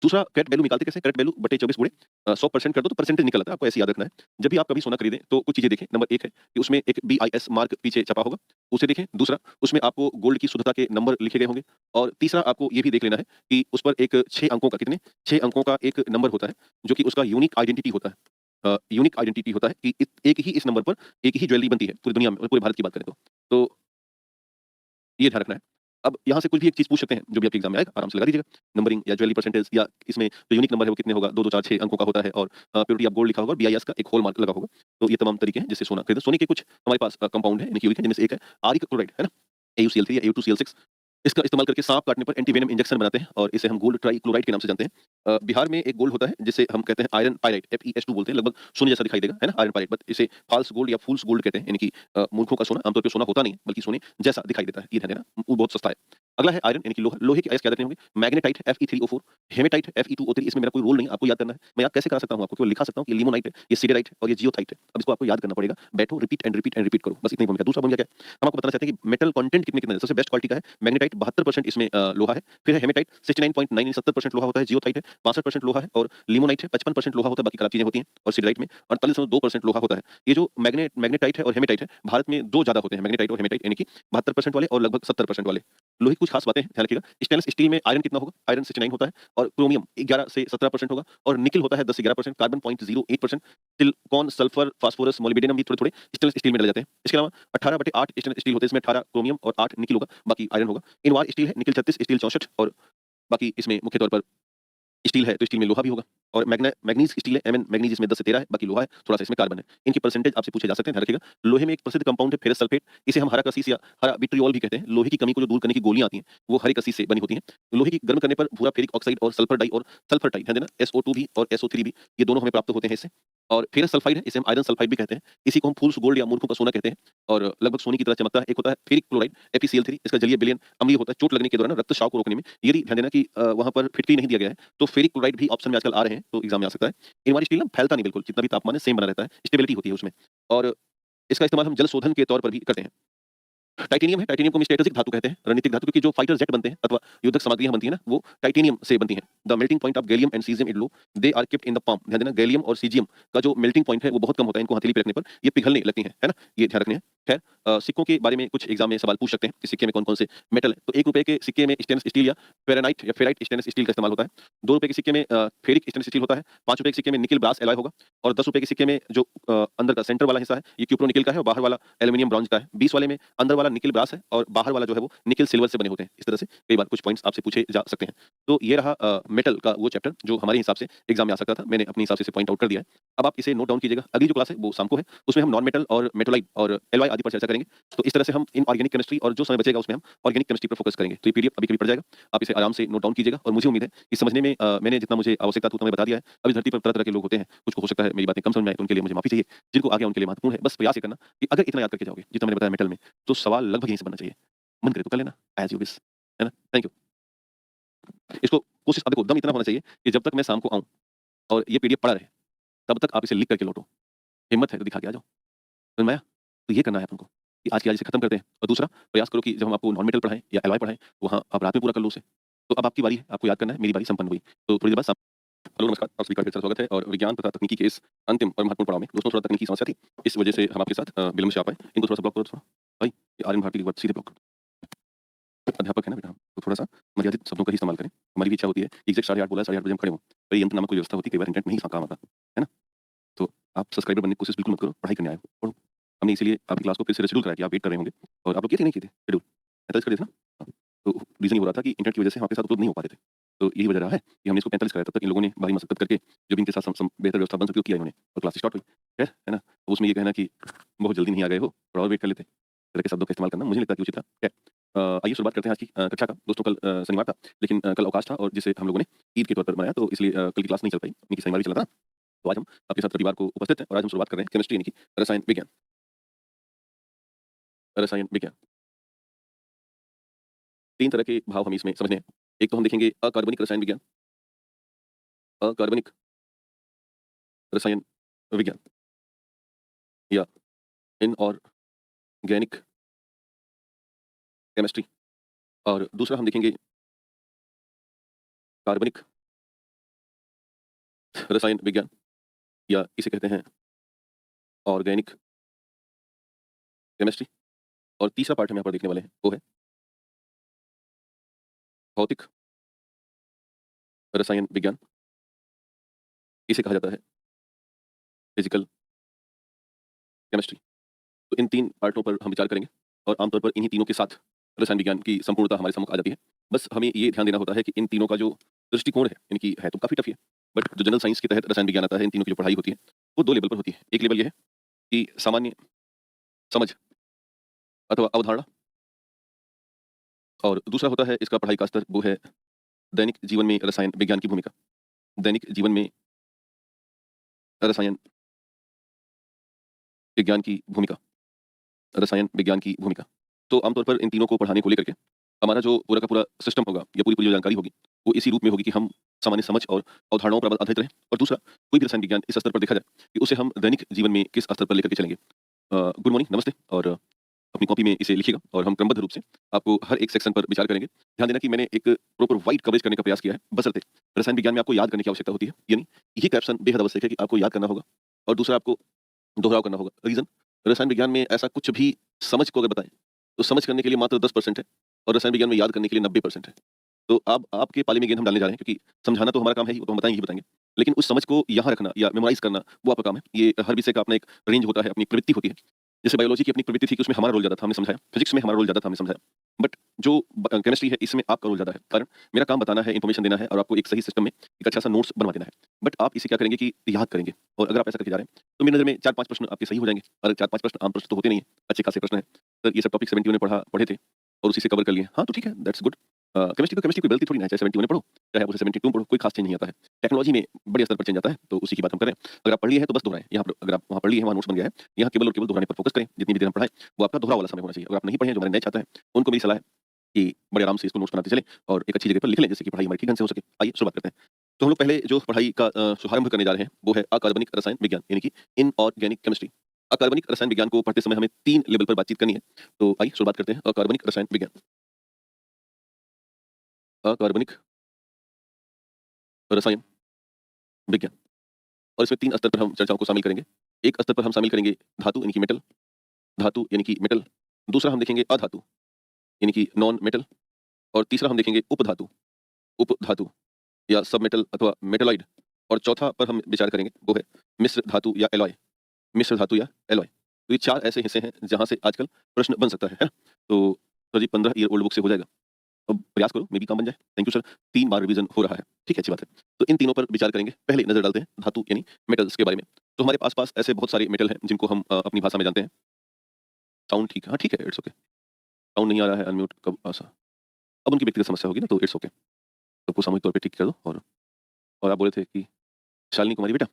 दूसरा कैरेट वैल्यू निकालते कैसे? कैरेट वैल्यू बटे 24 गुणे 100% कर दो तो परसेंटेज निकल आता है, आपको ऐसे याद रखना है। जब भी आप कभी सोना खरीदें तो कुछ चीज़ें देखें। नंबर 1 है कि उसमें एक बीआईएस मार्क पीछे छपा होगा, उसे देखें। दूसरा, उसमें आपको गोल्ड की शुद्धता के नंबर लिखे गए होंगे और तीसरा आपको ये भी देख लेना है कि उस पर एक 6 अंकों का, कितने? 6 अंकों का एक नंबर होता है, जो कि उसका यूनिक आइडेंटिटी होता है। यूनिक आइडेंटिटी होता है कि एक ही इस नंबर पर एक ही ज्वेलरी बनती है पूरी दुनिया में, और पूरे भारत की बात करें तो। तो ये ध्यान रखना है। अब यहाँ से कुछ भी एक चीज़ पूछ सकते हैं, जो भी आपके एग्ज़ाम में आएगा, आराम से लगा दीजिएगा। नंबरिंग या ज्वेलरी परसेंटेज या इसमें जो यूनिक नंबर है वो कितने होगा, 2, 2, 4, 6 अंकों का होता है और प्योरिटी ऑफ गोल्ड लिखा होगा और बीआईएस का एक हॉल मार्क लगा होगा। तो ये तमाम तरीके हैं जिससे सोना खरीदें। सोने के कुछ हमारे पास कंपाउंड है, यानी कि यूनिक है, जिनमें से एक है आरिक क्लोराइड, है ना? AuCl3 या Au2Cl6। इसका इस्तेमाल करके सांप काटने पर एंटीवेनम इंजेक्शन बनाते हैं और इसे हम गोल्ड ट्राइक्लोराइड के नाम से जानते हैं। बिहार में एक गोल्ड होता है जिसे हम कहते हैं आयरन पाइराइट, FeS2 बोलते हैं, लगभग सोने जैसा दिखाई देगा, है ना? आयरन पाइराइट, बट इसे फाल्स गोल्ड या फूल्स गोल्ड कहते हैं, यानी कि मूर्खों का सोना। आमतौर पे सोना होता नहीं है, बल्कि सोने जैसा दिखाई देता है, ये ध्यान देना। वो बहुत सस्ता है। अगला है आयरन, यानी कि लोहा। लोहे के अयस्क याद रखने होंगे। मैग्नेटाइट है Fe3O4, हेमेटाइट है Fe2O3। इसमें मेरा कोई रोल नहीं है, आपको याद करना है। मैं याद कैसे करा सकता हूँ आपको? केवल लिखा सकता हूँ कि लिमोनाइट है, ये सिडेराइट है और ये जियोथाइट है। अब इसको आपको याद करना पड़ेगा। बैठो, repeat and repeat and repeat करो, बस इतनी भूमिका। दूसरा भूमिका क्या है? हम आपको बताना चाहते हैं कि मेटल कंटेंट कितने कितने है। सबसे बेस्ट क्वालिटी का है मैग्नेटाइट, 72% इसमें लोहा है। फिर है हेमेटाइट 69.9 70% लोहा होता है। जियोथाइट है 62% लोहा है और लिमोनाइट है 55% लोहा होता है, बाकी खराब चीजें होती हैं। और सिडराइट में 48.2% लोहा होता है। ये जो मैग्नेटाइट है और हेमेटाइट है, भारत में दो ज्यादा होते हैं, मैग्नेटाइट और हेमेटाइट, यानी कि 72% वाले और लगभग 70% वाले। लोहे की कुछ खास बातें हैं, ध्यान रखिएगा। स्टेनलेस स्टील में आयरन कितना होगा? आयरन 69 होता है और क्रोमियम 11 से 17% होगा और निकल होता है 10 से 11%, carbon 0.08%, silicon, sulphur, phosphorus, molybdenum भी थोड़े-थोड़े स्टेनलेस स्टील में डाले जाते हैं। इसके अलावा 18/8 स्टेनलेस स्टील होते हैं, इसमें 18 क्रोमियम और 8 निकल होगा, बाकी आयरन होगा। इनवार स्टील है, निकल 36, स्टील 64 और बाकी इसमें मुख्य तौर पर स्टील है तो स्टील में लोहा भी होगा और मैग्नीज स्टील है, Mn मैग्नीज इसमें 10 से 13 है, बाकी लोहा है, थोड़ा-सा इसमें कार्बन है। इनकी परसेंटेज आपसे पूछे जा सकते हैं, ध्यान रखिएगा। लोहे में एक प्रसिद्ध कंपाउंड है फेरस सल्फेट, इसे हम हरा कसीस या हरा विट्रियोल भी कहते हैं। लोहे की कमी को जो दूर करने की गोलियां आती हैं, वो हरे कसीस से बनी होती हैं। लोहे की गर्म करने पर भूरा फेरिक ऑक्साइड और सल्फर डाई और सल्फर टाई, ध्यान देना, SO2 भी और SO3 भी, ये दोनों हमें प्राप्त होते हैं इससे। और फेरस सल्फाइड है, इसे हम आयरन सल्फाइड भी कहते हैं। इसी को हम फूल्स गोल्ड या मूर्खों का सोना कहते हैं और लगभग सोने की तरह चमकता है। एक होता है फेरिक क्लोराइड, FeCl3, इसका जलीय विलयन अम्लीय होता है, चोट लगने के दौरान रक्तस्राव को रोकने में। ये भी ध्यान देना कि वहां पर फिटकरी नहीं दिया गया है, तो फेरिक क्लोराइड भी ऑप्शन में आजकल आ रहे हैं, तो एग्जाम में आ सकता है। इनवार स्टील ना फैलता नहीं बिल्कुल, जितना भी तापमान है सेम बना रहता है, स्टेबिलिटी होती है उसमें। और इसका इस्तेमाल हम जल शोधन के तौर पर भी करते हैं। टाइटेनियम है, टाइटेनियम को हम स्ट्रेटेजिक धातु कहते हैं, रणनीतिक धातु, क्योंकि जो फाइटर जेट बनते हैं अथवा युद्धक सामग्रियां बनती हैं ना, वो टाइटेनियम से बनती हैं। The melting point of gallium and caesium is low, they are kept in the palm. ध्यान देना, गैलियम और सीजियम का जो मेल्टिंग पॉइंट है वो बहुत कम होता है, इनको हथेली पे रखने पर ये पिघलने लगती हैं, है ना? ये ध्यान रखने हैं। खैर, सिक्कों के बारे में कुछ एग्जाम में सवाल पूछ सकते हैं कि सिक्के में कौन-कौन से मेटल है। तो 1 रुपए के सिक्के में स्टेनलेस स्टील या फेरानाइट या फेराइट स्टेनलेस स्टील का इस्तेमाल होता है। 2 रुपए के सिक्के में फेरिक स्टेनलेस स्टील होता है। 5 रुपए के सिक्के में निकेल ब्रास एलॉय होगा और 10 रुपए के सिक्के में जो अंदर का सेंटर वाला हिस्सा है, ये क्यूप्रो निकेल का है और बाहर वाला एल्यूमीनियम ब्रॉन्ज का है। 20 वाले में अंदर वाला निकेल ब्रास है और बाहर वाला जो है वो निकेल सिल्वर से बने होते हैं। इस तरह से कई बार कुछ पॉइंट्स आपसे पूछे जा सकते हैं। तो ये रहा मेटल का वो चैप्टर जो हमारे हिसाब से एग्जाम में आ सकता था। मैंने अपने हिसाब से इसे पॉइंट आउट कर दिया है। अब आप इसे नोट डाउन कीजिएगा। अगली जो क्लास है वो शाम को है। उसमें हम नॉन मेटल और मेटोलाइट और एलॉय आदि पर चर्चा करेंगे। तो इस तरह से हम इन ऑर्गेनिक केमिस्ट्री और जो समय बचेगा उसमें हम ऑर्गेनिक केमिस्ट्री पर फोकस करेंगे। तो ये पीडीएफ अभी-कभी पड़ जाएगा। आप इसे आराम से नोट डाउन कीजिएगा और मुझे उम्मीद है कि समझने में मैंने जितना मुझे आवश्यकता थी उतना मैं बता दिया है। अब इस धरती पर तरह-तरह के लोग होते हैं। कुछ को हो सकता है मेरी बातें कम समझ में आए, तो उनके लिए मुझे माफी चाहिए। जिनको आ गया उनके लिए महत्वपूर्ण है। बस प्रयास ये करना कि अगर इतना याद करके जाओगे जितना मैंने बताया मेटल में, तो सवाल लगभग यहीं से बनना चाहिए। मन करे तो कर लेना, एज़ यू विश, है ना? Thank you. इसको कोशिश, अब देखो, दम इतना होना चाहिए कि जब तक मैं शाम को आऊँ और ये पीडीएफ पड़ा रहे, तब तक आप इसे लिख करके लौटो। हिम्मत है तो दिखा के आ जाओ। समझ में आया? तो ये करना है अपन को कि आज की आज इसे खत्म करते हैं और दूसरा प्रयास करो कि जब हम आपको नॉन मेटल पढ़ाएँ या एलॉय पढ़ाएँ, तो वहाँ आप रात में पूरा कर लो उसे। तो अब आपकी बारी है, आपको याद करना है, मेरी बारी संपन्न हुई। तो थोड़ी देर बाद हेलो नमस्कार, आप सभी का ढेर सारा स्वागत है और विज्ञान तथा तकनीकी के इस अंतिम और महत्वपूर्ण पड़ाव में दोस्तों थोड़ा तकनीकी समस्या थी। इस वजह से हम आपके साथ विलंब से आ पाए। इनको थोड़ा-सा ब्लॉक करो थोड़ा। भाई, ये आर्यन भारती की बात सीधे ब्लॉक कर दो। अध्यापक है ना बेटा हम, तो थोड़ा-सा मर्यादित शब्दों का ही इस्तेमाल करें। हमारी भी इच्छा होती है कि एग्ज़ैक्ट 8:30 बोला है, 8:30 बजे हम खड़े हों। पर यंत्र नामक कोई व्यवस्था होती है, कई बार इंटरनेट नहीं सा काम आता। है ना? तो आप सब्सक्राइबर बनने की कोशिश बिल्कुल मत करो, पढ़ाई करने आए हो, पढ़ो। हमने इसीलिए आपकी क्लास को फिर से शेड्यूल कराया कि आप वेट कर रहे होंगे और आप लोग किए थे नहीं किए थे शेड्यूल? 45 कर दिए थे ना? हाँ। तो रीज़न ये हो रहा था कि इंटरनेट की वजह से हम आपके साथ उपलब्ध नहीं हो पा रहे थे। तो यही वजह रहा है कि हमने इसको 45 कराया, तब तक इन लोगों ने भारी मशक्कत करके जो भी इनके साथ सम बेहतर व्यवस्था बन सकती है वो किया इन्होंने और क्लास स्टार्ट हुई। खैर, है ना? अब उसमें ये कहना कि बहुत जल्दी नहीं आ गए हो, थोड़ा और वेट कर लेते। इस तरह के शब्दों का इस्तेमाल करना मुझे नहीं लगता कि उचित था। खैर आइए शुरुआत करते हैं आज की कक्षा का। दोस्तों कल शनिवार था, लेकिन कल अवकाश था और जिसे हम लोगों ने ईद के तौर पर मनाया, तो इसलिए कल की क्लास नहीं चल पाई, क्योंकि शनिवार भी चला था। तो आज हम आपके साथ रविवार को उपस्थित हैं और आज हम शुरुआत कर रहे हैं केमिस्ट्री यानी कि रसायन विज्ञान। रसायन विज्ञान। 3 तरह के भाव हमें इसमें समझने हैं। एक तो हम देखेंगे अकार्बनिक रसायन विज्ञान, अकार्बनिक रसायन विज्ञान या इनऑर्गेनिक केमिस्ट्री और दूसरा हम देखेंगे कार्बनिक रसायन विज्ञान या इसे कहते हैं ऑर्गेनिक केमिस्ट्री और तीसरा पार्ट हम यहाँ पर देखने वाले हैं, वो है भौतिक रसायन विज्ञान। इसे कहा जाता है फिजिकल केमिस्ट्री। तो इन 3 पार्टों पर हम विचार करेंगे और आमतौर पर इन्हीं तीनों के साथ रसायन विज्ञान की संपूर्णता हमारे सम्मुख आ जाती है। बस हमें ये ध्यान देना होता है कि इन तीनों का जो दृष्टिकोण है, इनकी है तो काफ़ी टफ ही है, बट जो जनरल साइंस के तहत रसायन विज्ञान आता है, इन तीनों की जो पढ़ाई होती है, वो 2 लेवल पर होती है। एक लेवल ये है कि सामान्य समझ अथवा अवधारणा और दूसरा होता है इसका पढ़ाई का स्तर, वो है दैनिक जीवन में रसायन विज्ञान की भूमिका। दैनिक जीवन में रसायन विज्ञान की भूमिका। रसायन विज्ञान की भूमिका। तो आमतौर पर इन तीनों को पढ़ाने को लेकर के हमारा जो पूरा का पूरा सिस्टम होगा या पूरी-पूरी जो जानकारी होगी, वो इसी रूप में होगी कि हम सामान्य समझ और अवधारणाओं पर आधारित रहें और दूसरा कोई भी रसायन विज्ञान इस स्तर पर देखा जाए कि उसे हम दैनिक जीवन में किस स्तर पर लेकर के चलेंगे। गुड मॉर्निंग, नमस्ते और अपनी कॉपी में इसे लिखिएगा और हम क्रमबद्ध रूप से आपको हर एक सेक्शन पर विचार करेंगे। ध्यान देना कि मैंने एक प्रॉपर वाइड कवरेज करने का प्रयास किया है, बशर्ते रसायन विज्ञान में आपको याद करने की आवश्यकता होती है। यानी ये कैप्शन बेहद आवश्यक है कि आपको याद करना होगा और दूसरा आपको दोहराव करना होगा। रीज़न, रसायन विज्ञान में ऐसा कुछ भी समझ को अगर बताएँ, तो समझ करने के लिए मात्र 10% है और रसायन विज्ञान में याद करने के लिए 90% है। तो अब आपके पाले में गेंद हम डालने जा रहे हैं, क्योंकि समझाना तो हमारा काम है ही, वो तो हम बताएँगे ही बताएँगे। लेकिन उस समझ को यहाँ रखना या मेमोराइज़ करना, वो आपका काम है। ये हर विषय का अपना एक रेंज होता है, अपनी प्रवृत्ति होती है। जैसे बायोलॉजी की अपनी प्रवृत्ति थी कि उसमें हमारा रोल ज़्यादा था, हमने समझाया। फिज़िक्स में हमारा रोल ज़्यादा था, हमने समझाया। बट जो केमिस्ट्री है, इसमें आपका रोल ज़्यादा है। कारण मेरा काम बताना है, इन्फॉर्मेशन देना है और आपको एक सही सिस्टम में एक अच्छा-सा नोट्स बनवा देना है। बट आप इसे क्या करेंगे कि याद करेंगे और अगर आप ऐसा करके जा रहे हैं, तो मेरी नज़र में 4-5 प्रश्न आपके सही हो जाएँगे और 4-5 प्रश्न आम प्रश्न तो होते नहीं हैं, अच्छे खासे प्रश्न हैं। सर ये सब टॉपिक 71 ने पढ़े थे और उसी से कवर कर लिए। हाँ, तो ठीक है, दैट्स गुड। केमिस्ट्री तो केमिस्ट्री कोई गलती थोड़ी ना है, चाहे 71 में पढ़ो, चाहे आप उसे 72 में पढ़ो, कोई खास चेंज नहीं आता है। टेक्नोलॉजी में बड़े स्तर पर चेंज आता है, तो उसी की बात हम कर रहे हैं। अगर आप पढ़ लिए हैं तो बस दोहराएँ। यहाँ पर अगर आप वहाँ पढ़ लिए हैं, वहाँ नोट्स बन गया है, यहाँ केवल और केवल दोहराने पर फोकस करें। जितनी भी देर हम पढ़ाएँ, वो आपका दोहराव वाला समय होना चाहिए। अगर आप नहीं पढ़े हैं, जो हमारे नए छात्र हैं, उनको मेरी सलाह है कि बड़े आराम से इसको नोट्स बनाते चलें और एक अच्छी जगह पर लिख लें, जिससे कि पढ़ाई हमारी ठीक ढंग से हो सके। आइए शुरुआत करते हैं। तो हम लोग पहले जो पढ़ाई का शुभारंभ करने जा रहे हैं, वो है अकार्बनिक रसायन विज्ञान, यानी कि इनऑर्गेनिक केमिस्ट्री। अकार्बनिक रसायन विज्ञान को पढ़ते समय हमें 3 लेवल पर बातचीत करनी है। तो आइए शुरुआत करते हैं अकार्बनिक रसायन विज्ञान। अकार्बनिक रसायन विज्ञान और इसमें 3 स्तर पर हम चर्चाओं को शामिल करेंगे। एक स्तर पर हम शामिल करेंगे धातु यानी कि मेटल, धातु यानी कि मेटल। दूसरा हम देखेंगे अधातु यानी कि नॉन मेटल और तीसरा हम देखेंगे उपधातु, उपधातु या सब मेटल अथवा मेटालॉइड और चौथा पर हम विचार करेंगे, वो है मिश्र धातु या एलॉय, मिश्र धातु या एलॉय। तो ये 4 ऐसे हिस्से हैं जहाँ से आजकल प्रश्न बन सकता है ना? तो सर जी 15 ईयर ओल्ड बुक से हो जाएगा। अब प्रयास करो, मे बी काम बन जाए। Thank you sir. 3 bar revision हो रहा है। ठीक है, अच्छी बात है। तो इन तीनों पर विचार करेंगे। पहले नज़र डालते हैं धातु यानी मेटल्स के बारे में। तो हमारे आस-पास ऐसे बहुत सारे मेटल हैं जिनको हम अपनी भाषा में जानते हैं। साउंड ठीक है, हाँ, ठीक है, इट्स ओके। साउंड नहीं आ रहा है, अनम्यूट कब ऐसा? अब उनकी व्यक्तिगत समस्या होगी ना, तो इट्स ओके। सबको सामूहिक तौर पे ठीक कर दो और आप बोले थे कि शालिनी कुमारी बेटा,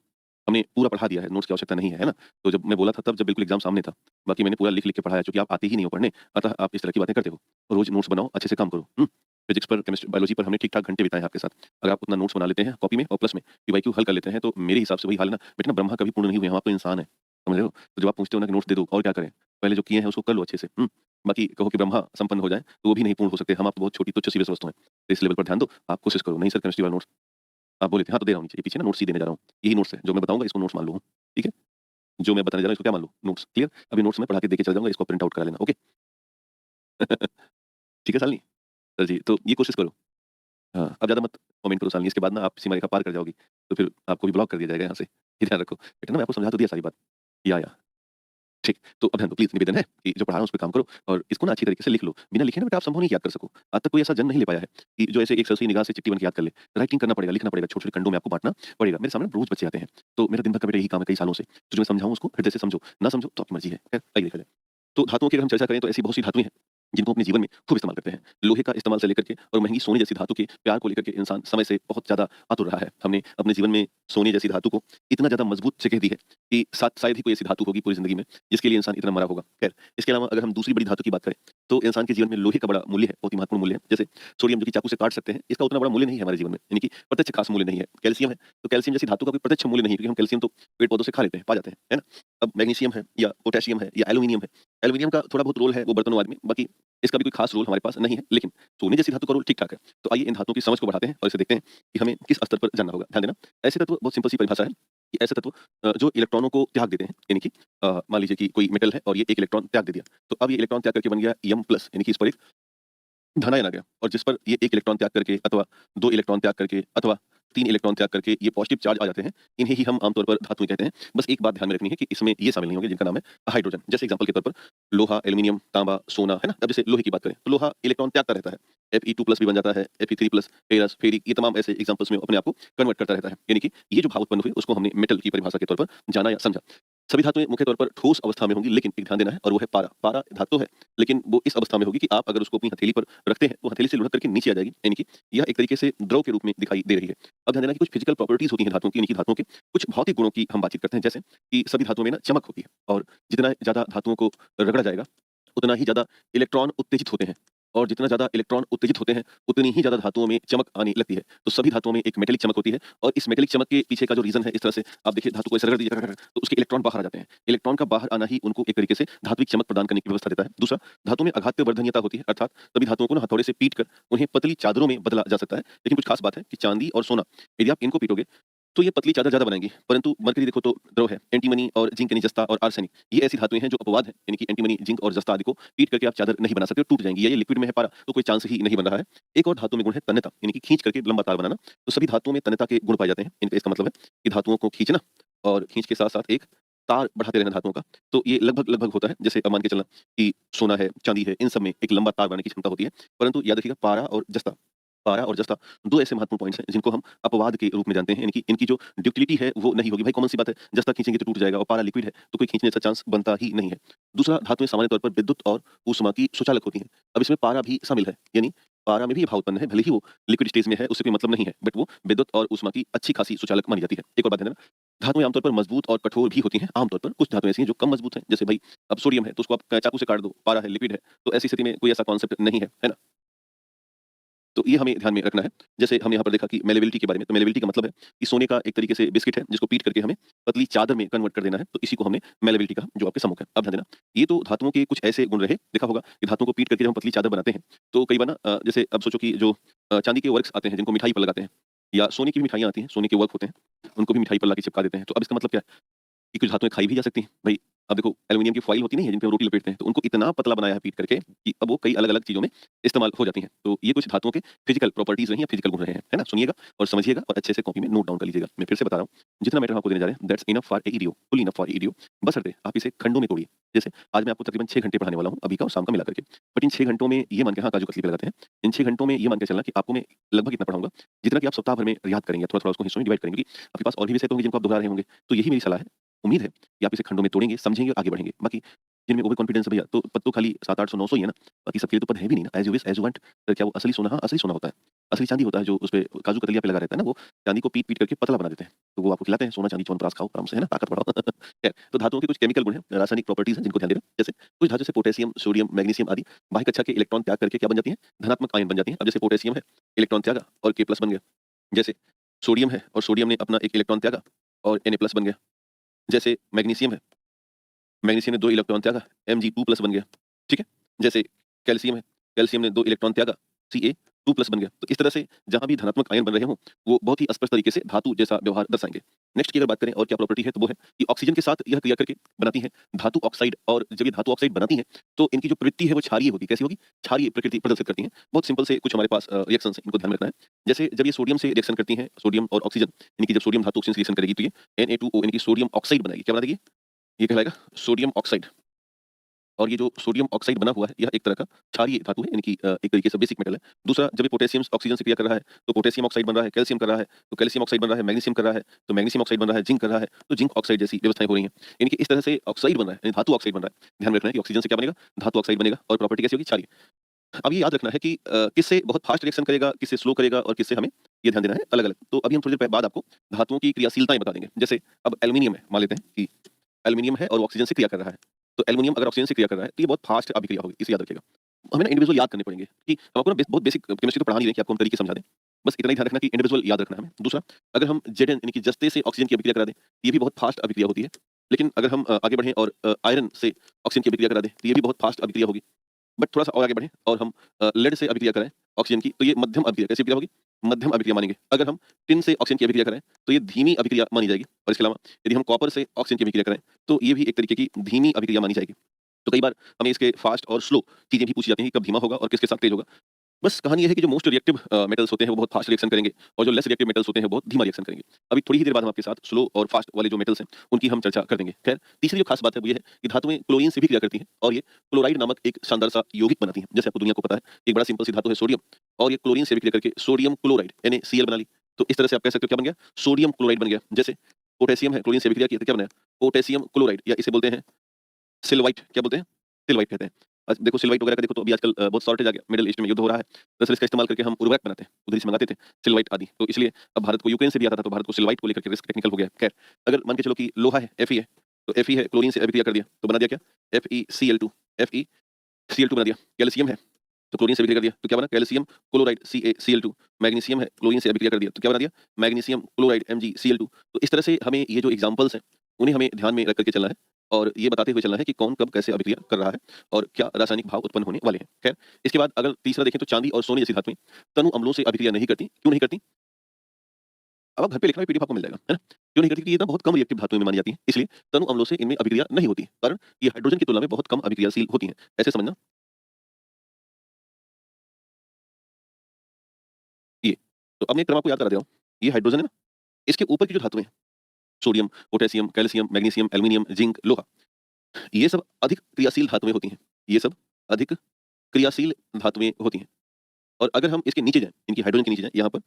हमने पूरा पढ़ा दिया है, नोट्स की आवश्यकता नहीं है, है ना? तो जब मैं बोला था तब जब बिल्कुल एग्ज़ाम सामने था। बाकी मैंने पूरा लिख-लिख के पढ़ा है, चूँकि आप आते ही नहीं हो पढ़ने, अतः आप इस तरह की बातें करते हो। रोज़ नोट्स बनाओ, अच्छे से काम करो, हुँ? फिज़िक्स पर, केमिस्ट्री, बायोलॉजी पर हमने ठीक-ठाक घंटे बिताए हैं आपके साथ। अगर आप उतना नोट्स बना लेते हैं कॉपी में और प्लस में पीवाईक्यू हल कर लेते हैं, तो मेरे हिसाब से वही हाल है ना, बेटा ना ब्रह्मा कभी पूर्ण नहीं हुए हैं, हम आप तो इंसान हैं, समझ रहे हो? तो जब आप पूछते हो ना कि नोट्स दे दो और क्या करें? पहले जो किए हैं उसको कर लो अच्छे से, बाकी कहो कि ब्रह्मा संपन्न हो जाए, तो वो भी नहीं पूर्ण हो सकते। हम आप बहुत छोटी तुच्छ सीरियस वस्तु हैं। तो इस लेवल पर ध्यान दो, आप कोशिश करो। नहीं सर केमिस्ट्री वाला नोट्स आप बोले थे, हाँ, तो दे रहा हूँ नीचे, ये पीछे ना नोट्स ही देने जा रहा हूँ। यही नोट्स है, जो मैं बताऊँगा इसको नोट्स मान लो, ठीक है? जो मैं बताने जा रहा हूँ इसको क्या मान लो? Notes, clear? अभी नोट्स मैं पढ़ा के देके चला जाऊँगा, इसको प्रिंट आउट करा लेना, ओके? ठीक है शालिनी? सर जी, तो ये कोशिश करो। हाँ, अब ज़्यादा मत कमेंट करो शालिनी, इसके बाद ना आप सीमा रेखा पार कर जाओगी, तो फिर आपको भी ब्लॉक कर दिया जाएगा यहाँ से। ये ध्यान रखो। बेटा ना मैं आपको समझा तो दिया सारी बात। या। ठीक, तो अब ध्यान दो प्लीज़, निवेदन है कि जो पढ़ा रहा हूँ उस पे काम करो और इसको ना अच्छी तरीके से लिख लो। बिना लिखे ना बेटा आप संभव नहीं कि याद कर सको। आज तक कोई ऐसा जन्म नहीं ले पाया है कि जो ऐसे एक सरसरी निगाह से चिट्ठी बन के याद कर ले। राइटिंग करना पड़ेगा, लिखना पड़ेगा, छोटे-छोटे खंडों में आपको बाँटना पड़ेगा। मेरे सामने रोज़ बच्चे आते हैं, तो मेरा दिन भर का बेटा यही काम है कई सालों से। तो जो मैं समझाऊँ उसको हृदय से समझो, ना समझो तो आपकी मर्ज़ी है। खैर आइए देखा जाए। तो धातुओं की अगर हम चर्चा करें तो ऐसी बहुत सी धातुएँ हैं, जिनको अपने जीवन में खूब इस्तेमाल करते हैं। लोहे का इस्तेमाल से लेकर के और महँगी सोने जैसी धातु के प्यार को लेकर के इंसान समय से बहुत ज़्यादा आतुर रहा है। हमने अपने जीवन में सोने जैसी धातु को इतना ज़्यादा मजबूत जगह दी है कि शायद ही कोई ऐसी धातु होगी पूरी ज़िंदगी में, जिसके लिए इंसान इतना मरा होगा। खैर, इसके अलावा अगर हम दूसरी बड़ी धातु की बात करें, तो इंसान के जीवन में लोहे का बड़ा मूल्य है, बहुत ही महत्वपूर्ण मूल्य है। जैसे सोडियम जो कि चाकू से काट सकते हैं, इसका उतना बड़ा मूल्य नहीं है हमारे जीवन में, यानी कि प्रत्यक्ष खास मूल्य नहीं है। कैल्शियम है, तो कैल्शियम जैसी धातु का कोई प्रत्यक्ष मूल्य नहीं है, क्योंकि हम कैल्शियम तो पेड़-पौधों से खा लेते हैं, पा जाते हैं, है ना? अब मैग्नीशियम है या पोटेशियम है या एल्यूमीनियम है। एल्यूमीनियम का थोड़ा बहुत रोल है वो बर्तनवाद में, बाकी इसका भी कोई खास रोल हमारे पास नहीं है, लेकिन सोने जैसी धातु का रोल ठीक-ठाक है। तो आइए इन धातुओं की समझ को बढ़ाते हैं और इसे देखते हैं कि हमें किस स्तर पर जानना होगा। ध्यान देना, ऐसे तत्व बहुत सिंपल सी परिभाषा है कि ऐसे तत्व जो इलेक्ट्रॉनों को त्याग देते हैं, यानी कि मान लीजिए कि कोई मेटल है और ये 1 इलेक्ट्रॉन त्याग दे दिया, तो अब ये इलेक्ट्रॉन त्याग करके बन गया Em+, यानी कि इस पर एक धनायन आ गया और जिस पर ये 1 इलेक्ट्रॉन त्याग करके अथवा 2 इलेक्ट्रॉन त्याग करके अथवा 3 इलेक्ट्रॉन त्याग करके ये पॉजिटिव चार्ज आ जाते हैं, इन्हें ही हम आमतौर पर धातुएँ कहते हैं। बस एक बात ध्यान में रखनी है कि इसमें ये शामिल नहीं होंगे जिनका नाम है हाइड्रोजन। जैसे एग्जांपल के तौर पर लोहा, एल्यूमीनियम, तांबा, सोना, है ना? अब जैसे लोहे की बात करें, तो लोहा इलेक्ट्रॉन त्यागता रहता है। Fe2+ भी बन जाता है, Fe3+, फेरस, फेरिक, ये तमाम ऐसे एग्जांपल्स में अपने आप को कन्वर्ट करता रहता है। यानी कि ये जो भाव उत्पन्न हुए उसको हमने मेटल की परिभाषा के तौर पर जाना या समझा। सभी धातुएँ मुख्य तौर पर ठोस अवस्था में होंगी, लेकिन एक ध्यान देना है और वो है पारा। पारा धातु है, लेकिन वो इस अवस्था में होगी कि आप अगर उसको अपनी हथेली पर रखते हैं, तो हथेली से लुढ़क करके नीचे आ जाएगी, यानी कि यह एक तरीके से द्रव के रूप में दिखाई दे रही है। अब ध्यान देना कि कुछ फिजिकल प्रॉपर्टीज़ होती हैं धातुओं की, यानी कि धातुओं के कुछ भौतिक गुणों की हम बातचीत करते हैं, जैसे कि सभी धातुओं में ना चमक होती है और जितना ज़्यादा धातुओं को रगड़ा जाएगा, उतना ही ज़्यादा इलेक्ट्रॉन उत्तेजित होते हैं और जितना ज़्यादा इलेक्ट्रॉन उत्तेजित होते हैं, उतनी ही ज़्यादा धातुओं में चमक आने लगती है। तो सभी धातुओं में एक मेटालिक चमक होती है और इस मेटालिक चमक के पीछे का जो रीज़न है, इस तरह से आप देखिए धातु को ऐसे रगड़ दीजिए तो उसके इलेक्ट्रॉन बाहर आ जाते हैं। इलेक्ट्रॉन का बाहर आना ही उनको एक तरीके से धात्विक चमक प्रदान करने की व्यवस्था देता है। दूसरा, धातु में आघात्य वर्धनीयता होती है, अर्थात सभी धातुओं को ना हथौड़े से पीट कर उन्हें पतली चादरों में बदला जा सकता है। लेकिन कुछ खास बात है कि चांदी और सोना, यदि आप इनको पीटोगे तो ये पतली चादर ज़्यादा बनाएँगी, परंतु मरकरी देखो तो द्रव है। एंटीमनी और जिंक यानी जस्ता और आर्सेनिक, ये ऐसी धातुएँ हैं जो अपवाद हैं, यानी कि एंटीमनी, जिंक और जस्ता आदि को पीट करके आप चादर नहीं बना सकते, टूट जाएँगी, या ये लिक्विड में है पारा तो कोई चांस ही नहीं बन रहा है। एक और धातु में गुण है तन्यता, यानी कि खींच करके लंबा तार बनाना। तो सभी धातुओं में तन्यता के गुण पाए जाते हैं। इनका इसका मतलब है कि धातुओं को खींचना और खींच के साथ-साथ एक तार बढ़ाते रहना धातुओं का। तो ये लगभग होता है, जैसे अब मान के चलना कि सोना है, चांदी है, इन सब में एक लंबा तार बनाने की क्षमता होती है। परंतु याद रखिएगा पारा और जस्ता 2 ऐसे महत्वपूर्ण पॉइंट्स हैं जिनको हम अपवाद के रूप में जानते हैं, यानी कि इनकी जो ड्यूक्टिलिटी है वो नहीं होगी। भाई कॉमन सी बात है, जस्ता खींचेंगे तो टूट जाएगा और पारा लिक्विड है तो कोई खींचने का चांस बनता ही नहीं है। दूसरा, धातुएं सामान्य तौर पर विद्युत और ऊष्मा की सुचालक होती हैं। अब इसमें पारा भी शामिल है, यानी पारा में भी ये भाव उत्पन्न है, भले ही वो लिक्विड स्टेज में है उससे कोई मतलब नहीं है, बट वो विद्युत और ऊष्मा की अच्छी खासी सुचालक मानी जाती है। एक और बात ध्यान देना, धातुएं आमतौर पर मजबूत और कठोर भी होती हैं। आमतौर पर कुछ धातुएं ऐसी हैं जो कम मजबूत हैं, जैसे भाई अब सोडियम है तो उसको आप चाकू से काट दो, पारा है, लिक्विड है, तो ऐसी स्थिति में कोई ऐसा कॉन्सेप्ट नहीं है ना? तो ये हमें ध्यान में रखना है। जैसे हमने यहाँ पर देखा कि मैलेबिलिटी के बारे में, तो मैलेबिलिटी का मतलब है कि सोने का एक तरीके से बिस्किट है जिसको पीट करके हमें पतली चादर में कन्वर्ट कर देना है, तो इसी को हमने मैलेबिलिटी कहा जो आपके सम्मुख है। अब ध्यान देना, ये तो धातुओं के कुछ ऐसे गुण रहे, देखा होगा कि धातुओं को पीट करके जब हम पतली चादर बनाते हैं, तो कई बार ना जैसे अब सोचो कि जो चांदी के वर्क्स आते हैं जिनको मिठाई पर लगाते हैं, या सोने की भी मिठाइयाँ आती हैं, सोने के वर्क होते हैं, उनको भी मिठाई पर लाके चिपका देते हैं। तो अब इसका मतलब क्या है कि कुछ धातुएँ खाई भी जा सकती हैं। भई अब देखो एल्यूमीनियम की फॉइल होती नहीं है जिन पे हम रोटी लपेटते हैं, तो उनको इतना पतला बनाया है पीट करके कि अब वो कई अलग-अलग चीज़ों में इस्तेमाल हो जाती हैं। तो ये कुछ धातुओं के फिजिकल प्रॉपर्टीज़ रही हैं, फिजिकल गुण रहे हैं, है ना? सुनिएगा और समझिएगा और अच्छे से कॉपी में नोट डाउन कर लीजिएगा। मैं फिर से बता रहा हूँ, जितना मैटर हम आपको देने जा रहे हैं that's enough for a EDO, full enough for a EDO. बशर्ते आप इसे खंडों में तोड़िए। जैसे आज मैं आपको तकरीबन 6 घंटे पढ़ाने वाला हूँ, अभी का और शाम का मिला करके। बट इन 6 घंटों में ये मान के, हाँ, काजू-कतली पे लगाते हैं। इन 6 घंटों में ये मान के चलना कि आपको मैं लगभग इतना पढ़ाऊँगा, जितना कि आप सप्ताह भर में याद करेंगे, थोड़ा-थोड़ा उसको हिस्सों में डिवाइड करेंगे, क्योंकि आपके पास और भी विषय तो होंगे जिनको आप दोहरा रहे होंगे। तो यही मेरी सलाह है। उम्मीद है कि आप इसे खंडों में तोड़ेंगे, समझेंगे और आगे बढ़ेंगे। बाकी जिनमें ओवर कॉन्फिडेंस है भैया, तो पद तो खाली 700-800 900 ही है ना, बाकी सबके लिए तो पद है भी नहीं ना। As you wish as you want. तो क्या वो असली सोना? हाँ, असली सोना होता है। असली चांदी होता है जो उसपे काजू कतलिया पे लगा रहता है ना, वो चांदी को पीट-पीट करके पतला बना देते हैं। तो वो आपको खिलाते हैं, सोना, चांदी, च्यवनप्राश खाओ आराम से, है ना, ताकत बढ़ाओ। खैर, तो धातुओं के कुछ केमिकल गुण हैं, रासायनिक प्रॉपर्टीज़ हैं जिनको ध्यान देना। जैसे कुछ धातु जैसे पोटेशियम, सोडियम, मैग्नीशियम आदि बाह्य कक्षा के इलेक्ट्रॉन त्याग करके क्या बन जाती हैं? धनात्मक आयन बन जाती हैं। अब जैसे पोटेशियम है, इलेक्ट्रॉन त्यागा और K+ बन गया। जैसे सोडियम है और सोडियम ने अपना एक इलेक्ट्रॉन त्यागा और Na+ बन गया। जैसे मैग्नीशियम है, मैग्नीशियम ने 2 इलेक्ट्रॉन त्यागा, Mg2+ बन गया, ठीक है? जैसे कैल्शियम है, कैल्शियम ने 2 इलेक्ट्रॉन त्यागा, Ca2+ बन गया। तो इस तरह से जहाँ भी धनात्मक आयन बन रहे हों, वो बहुत ही स्पष्ट तरीके से धातु जैसा व्यवहार दर्शाएँगे। नेक्स्ट की अगर बात करें और क्या प्रॉपर्टी है, तो वो है कि ऑक्सीजन के साथ यह क्रिया करके बनाती है धातु ऑक्साइड, और जब ये धातु ऑक्साइड बनाती हैं, तो इनकी जो प्रवृत्ति है वो क्षारीय होगी। कैसी होगी? क्षारीय प्रकृति प्रदर्शित करती हैं। बहुत सिंपल से कुछ हमारे पास रिएक्शंस हैं, इनको ध्यान में रखना है। जैसे जब ये सोडियम से रिएक्शन करती हैं, सोडियम और ऑक्सीजन, यानी कि जब सोडियम धातु ऑक्सीजन से रिएक्शन करेगी, तो ये Na2O यानी कि सोडियम ऑक्साइड बनाएगी। क्या बना देगी? ये कहलाएगा सोडियम ऑक्साइड। और ये जो सोडियम ऑक्साइड बना हुआ है, यह एक तरह का क्षारीय धातु है, यानी कि एक तरीके से बेसिक मेटल है। दूसरा, जब ये पोटेशियम ऑक्सीजन से क्रिया कर रहा है, तो पोटेशियम ऑक्साइड बन रहा है, कैल्शियम कर रहा है, तो कैल्शियम ऑक्साइड बन रहा है, मैग्नीशियम कर रहा है, तो मैग्नीशियम ऑक्साइड बन रहा है, जिंक कर रहा है, तो जिंक ऑक्साइड जैसी व्यवस्थाएं हो रही हैं। यानी कि इस तरह से ऑक्साइड बन रहा है, यानी धातु ऑक्साइड बन रहा है। ध्यान में रखना है कि ऑक्सीजन से क्या बनेगा? धातु ऑक्साइड बनेगा, और प्रॉपर्टी कैसी होगी? क्षारीय। अब ये याद रखना है कि किससे बहुत फास्ट रिएक्शन करेगा, किससे स्लो करेगा, और किससे हमें ये ध्यान देना है अलग-अलग। तो अभी हम थोड़ी देर बाद आपको धातुओं की क्रियाशीलताएं बता देंगे। जैसे अब एल्यूमीनियम है, मान लेते हैं कि एल्यूमीनियम है और वो ऑक्सीजन से क्रिया कर रहा है। तो एल्यूमीनियम अगर ऑक्सीजन से क्रिया कर रहा है, तो ये बहुत फास्ट अभिक्रिया होगी, इसे याद रखिएगा। हमें ना इंडिविजुअल याद करने पड़ेंगे कि हम आपको ना बहुत बेसिक केमिस्ट्री तो पढ़ा नहीं रहे कि आपको हम तरीके समझा दें। बस इतना ही ध्यान रखना कि इंडिविजुअल याद रखना है हमें। दूसरा, अगर हम Zn यानी कि जस्ते से ऑक्सीजन की अभिक्रिया करा दें, ये भी बहुत फास्ट अभिक्रिया होती है। लेकिन अगर हम आगे बढ़ें और आयरन से ऑक्सीजन की अभिक्रिया करा दें, तो ये भी बहुत फास्ट अभिक्रिया होगी। बट थोड़ा-सा और आगे बढ़ें और हम लेड से अभिक्रिया कराएँ ऑक्सीजन की, तो ये मध्यम अभिक्रिया, कैसी अभिक्रिया होगी? मध्यम अभिक्रिया मानेंगे। अगर हम टिन से ऑक्सीजन की अभिक्रिया कराएँ, तो ये धीमी अभिक्रिया मानी जाएगी। और इसके अलावा यदि हम कॉपर से ऑक्सीजन की अभिक्रिया कराएँ, तो ये भी एक तरीके की धीमी अभिक्रिया मानी जाएगी। तो कई बार हमें इसके फास्ट और स्लो चीज़ें भी पूछी जाती हैं कि कब धीमा होगा और किसके साथ तेज़ होगा। बस कहानी ये है कि जो मोस्ट रिएक्टिव मेटल्स होते हैं वो बहुत फास्ट रिएक्शन करेंगे, और जो लेस रिएक्टिव मेटल्स होते हैं वो बहुत धीमा रिएक्शन करेंगे। अभी थोड़ी ही देर बाद हम आपके साथ स्लो और फास्ट वाले जो मेटल्स हैं उनकी हम चर्चा कर देंगे। खैर, तीसरी जो खास बात है वो ये है कि धातुएं क्लोरीन से भी क्रिया करती हैं, और ये क्लोराइड नामक एक शानदार सा यौगिक बनाती हैं। जैसे आपको दुनिया को पता है, एक बड़ा सिंपल सी धातु है सोडियम, और ये क्लोरीन से भी क्रिया करके सोडियम क्लोराइड NaCl बना ली। तो इस तरह से आप कह सकते हो क्या बन गया? सोडियम क्लोराइड बन गया। जैसे पोटेशियम है, क्लोरीन से भी क्रिया की तो क्या बनाया? पोटेशियम क्लोराइड, या इसे बोलते हैं सिल्वाइट। क्या बोलते हैं? सिल्वाइट कहते हैं। देखो सिल्वाइट वगैरह का देखो, तो अभी आजकल बहुत शॉर्टेज आ गया, मिडल ईस्ट में युद्ध हो रहा है, दरअसल इसका इस्तेमाल करके हम उर्वरक बनाते हैं, उधर से मंगाते थे सिल्वाइट आदि। तो इसलिए अब भारत को यूक्रेन से भी आता था, तो भारत को सिल्वाइट को लेकर के रिस्क टेक्निकल हो गया है। खैर, अगर मान के चलो कि लोहा है, Fe है, तो Fe है, क्लोरीन से अभिक्रिया कर दिया, तो बना दिया क्या? FeCl2, FeCl2 बना दिया। कैल्शियम है, तो क्लोरीन से अभिक्रिया कर दिया, तो क्या बना? Calcium chloride CaCl2। मैग्नीशियम है, क्लोरीन से अभिक्रिया कर दिया, तो क्या बना दिया? Magnesium chloride MgCl2। तो इस तरह से हमें ये जो एग्जांपल्स हैं, उन्हें हमें ध्यान में रख कर के चलना है, और ये बताते हुए चलना है कि कौन कब कैसे अभिक्रिया कर रहा है और क्या रासायनिक भाव उत्पन्न होने वाले हैं। खैर, इसके बाद अगर तीसरा देखें, तो चांदी और सोने जैसी धातुएं तनु अम्लों से अभिक्रिया नहीं करती। क्यों नहीं करती? अब आप घर पे लिखना, पीडीएफ आपको मिल जाएगा, है ना? क्यों नहीं करती? क्योंकि ये ना बहुत कम रिएक्टिव धातुएं में मानी जाती हैं, इसलिए तनु अम्लों से इनमें अभिक्रिया नहीं होती। कारण ये हाइड्रोजन की तुलना में बहुत कम अभिक्रियाशील होती हैं। ऐसे समझना ये। तो अब मैं एक क्रम आपको याद करा दे रहा हूँ। ये हाइड्रोजन है ना, इसके ऊपर की जो धातुएं हैं, sodium, potassium, calcium, magnesium, aluminium, zinc, लोहा, ये सब अधिक क्रियाशील धातुएं होती हैं। ये सब अधिक क्रियाशील धातुएं होती हैं। और अगर हम इसके नीचे जाएँ, इनकी हाइड्रोजन के नीचे जाएँ, यहाँ पर,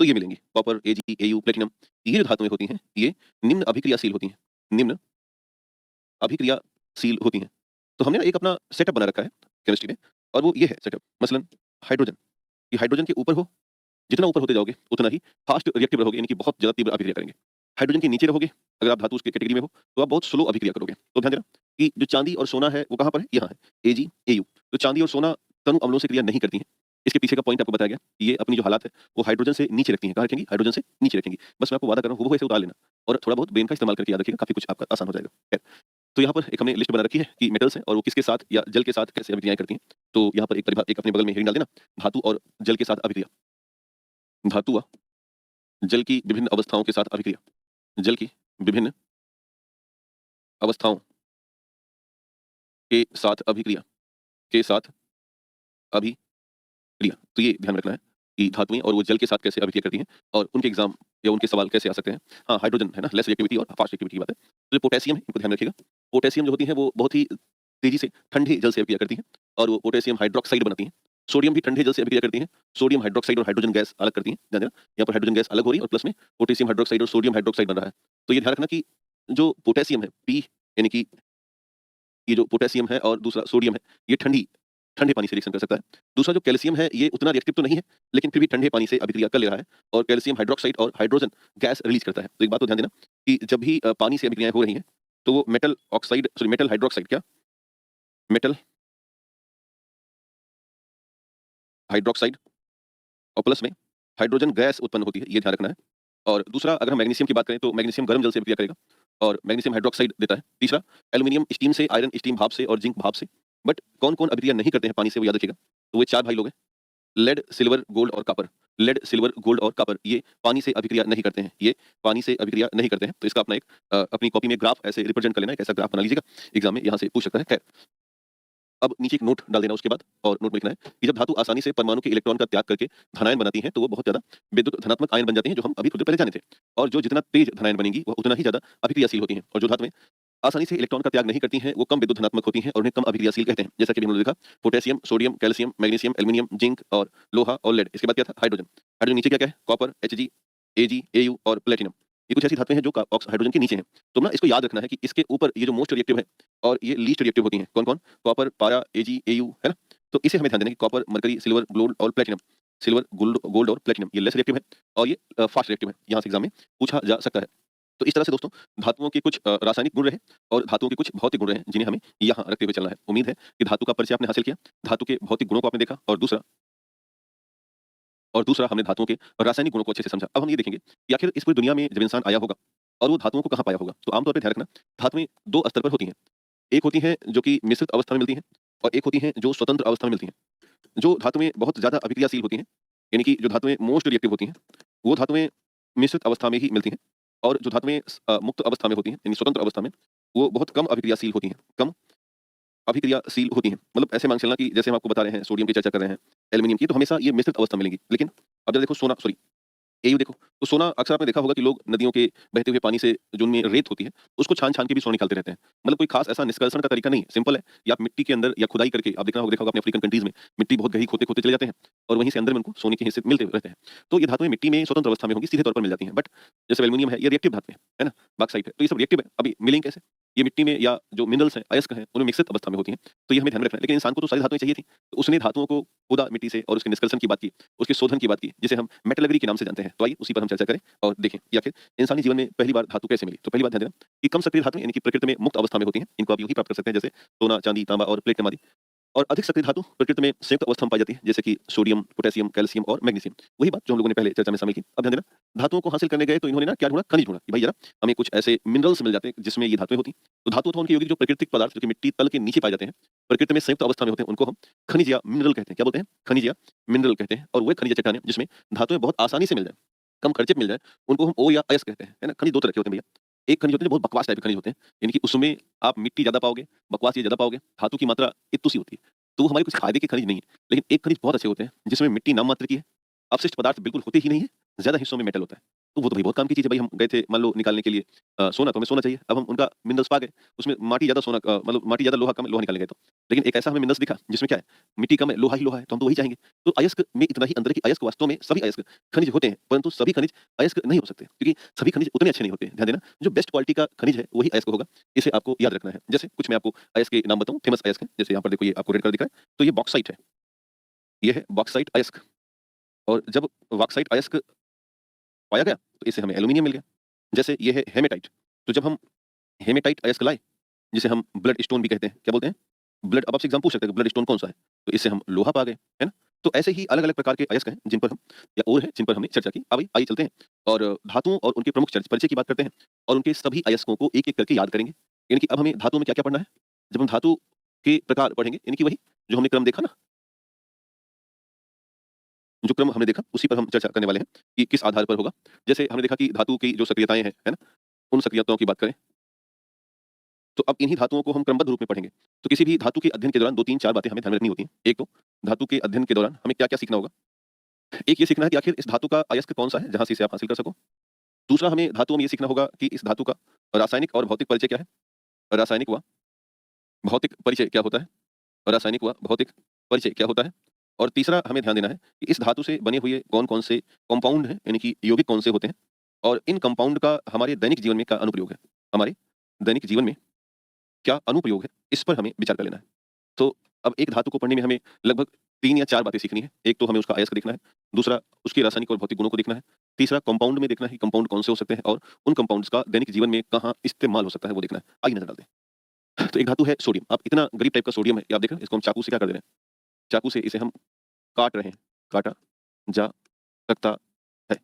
तो ये मिलेंगी कॉपर, Ag, Au, प्लेटिनम। ये जो धातुएं होती हैं, ये निम्न अभिक्रियाशील होती हैं। निम्न अभिक्रियाशील होती हैं। तो हमने ना एक अपना सेटअप बना रखा है केमिस्ट्री में, और वो ये है सेटअप। मसलन हाइड्रोजन, ये हाइड्रोजन के ऊपर हो, जितना ऊपर होते जाओगे उतना ही फास्ट रिएक्टिव रहोगे, यानी कि बहुत ज़्यादा तीव्र अभिक्रिया करेंगे। हाइड्रोजन के नीचे रहोगे, अगर आप धातु उसके कैटेगरी में हो, तो आप बहुत स्लो अभिक्रिया करोगे। तो ध्यान देना कि जो चांदी और सोना है वो कहाँ पर है? यहाँ है, Ag, Au। तो चांदी और सोना तनु अम्लों से क्रिया नहीं करती हैं। इसके पीछे का पॉइंट आपको बताया गया कि ये अपनी जो हालात है वो हाइड्रोजन से नीचे रखती हैं। कहाँ रखेंगी? हाइड्रोजन से नीचे रखेंगी। बस मैं आपको वादा कर रहा हूँ, हूबहू ऐसे उतार लेना, और थोड़ा बहुत ब्रेन का इस्तेमाल करके याद रखिएगा, काफ़ी कुछ आपका आसान हो जाएगा। खैर, तो यहाँ पर एक हमने लिस्ट बना रखी है कि मेटल्स हैं और वो किसके साथ या जल के साथ कैसे अभिक्रियाएँ करती हैं। तो यहाँ पर एक अपने बगल में हेडिंग डाल देना, धातु और जल के साथ अभिक्रिया। धातु व जल की विभिन्न अवस्थाओं के साथ अभिक्रिया। जल की विभिन्न अवस्थाओं के साथ अभिक्रिया, के साथ अभिक्रिया। तो ये ध्यान में रखना है कि धातुएँ और वो जल के साथ कैसे अभिक्रिया करती हैं, और उनके एग्ज़ाम या उनके सवाल कैसे आ सकते हैं। हाँ, हाइड्रोजन है ना, लेस रिएक्टिविटी और फास्ट रिएक्टिविटी की बात है। तो जो पोटेशियम है, इनको ध्यान में रखिएगा। पोटेशियम जो होती है वो बहुत ही तेज़ी से ठंडे जल से अभिक्रिया करती हैं, और वो पोटेशियम हाइड्रॉक्साइड बनाती हैं। सोडियम भी ठंडे जल से अभिक्रिया करती हैं। सोडियम हाइड्रॉक्साइड और हाइड्रोजन गैस अलग करती हैं। ध्यान देना, यहाँ पर हाइड्रोजन गैस अलग हो रही है और प्लस में पोटेशियम हाइड्रॉक्साइड और सोडियम हाइड्रॉक्साइड बन रहा है। तो ये ध्यान रखना कि जो पोटेशियम है, P, यानी कि ये जो पोटेशियम है और दूसरा सोडियम है, ये ठंडे पानी से रिएक्शन कर सकता है। दूसरा जो कैल्शियम है, ये उतना रिएक्टिव तो नहीं है, लेकिन फिर भी ठंडे पानी से अभिक्रिया कर ले रहा है, और कैल्शियम हाइड्रॉक्साइड और हाइड्रोजन गैस रिलीज़ करता है। तो एक बात तो ध्यान देना कि जब भी पानी से अभिक्रियाएँ हो रही हैं, तो वो मेटल हाइड्रॉक्साइड, क्या? मेटल हाइड्रॉक्साइड और प्लस में हाइड्रोजन गैस उत्पन्न होती है, ये ध्यान रखना है। और दूसरा अगर हम मैग्नीशियम की बात करें तो मैग्नीशियम गर्म जल से अभिक्रिया करेगा और मैग्नीशियम हाइड्रोक्साइड देता है। तीसरा एल्यूमीनियम स्टीम से, आयरन स्टीम भाप से और जिंक भाप से। बट कौन-कौन अभिक्रिया नहीं करते हैं पानी से वो याद रखिएगा। तो वो 4 भाई लोग हैं, लेड, सिल्वर, गोल्ड और कॉपर। लेड, सिल्वर, गोल्ड और कॉपर ये पानी से अभिक्रिया नहीं करते हैं। ये पानी से अभिक्रिया नहीं करते हैं। तो इसका अपना एक अपनी कॉपी में ग्राफ ऐसे रिप्रेजेंट कर लेना, एक ऐसा ग्राफ बना लीजिएगा, एग्जाम में यहाँ से पूछ सकता है। खैर, अब नीचे एक नोट डाल देना उसके बाद, और नोट में लिखना है कि जब धातु आसानी से परमाणु के इलेक्ट्रॉन का त्याग करके धनायन बनाती हैं तो वो बहुत ज्यादा विद्युत धनात्मक आयन बन जाती हैं, जो हम अभी थोड़ी देर पहले जाने थे। और जो जितना तेज धनायन बनेंगी वह उतना ही ज्यादा अभिक्रियाशील होती हैं। और जो धातुएं आसानी से इलेक्ट्रॉन का त्याग नहीं करती हैं वो कम विद्युत धनात्मक होती हैं और उन्हें कम अभिक्रियाशील कहते हैं। जैसा कि हमने देखा, potassium, sodium, calcium, magnesium, aluminium, zinc और लोहा और लेड। इसके बाद क्या था? हाइड्रोजन। हाइड्रोजन नीचे क्या क्या है? कॉपर, Hg, Ag, Au और प्लेटिनम। ये कुछ ऐसी धातुएं हैं जो हाइड्रोजन के नीचे हैं। तो ना इसको याद रखना है कि इसके ऊपर ये जो मोस्ट रिएक्टिव है और ये लीस्ट रिएक्टिव होती हैं। कौन कौन? कॉपर, पारा, Ag, Au, है ना? तो इसे हमें ध्यान देना है कि कॉपर, मरकरी, सिल्वर, गोल्ड और प्लेटिनम। सिल्वर, गोल्ड गोल्ड और प्लेटिनम ये लेस रिएक्टिव है और ये फास्ट रिएक्टिव है। यहाँ से एग्जाम में पूछा जा सकता है। तो इस तरह से दोस्तों धातुओं के कुछ रासायनिक गुण रहे और धातुओं के कुछ भौतिक गुण रहे जिन्हें हमें यहाँ रखते हुए चलना है। उम्मीद है कि धातु का परिचय आपने हासिल किया, धातु के भौतिक गुणों को आपने देखा, और दूसरा हमने धातुओं के रासायनिक गुणों को अच्छे से समझा। अब हम ये देखेंगे कि आखिर इस पूरी दुनिया में जब इंसान आया होगा और वो धातुओं को कहाँ पाया होगा। तो आमतौर पर ध्यान रखना, धातुएं दो स्तर पर होती हैं। एक होती हैं जो कि मिश्रित अवस्था में मिलती हैं और एक होती हैं जो स्वतंत्र अवस्था में मिलती हैं। जो धातुएं बहुत ज्यादा अभिक्रियाशील होती हैं, यानी कि जो धातुएं मोस्ट रिएक्टिव होती हैं, वो धातुएं मिश्रित अवस्था में ही मिलती हैं। और जो धातुएं मुक्त अवस्था में होती हैं, यानी स्वतंत्र अवस्था में, वो बहुत कम अभिक्रियाशील होती हैं। कम अभिक्रियाशील होती हैं। मतलब ऐसे मान के चलना कि जैसे हम आपको बता रहे हैं, सोडियम की चर्चा कर रहे हैं, एल्यूमीनियम की, तो हमेशा ये मिश्रित अवस्था में मिलेंगी। लेकिन अब जरा देखो सोना, सॉरी एयू देखो, तो सोना अक्सर आपने देखा होगा कि लोग नदियों के बहते हुए पानी से जो उनमें रेत होती है, उसको छान-छान के भी सोना निकालते रहते हैं। मतलब कोई खास ऐसा निष्कर्षण का तरीका नहीं है, सिंपल है। या आप मिट्टी के अंदर या खुदाई करके आप देखा होगा अपने अफ्रीकन कंट्रीज में, मिट्टी बहुत गहरी खोदते-खोदते चले जाते हैं और वहीं से अंदर में उनको सोने के हिस्से मिलते रहते हैं। तो ये धातुएँ मिट्टी में स्वतंत्र अवस्था में होंगी, सीधे तौर पर मिल जाती हैं। बट जैसे एल्यूमीनियम है, ये रिएक्टिव धातु है ना? बॉक्साइट है, तो ये सब रिएक्टिव है। अभी मिलेंगे कैसे? ये मिट्टी में या जो मिनरल्स हैं, अयस्क हैं, उनमें मिश्रित अवस्था में होती हैं। तो ये हमें ध्यान में रखना है। लेकिन इंसान को तो सारी धातुएँ चाहिए थी, तो उसने धातुओं को खोदा मिट्टी से और उसके निष्कर्षण की बात की, उसके शोधन की बात की, जिसे हम मेटलर्जी के नाम से जानते हैं। तो आइए उसी पर हम चर्चा करें और देखें कि आखिर इंसानी जीवन में पहली बार धातु कैसे मिली। तो पहली बात ध्यान देना कि कम सक्रिय धातु यानी कि प्रकृति में मुक्त अवस्था में होती हैं। इनको आप यूं ही प्राप्त कर सकते हैं जैसे सोना, चांदी, तांबा और प्लेटिनम आदि। और अधिक सक्रिय धातु प्रकृति में संयुक्त अवस्था में पाई जाती है, जैसे कि सोडियम, पोटेशियम, कैल्शियम और मैग्नीशियम। वही बात जो हम लोगों ने पहले चर्चा में शामिल की। अब ध्यान देना, धातुओं को हासिल करने गए तो इन्होंने ना क्या ढूंढा? खनिज ढूंढा कि भाई जरा हमें कुछ ऐसे मिनरल्स मिल जाते हैं जिसमें ये धातुएं होती। तो धातु तो उनके यौगिक जो प्राकृतिक पदार्थ जो कि मिट्टी तल के नीचे पाए जाते हैं, प्रकृति में संयुक्त अवस्था में होते हैं, उनको हम खनिज या मिनरल कहते हैं। क्या बोलते हैं? खनिज या मिनरल कहते हैं। और वह खनिज चट्टानें जिसमें धातुएं बहुत आसानी से मिल जाए, कम खर्चे में मिल जाए, उनको हम ओ या अयस्क कहते हैं, है ना? खनिज दो तरह के होते हैं भैया। एक खनिज होते हैं जो बहुत बकवास टाइप के खनिज होते हैं, यानी कि उसमें आप मिट्टी ज़्यादा पाओगे, बकवास चीज़ ज़्यादा पाओगे, धातु की मात्रा इत्तु सी होती है। तो वो हमारे कुछ फ़ायदे के खनिज नहीं है। लेकिन एक खनिज बहुत अच्छे होते हैं, जिसमें मिट्टी नाम मात्र की है, अवशिष्ट पदार्थ बिल्कुल होते ही नहीं है, ज़्यादा हिस्सों में मेटल होता है। तो वो तो भाई बहुत काम की चीज़ है भाई, हम गए थे मान लो निकालने के लिए सोना, तो हमें सोना चाहिए। अब हम उनका मिनरल्स पा गए, उसमें माटी ज़्यादा सोना मतलब माटी ज़्यादा लोहा कम है, लोहा निकालने गए तो। लेकिन एक ऐसा हमें मिनरल्स दिखा जिसमें क्या है, मिट्टी कम है, लोहा ही लोहा है, तो हम तो वही चाहेंगे। तो अयस्क में इतना ही अंतर है कि अयस्क वास्तव में सभी अयस्क खनिज होते हैं, परंतु सभी खनिज अयस्क नहीं हो सकते, क्योंकि सभी खनिज उतने अच्छे नहीं होते हैं। ध्यान देना, जो बेस्ट क्वालिटी का खनिज है वही अयस्क होगा। इसे आपको याद रखना है। जैसे कुछ मैं आपको अयस्क के नाम बताऊँ, फेमस अयस्क हैं, जैसे यहाँ पर देखो ये आपको रेड कलर दिख रहा है, तो ये बॉक्साइट है। ये है बॉक्साइट अयस्क। और जब बॉक्साइट अयस्क पाया गया तो इससे हमें एल्यूमीनियम मिल गया। जैसे ये है हेमेटाइट। तो जब हम हेमेटाइट अयस्क लाए, जिसे हम ब्लड स्टोन भी कहते हैं, क्या बोलते हैं? ब्लड। अब आपसे एग्जाम पूछ सकते हैं कि ब्लड स्टोन कौन सा है? तो इससे हम लोहा पा गए, है ना? तो ऐसे ही अलग-अलग प्रकार के अयस्क हैं जिन पर हम या और हैं जिन पर हमने चर्चा की। अब आइए चलते हैं और धातुओं और उनके प्रमुख परिचय की बात करते हैं और उनके सभी अयस्कों को एक-एक करके याद करेंगे। यानी कि अब हमें धातुओं में क्या-क्या पढ़ना है? जब हम धातु के प्रकार पढ़ेंगे, यानी कि वही जो हमने क्रम देखा ना, जो क्रम हमने देखा उसी पर हम चर्चा करने वाले हैं कि किस आधार पर होगा। जैसे हमने देखा कि धातु की जो सक्रियताएँ हैं, है ना? उन सक्रियताओं की बात करें, तो अब इन्हीं धातुओं को हम क्रमबद्ध रूप में पढ़ेंगे। तो किसी भी धातु के अध्ययन के दौरान 2-3-4 बातें हमें ध्यान में रखनी होती हैं। एक तो धातु के अध्ययन के दौरान हमें क्या-क्या सीखना होगा? एक ये सीखना है कि आखिर इस धातु का अयस्क कौन-सा है, जहाँ से इसे आप हासिल कर सको। दूसरा हमें धातुओं में ये सीखना होगा कि इस धातु का रासायनिक और भौतिक परिचय क्या है? रासायनिक व भौतिक परिचय क्या होता है? रासायनिक व भौतिक परिचय क्या होता है? और तीसरा हमें ध्यान देना है कि इस धातु से बने हुए कौन-कौन से कंपाउंड हैं, यानी कि यौगिक कौन से होते हैं और इन कंपाउंड का हमारे दैनिक जीवन में क्या अनुप्रयोग है? हमारे दैनिक जीवन में क्या अनुप्रयोग है? इस पर हमें विचार कर लेना है। तो अब एक धातु को पढ़ने में हमें लगभग 3 या 4 बातें सीखनी है। एक तो हमें उसका अयस्क देखना है, दूसरा उसके रासायनिक और भौतिक गुणों को देखना है, तीसरा कंपाउंड में देखना है कि कंपाउंड कौन से हो सकते हैं और उन कंपाउंड्स का दैनिक जीवन में कहाँ इस्तेमाल हो सकता है वो देखना है। आइए नज़र डालते हैं। तो एक धातु है सोडियम। अब इतना गरीब टाइप का सोडियम है कि आप देख रहे हैं, इसको हम चाकू से क्या कर दे रहे हैं? चाकू से इसे हम काट रहे हैं, काटा जा सकता है।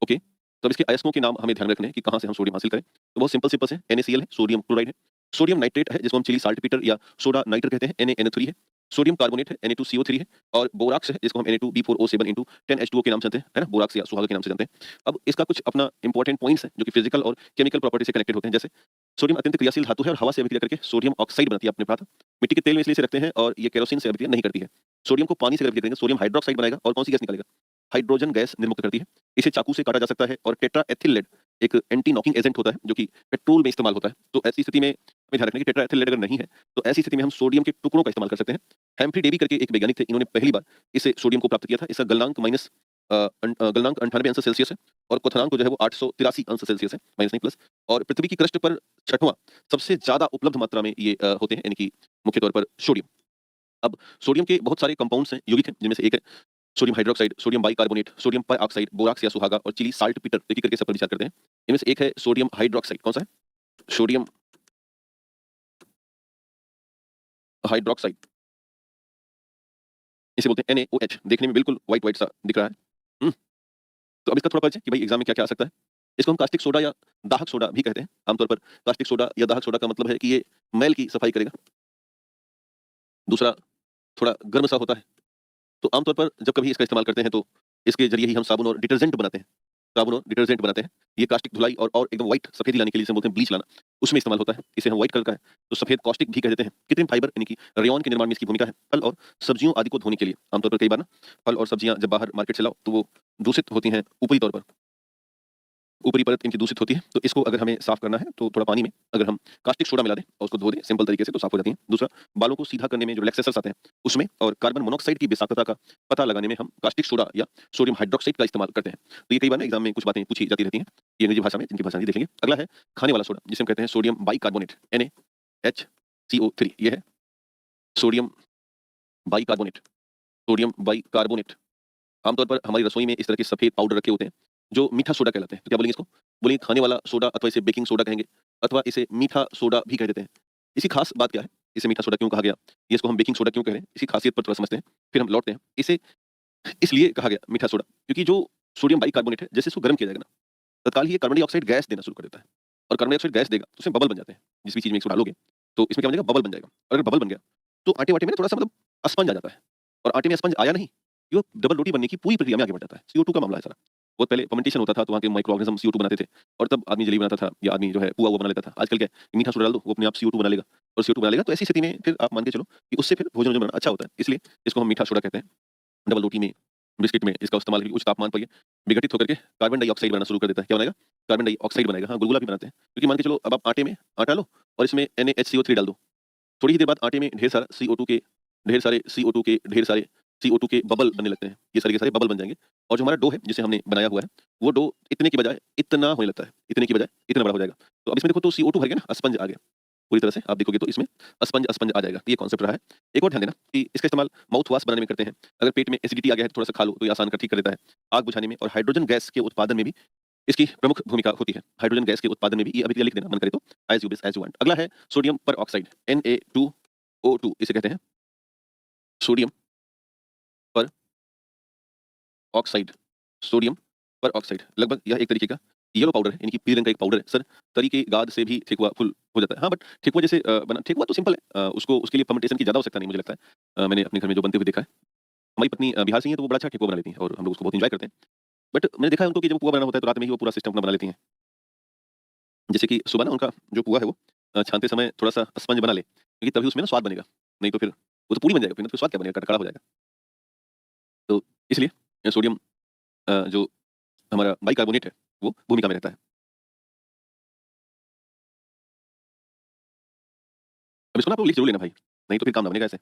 ओके? तो अब इसके अयस्कों के नाम हमें ध्यान में रखने हैं कि कहाँ से हम सोडियम हासिल करें। तो बहुत सिंपल से NaCl है, सोडियम क्लोराइड है। सोडियम नाइट्रेट है जिसको हम चिली साल्टपीटर या सोडा नाइट्र कहते हैं, NaNO3 है। सोडियम कार्बोनेट है, Na2CO3 है। और बोराक्स है जिसको हम Na2B4O7 10H2O के नाम से जानते हैं, है ना? बोराक्स या सुहागा के नाम से जानते हैं। अब इसका कुछ अपना इंपॉर्टेंट पॉइंट्स हैं जो कि फिजिकल और केमिकल प्रॉपर्टी से कनेक्टेड होते हैं। जैसे सोडियम अत्यंत क्रियाशील धातु है और हवा से अभिक्रिया करके सोडियम ऑक्साइड बनाती है, आपने पढ़ा था। मिट्टी के तेल में इसलिए इसे रखते हैं और ये केरोसिन से अभिक्रिया नहीं करती है। सोडियम को पानी से अगर अभिक्रिया करेंगे सोडियम हाइड्रोक्साइड बनाएगा और कौन सी गैस निकालेगा? हाइड्रोजन गैस निर्मुक्त करती है। इसे चाकू से काटा जा सकता है और टेट्राएथिल लेड एक एंटी नॉकिंग एजेंट होता है जो कि पेट्रोल में इस्तेमाल होता है। तो ऐसी स्थिति में हमें ध्यान रखना है कि टेट्राएथिल लेड अगर नहीं है तो ऐसी स्थिति में हम सोडियम के टुकड़ों का इस्तेमाल कर सकते हैं। हैम्फ्री डेवी करके एक वैज्ञानिक थे, इन्होंने पहली बार इसे सोडियम को प्राप्त किया था। इसका गलनांक गलनांक 98 अंश सेल्सियस है और क्वथनांक जो है वो 883 अंश सेल्सियस है, माइनस नहीं प्लस। और पृथ्वी की क्रस्ट पर छठवां सबसे ज्यादा उपलब्ध मात्रा में ये होते हैं, यानी कि मुख्य तौर पर सोडियम। अब सोडियम के बहुत सारे कंपाउंड्स हैं, यौगिक हैं, जिनमें से एक है sodium hydroxide, sodium bicarbonate, sodium peroxide, borax या सुहागा और चिली साल्टपीटर, एक एक करके सब पर विचार करते हैं। इनमें से एक है सोडियम हाइड्रोक्साइड। कौन सा है? सोडियम हाइड्रोक्साइड, इसे बोलते हैं NaOH। देखने में बिल्कुल व्हाइट व्हाइट सा दिख रहा है। हम्म, तो अब इसका थोड़ा परिचय कि भाई एग्जाम में क्या क्या आ सकता है। इसको हम कास्टिक सोडा या दाहक सोडा भी कहते हैं। आमतौर पर कास्टिक सोडा या दाहक सोडा का मतलब है कि ये मैल की सफाई करेगा। दूसरा, थोड़ा गर्म सा होता है। तो आमतौर पर जब कभी इसका इस्तेमाल करते हैं तो इसके जरिए ही हम साबुन और डिटर्जेंट बनाते हैं। साबुन और डिटर्जेंट बनाते हैं। ये कास्टिक धुलाई और एकदम व्हाइट सफेदी लाने के लिए, जिसे हम बोलते हैं ब्लीच लाना, उसमें इस्तेमाल होता है। इसे हम व्हाइट कलर का है तो सफेद कॉस्टिक भी कह देते हैं। कृत्रिम फाइबर यानी कि रेयॉन के निर्माण में इसकी भूमिका है। फल और सब्जियों आदि को धोने के लिए आमतौर पर कई बार ना फल और सब्जियां जब बाहर मार्केट से लाओ तो वो दूषित होती हैं ऊपरी तौर पर, ऊपरी परत इनकी दूषित होती है। तो इसको अगर हमें साफ करना है तो थोड़ा पानी में अगर हम कास्टिक सोडा मिला दें और उसको धो दें सिंपल तरीके से तो साफ हो जाती है। दूसरा, बालों को सीधा करने में जो रिलैक्सेसर्स आते हैं उसमें और कार्बन मोनोऑक्साइड की विषाक्तता का पता लगाने में हम कास्टिक सोडा या सोडियम हाइड्रोक्साइड का इस्तेमाल करते हैं। तो ये कई बार ना एग्जाम में कुछ बातें पूछी जाती रहती हैं, ये अंग्रेजी भाषा में, जिनकी भाषा नहीं देख लेंगे। अगला है खाने वाला सोडा, जिसे हम कहते हैं सोडियम बाइकार्बोनेट, NaHCO3। ये है सोडियम बाइकार्बोनेट। सोडियम बाइकार्बोनेट आमतौर पर हमारी रसोई में इस तरह के सफेद पाउडर रखे होते हैं जो मीठा सोडा कहलाते हैं। तो क्या बोलेंगे इसको? बोलेंगे खाने वाला सोडा, अथवा इसे बेकिंग सोडा कहेंगे, अथवा इसे मीठा सोडा भी कह देते हैं। इसकी खास बात क्या है? इसे मीठा सोडा क्यों कहा गया? ये इसको हम बेकिंग सोडा क्यों कह रहे हैं? इसकी खासियत पर थोड़ा समझते हैं, फिर हम लौटते हैं। इसे इसलिए कहा गया मीठा सोडा क्योंकि जो सोडियम बाइकार्बोनेट है, जैसे इसको गर्म किया जाएगा ना, तत्काल ही ये कार्बन डाइऑक्साइड गैस देना शुरू कर देता है। और कार्बन डाइऑक्साइड गैस देगा तो उसमें बबल बन जाते हैं। जिस भी चीज में इसको डालोगे तो इसमें क्या बनेगा? बबल बन जाएगा। अगर बबल बन गया तो आटे वाटे में ना थोड़ा सा मतलब स्पंज आ जाता है। और आटे में स्पंज आया नहीं, ये डबल रोटी बनने की पूरी प्रक्रिया में आगे बढ़ जाता है। CO2 का मामला है सारा। बहुत पहले फर्मेंटेशन होता था तो वहाँ के माइक्रो ऑर्गेनिज्म CO2 बनाते थे और तब आदमी जलेबी बनाता था या आदमी जो है पुआ वो बना लेता था। आजकल क्या है कि मीठा सोडा डाल दो, वो अपने आप CO2 बना लेगा और CO2 बना लेगा। तो ऐसी स्थिति में फिर आप मान के चलो कि उससे फिर भोजन वोजन बनाना अच्छा होता है। इसलिए इसको हम मीठा सोडा कहते हैं। डबल रोटी में, बिस्किट में इसका इस्तेमाल करके उच्च तापमान पर ये विघटित होकर के कार्बन डाइऑक्साइड बनाना शुरू कर देता है। क्या बनाएगा? कार्बन डाइऑक्साइड बनाएगा। हाँ, गुलगुला भी बनाते हैं। क्योंकि मान के चलो अब आप आटे में आटा लो और इसमें NaHCO3 डाल दो। थोड़ी ही देर बाद आटे में ढेर सारे CO2 के बबल बनने लगते हैं। ये सारे के सारे बबल बन जाएँगे और जो हमारा डो है जिसे हमने बनाया हुआ है, वो डो इतने की बजाय इतना होने लगता है, इतने की बजाय इतना बड़ा हो जाएगा। तो अब इसमें देखो तो CO2 भर गया ना, स्पंज आ गया। पूरी तरह से आप देखोगे तो इसमें स्पंज आ जाएगा। ये कॉन्सेप्ट रहा है। एक और ध्यान देना कि इसका इस्तेमाल माउथ वाश बनाने में करते हैं। अगर पेट में एसिडिटी आ गया है तो थोड़ा-सा खा लो तो ये आसान कर ठीक कर देता है। आग बुझाने में और हाइड्रोजन गैस के उत्पादन में भी इसकी प्रमुख भूमिका होती है। हाइड्रोजन गैस के उत्पादन में भी ये अभिक्रिया लिख देना मन करे तो as you wish as you want. अगला है सोडियम परऑक्साइड, Na2O2 इसे कहते हैं। सोडियम परऑक्साइड, सोडियम परऑक्साइड लगभग यह एक तरीके का येलो पाउडर है, यानी कि पीले रंग का एक पाउडर है। सर, तरी के गाद से भी ठेकुआ फुल हो जाता है। हाँ, बट ठेकुआ जैसे ठेकुआ तो सिंपल है। उसको उसके लिए फर्मेंटेशन की ज़्यादा आवश्यकता नहीं मुझे लगता है। मैंने अपने घर में जो बनते हुए देखा है। हमारी पत्नी बिहार से ही है तो वो बड़ा अच्छा ठेकुआ बना लेती हैं और हम लोग उसको बहुत एन्जॉय करते हैं। बट मैंने देखा है उनको कि जब पुआ बनाना होता है तो रात में ही वो पूरा सिस्टम अपना बना लेती हैं। जैसे कि सुबह ना उनका जो पुआ है वो छानते समय थोड़ा-सा स्पंज बना लें, क्योंकि तभी उसमें ना स्वाद बनेगा। नहीं तो फिर वो तो पूरी बन जाएगा, फिर ना तो स्वाद क्या बनेगा, कड़कड़ा हो जाएगा। तो इसलिए सोडियम जो हमारा बाइकार्बोनेट है, वो भूमिका में रहता है। अब इसको ना आप लोग लिख ज़रूर लेना भाई, नहीं तो फिर काम ना बनेगा ऐसे।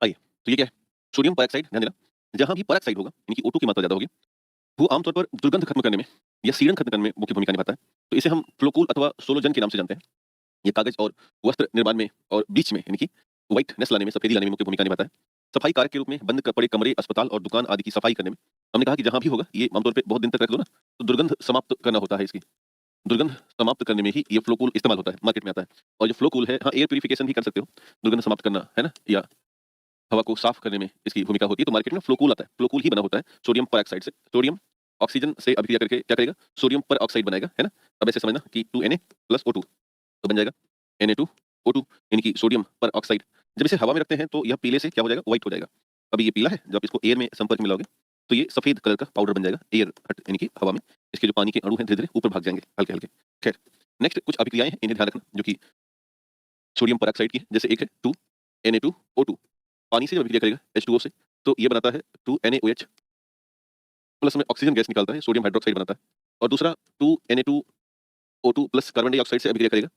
आइए, तो ये क्या है? सोडियम पेरोक्साइड, ध्यान देना, जहाँ भी पेरोक्साइड होगा, यानी कि O2 की मात्रा ज़्यादा होगी, वो आमतौर पर दुर्गंध खत्म करने में या सीड़न खत्म करने में मुख्य भूमिका निभाता है। तो इसे हम फ्लोकूल अथवा सोलोजन के नाम से जानते हैं। ये कागज और वस्त्र निर्माण में और ब्लीच में, यानी कि व्हाइटनेस लाने में, सफेदी लाने में मुख्य भूमिका निभाता है। सफाई कारक के रूप में बंद पड़े कमरे, अस्पताल और दुकान आदि की सफाई करने में हमने कहा कि जहाँ भी होगा ये आमतौर पे बहुत दिन तक रख दो ना, तो दुर्गंध समाप्त करना होता है इसकी। दुर्गंध समाप्त करने में ही ये फ्लो कूल इस्तेमाल होता है, मार्केट में आता है। और जो फ्लो कूल है, हाँ, एयर प्यूरिफिकेशन भी कर सकते हो, दुर्गंध समाप्त करना, है ना? या हवा को साफ करने में इसकी भूमिका होती है। तो मार्केट में फ्लो कूल आता है, फ्लो कूल ही बना होता है सोडियम परऑक्साइड से। सोडियम ऑक्सीजन से अभिक्रिया करके क्या करेगा? सोडियम परऑक्साइड बनाएगा, है ना? अब ऐसे समझना कि 2Na + O2 तो बन जाएगा Na2O2 यानी कि सोडियम परऑक्साइड। जब इसे हवा में रखते हैं तो यह पीले से क्या हो जाएगा? व्हाइट हो जाएगा। अभी ये पीला है, जब आप इसको एयर में संपर्क में लाओगे तो ये सफेद कलर का पाउडर बन जाएगा। एयर हट यानी कि हवा में इसके जो पानी के अणु हैं धीरे-धीरे ऊपर भाग जाएंगे हल्के-हल्के। खैर, नेक्स्ट कुछ अभिक्रियाएं हैं, इन्हें ध्यान रखना, जो कि सोडियम परऑक्साइड की है। जैसे एक है 2Na2O2, पानी से जब अभिक्रिया करेगा H2O से तो ये बनाता है 2NaOH प्लस में ऑक्सीजन गैस निकालता है, सोडियम हाइड्रोक्साइड बनाता है। और दूसरा 2Na2O2 प्लस कार्बन डाइऑक्साइड से अभिक्रिया करेगा,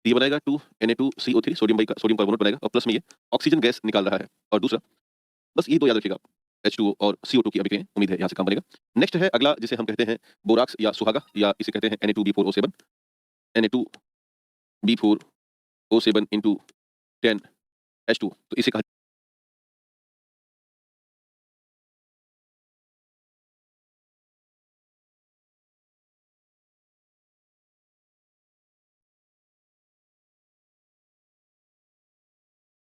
ये बनाएगा 2Na2CO3 सोडियम कार्बोनेट बनाएगा और प्लस में ये ऑक्सीजन गैस निकाल रहा है। और दूसरा बस ये 2 याद रखिएगा आप, H2O और CO2 की अभिक्रियाएं, उम्मीद है यहाँ से काम बनेगा। नेक्स्ट है अगला, जिसे हम कहते हैं बोराक्स या सुहागा, या इसे कहते हैं Na2B4O7 Na2B4O7 into 10H2O। तो इसे कहा